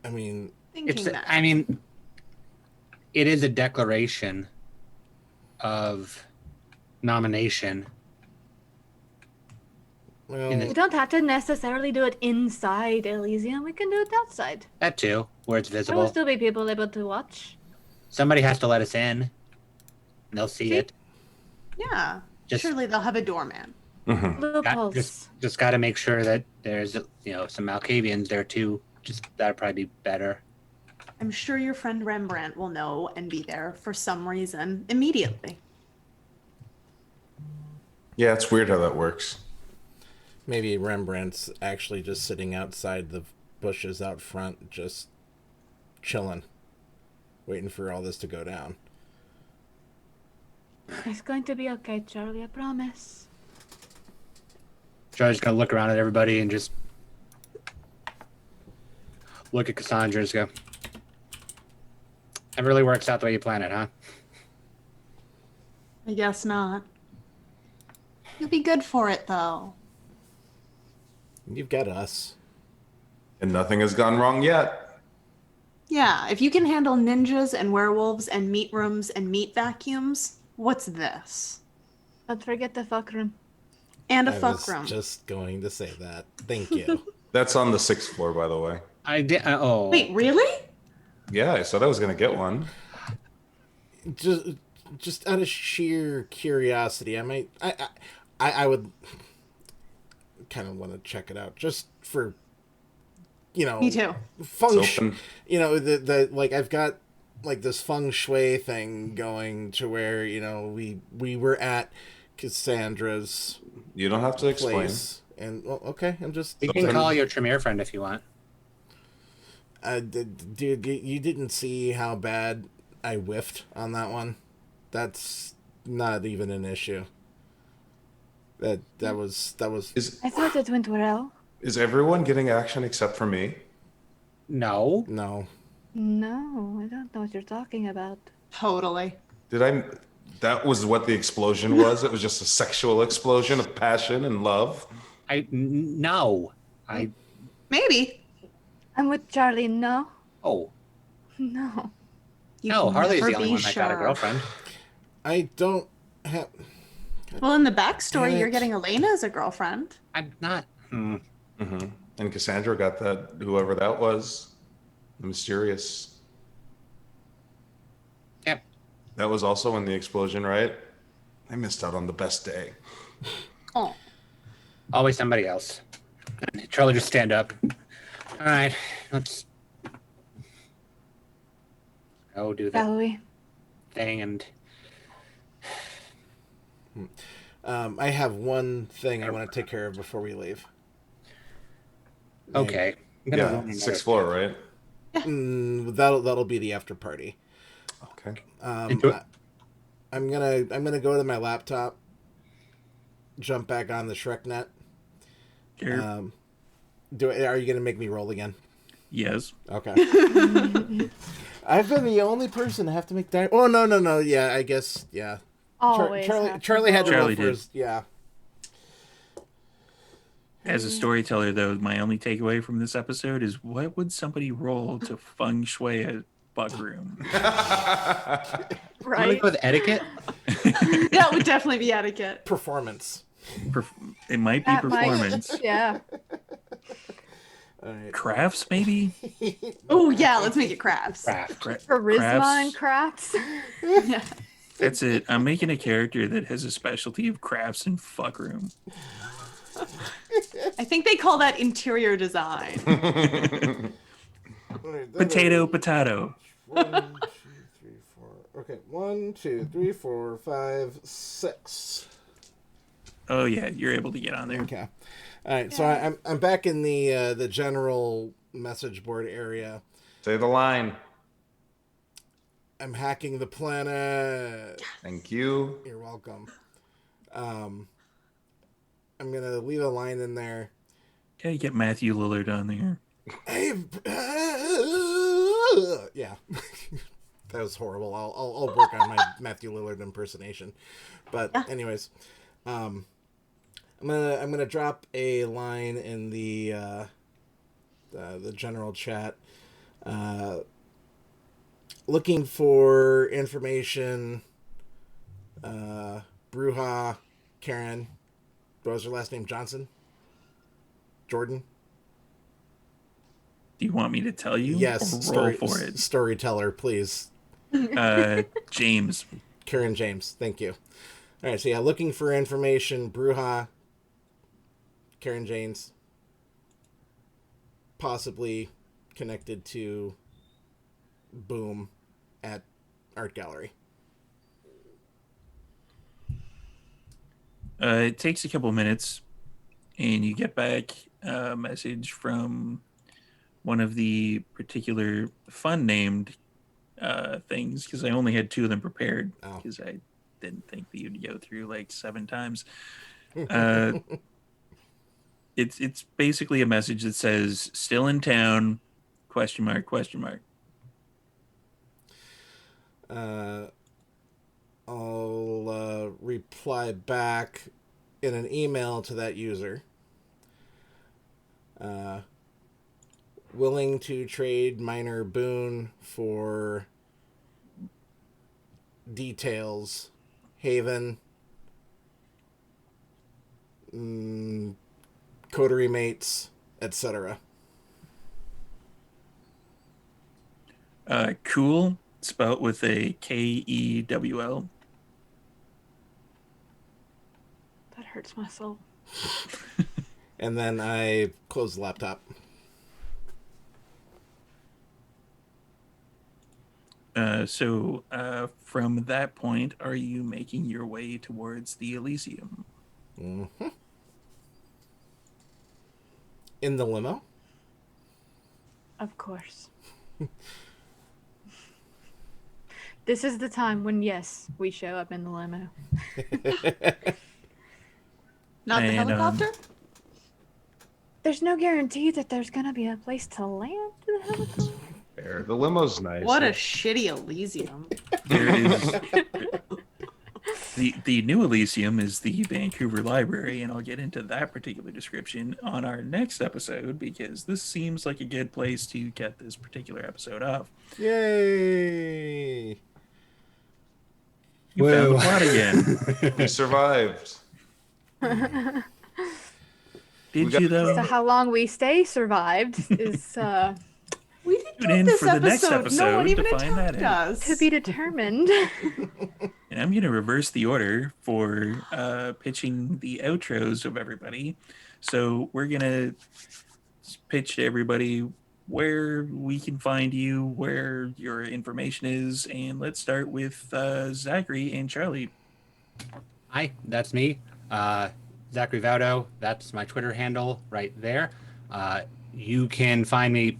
I mean, Thinking It's. that. I mean, it is a declaration of nomination. well, In the- We don't have to necessarily do it inside Elysium. We can do it outside. That too, where it's There will visible. still be people able to watch. Somebody has to let us in. And they'll see See? it. Yeah. Just- Surely they'll have a doorman. Loopholes. Just got to make sure that there's some Malkavians there too. Just that'd probably be better. I'm sure your friend Rembrandt will know and be there for some reason immediately. Yeah, it's weird how that works. maybe Rembrandt's actually just sitting outside the bushes out front, just chilling, waiting for all this to go down. It's going to be okay, Charlie, I promise. Charlie's gonna look around at everybody and just look at Cassandra and just go, "It really works out the way you plan it, huh?" I guess not. You'll be good for it, though. You've got us. And nothing has gone wrong yet. Yeah, if you can handle ninjas and werewolves and meat rooms and meat vacuums, what's this? Don't forget the fuck room. And a I fuck was room. just going to say that. Thank you. That's on the 6th floor, by the way. I did. Oh, Wait, really? Yeah, I said I was going to get one. Just out of sheer curiosity, I would kind of want to check it out just for, Me too. feng It's shui. open. The like I've got like this feng shui thing going to where we were at Cassandra's You don't have to explain. place, and well, okay, I'm just you can call your Tremere friend if you want. dude, you didn't see how bad I whiffed on that one. That's not even an issue. That was I thought it went well. Is everyone getting action except for me? No, no. No, I don't know what you're talking about. Totally. That was what the explosion was? It was just a sexual explosion of passion and love? no. Maybe. I'm with Charlie. No. Oh, No. You no. can Harley's never the only be one that got a sure. girlfriend. I don't have. Well, in the backstory, Damn you're it. getting Elena as a girlfriend. I'm not. Mm-hmm. And Cassandra got that, whoever that was, the mysterious. Yep. That was also in the explosion, right? I missed out on the best day. Oh. Always somebody else. And Charlie, just stand up. All right, let's go do that Shall we? thing and. I have one thing I want to take care of before we leave. Okay. I'm gonna Yeah, run another- 6th floor, right? That'll be the after party. Okay. Into it? I'm gonna go to my laptop, jump back on the ShrekNet. Sure. Are you gonna make me roll again? Yes. Okay. I've been the only person to have to make that. Oh no. Yeah, I guess yeah. Always. Charlie had to roll Charlie did. first. Yeah. As a storyteller, though, my only takeaway from this episode is what would somebody roll to feng shui a buck room? Wanna Right. go with etiquette? That would definitely be etiquette. Performance. It might be That might- performance. Yeah. All right. Crafts, maybe? Oh, yeah, let's make it crafts. Craft. Crafts. Charisma and crafts. Yeah. That's it. I'm making a character that has a specialty of crafts and fuck room. I think they call that interior design. Potato, potato. 1, 2, 3, 4. Okay, 1, 2, 3, 4, 5, 6. Oh yeah, you're able to get on there. Okay. All right, so I'm back in the general message board area. Say the line. I'm hacking the planet. Thank you. You're welcome. I'm gonna leave a line in there. Okay, get Matthew Lillard on there. Yeah, that was horrible. I'll work on my Matthew Lillard impersonation. But anyways, I'm gonna drop a line in the general chat. Looking for information. Bruja, Karen. What was her last name? Johnson? Jordan? Do you want me to tell you? Yes. Or roll for it. Storyteller, please. James. Karen James. Thank you. All right. So yeah, looking for information. Bruja, Karen James. Possibly connected to Boom at Art Gallery. It takes a couple minutes, and you get back a message from one of the particular fun named things, because I only had 2 of them prepared because I didn't think that you'd go through like 7 times. It's basically a message that says "still in town?" ? I'll reply back in an email to that user. Willing to trade minor boon for details. Haven. Coterie mates, etc. Cool, spelled with a Kewl. That hurts my soul. And then I close the laptop. So from that point, are you making your way towards the Elysium? Mm-hmm. In the limo? Of course. This is the time when, yes, we show up in the limo. Not the helicopter? There's no guarantee that there's going to be a place to land the helicopter. Fair. The limo's nice. What a shitty Elysium. There is the new Elysium is the Vancouver Library, and I'll get into that particular description on our next episode because this seems like a good place to get this particular episode off. Yay! You found the plot again. We survived. Did you though? So how long we stay survived is We didn't Tune do in this for the next episode. No one episode even to find that attacked out. us. to be determined. And I'm going to reverse the order for pitching the outros of everybody. So we're going to pitch to everybody where we can find you, where your information is, and let's start with Zachary and Charlie. Hi, that's me. Zachary Vaudo. That's my Twitter handle right there. You can find me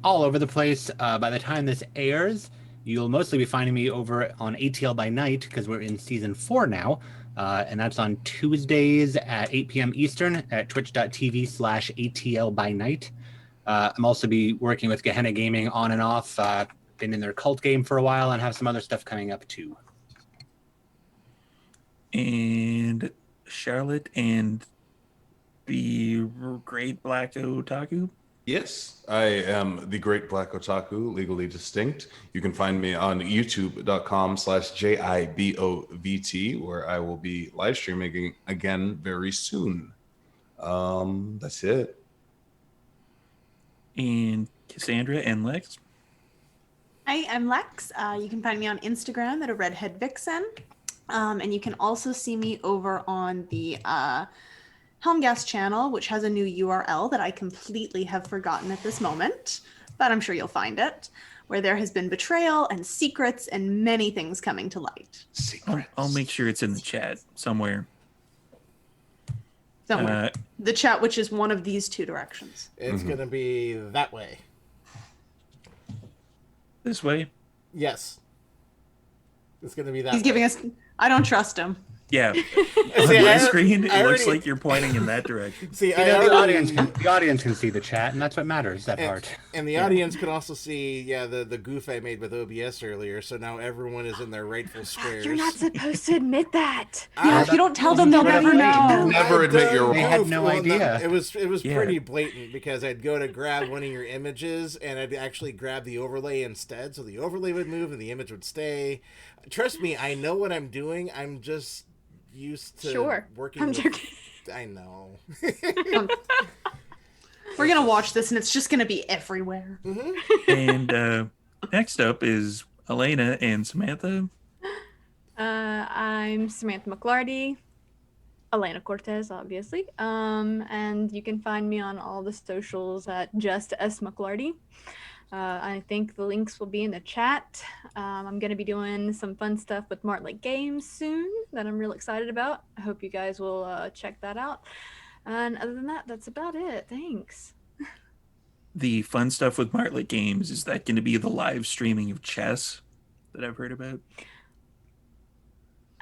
all over the place. By the time this airs, you'll mostly be finding me over on ATL by Night because we're in season 4 now. And that's on Tuesdays at 8 p.m. Eastern at twitch.tv/ATL by Night. I'm also be working with Gehenna Gaming on and off. Been in their cult game for a while and have some other stuff coming up too. And Charlotte and the Great Black Otaku. Yes, I am the Great Black Otaku, legally distinct. You can find me on youtube.com/JIBOVT, where I will be live streaming again very soon. That's it. And Cassandra and Lex. Hi, I'm Lex. You can find me on Instagram at a redhead vixen. And you can also see me over on the Helmgas channel, which has a new URL that I completely have forgotten at this moment, but I'm sure you'll find it, where there has been betrayal and secrets and many things coming to light. I'll make sure it's in the chat somewhere. Somewhere. The chat, which is one of these two directions. It's going to be that way. This way? Yes. It's going to be that He's way. giving us... I don't trust him. Yeah. On See, my screen, it I looks already- like you're pointing in that direction. See, The audience can see the chat, and that's what matters, that part. And the audience can also see, the goof I made with OBS earlier, so now everyone is in their rightful squares. You're not supposed to admit that. Yeah, if you don't tell them, they'll never know. Never admit you're They wrong. had no idea. It was Yeah. pretty blatant because I'd go to grab one of your images and I'd actually grab the overlay instead, so the overlay would move and the image would stay. Trust me, I know what I'm doing. I'm just used to Sure. working. I'm with... joking. I know. We're going to watch this and it's just going to be everywhere. And next up is Elena and Samantha. I'm Samantha McLarty. Elena Cortez, obviously. And you can find me on all the socials at just S McLarty. I think the links will be in the chat. I'm going to be doing some fun stuff with Martlet Games soon that I'm real excited about. I hope you guys will check that out. And other than that, that's about it. Thanks. The fun stuff with Martlet Games, is that going to be the live streaming of chess that I've heard about?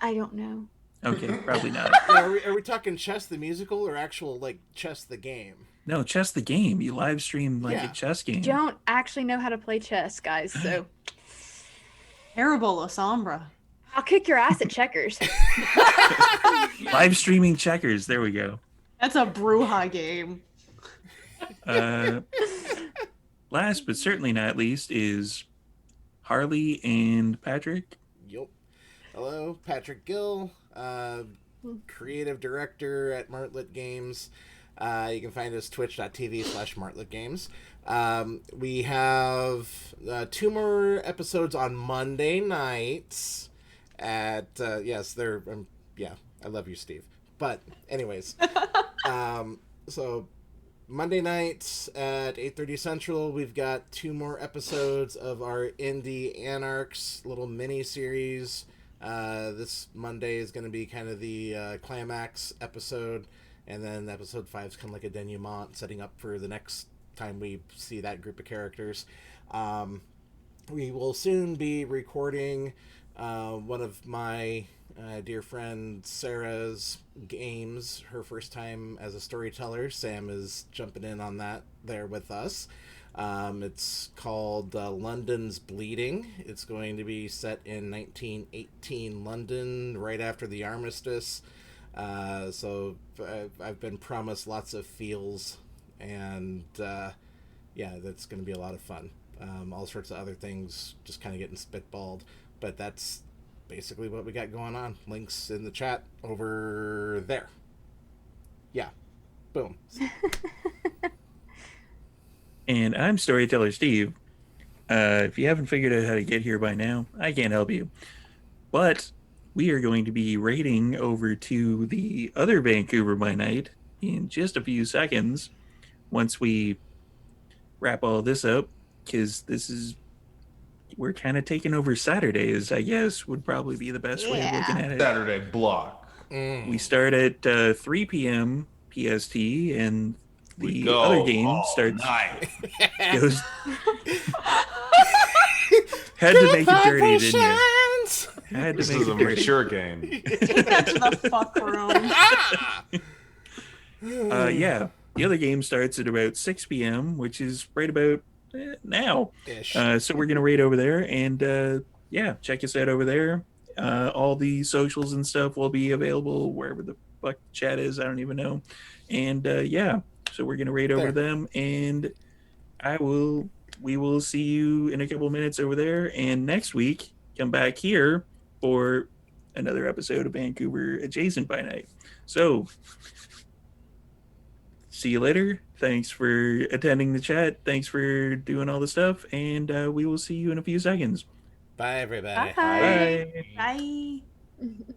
I don't know. Okay, probably not. Are we talking Chess the musical or actual like Chess the game? No, chess the game. You live stream like Yeah. a chess game. Don't actually know how to play chess, guys. So Terrible, Lasombra. I'll kick your ass at checkers. Live streaming checkers. There we go. That's a Bruja game. Last but certainly not least is Harley and Patrick. Yup. Hello, Patrick Gill, creative director at Martlet Games. You can find us twitch.tv/martletgames. We have 2 more episodes on Monday nights at, yes, they're, yeah, I love you, Steve. But anyways, so Monday nights at 8:30 Central, we've got 2 more episodes of our Indie Anarchs little mini series. This Monday is going to be kind of the climax episode, and then episode 5 is kind of like a denouement, setting up for the next time we see that group of characters. We will soon be recording one of my dear friend Sarah's games, her first time as a storyteller. Sam is jumping in on that there with us. It's called London's Bleeding. It's going to be set in 1918 London, right after the armistice. So I've been promised lots of feels, and yeah, that's going to be a lot of fun. All sorts of other things just kind of getting spitballed, but that's basically what we got going on. Links in the chat over there. Yeah. Boom. And I'm Storyteller Steve. If you haven't figured out how to get here by now, I can't help you. But we are going to be raiding over to the other Vancouver by night in just a few seconds once we wrap all this up, because we're kind of taking over Saturdays, I guess, would probably be the best way of looking at it. Saturday block. We start at 3 p.m. PST, and We the go other game all starts night. goes had to make it dirty, didn't you? Had to This make is a it dirty. mature game. Take that to the fuck room. Yeah, the other game starts at about 6 p.m., which is right about now. Ish. So we're gonna raid over there, and yeah, check us out over there. All the socials and stuff will be available wherever the fuck chat is. I don't even know. And yeah, so we're gonna raid over them, and we will see you in a couple of minutes over there. And next week, come back here for another episode of Vancouver Adjacent by Night. So see you later. Thanks for attending the chat. Thanks for doing all the stuff. And we will see you in a few seconds. Bye, everybody. Bye. Bye. Bye.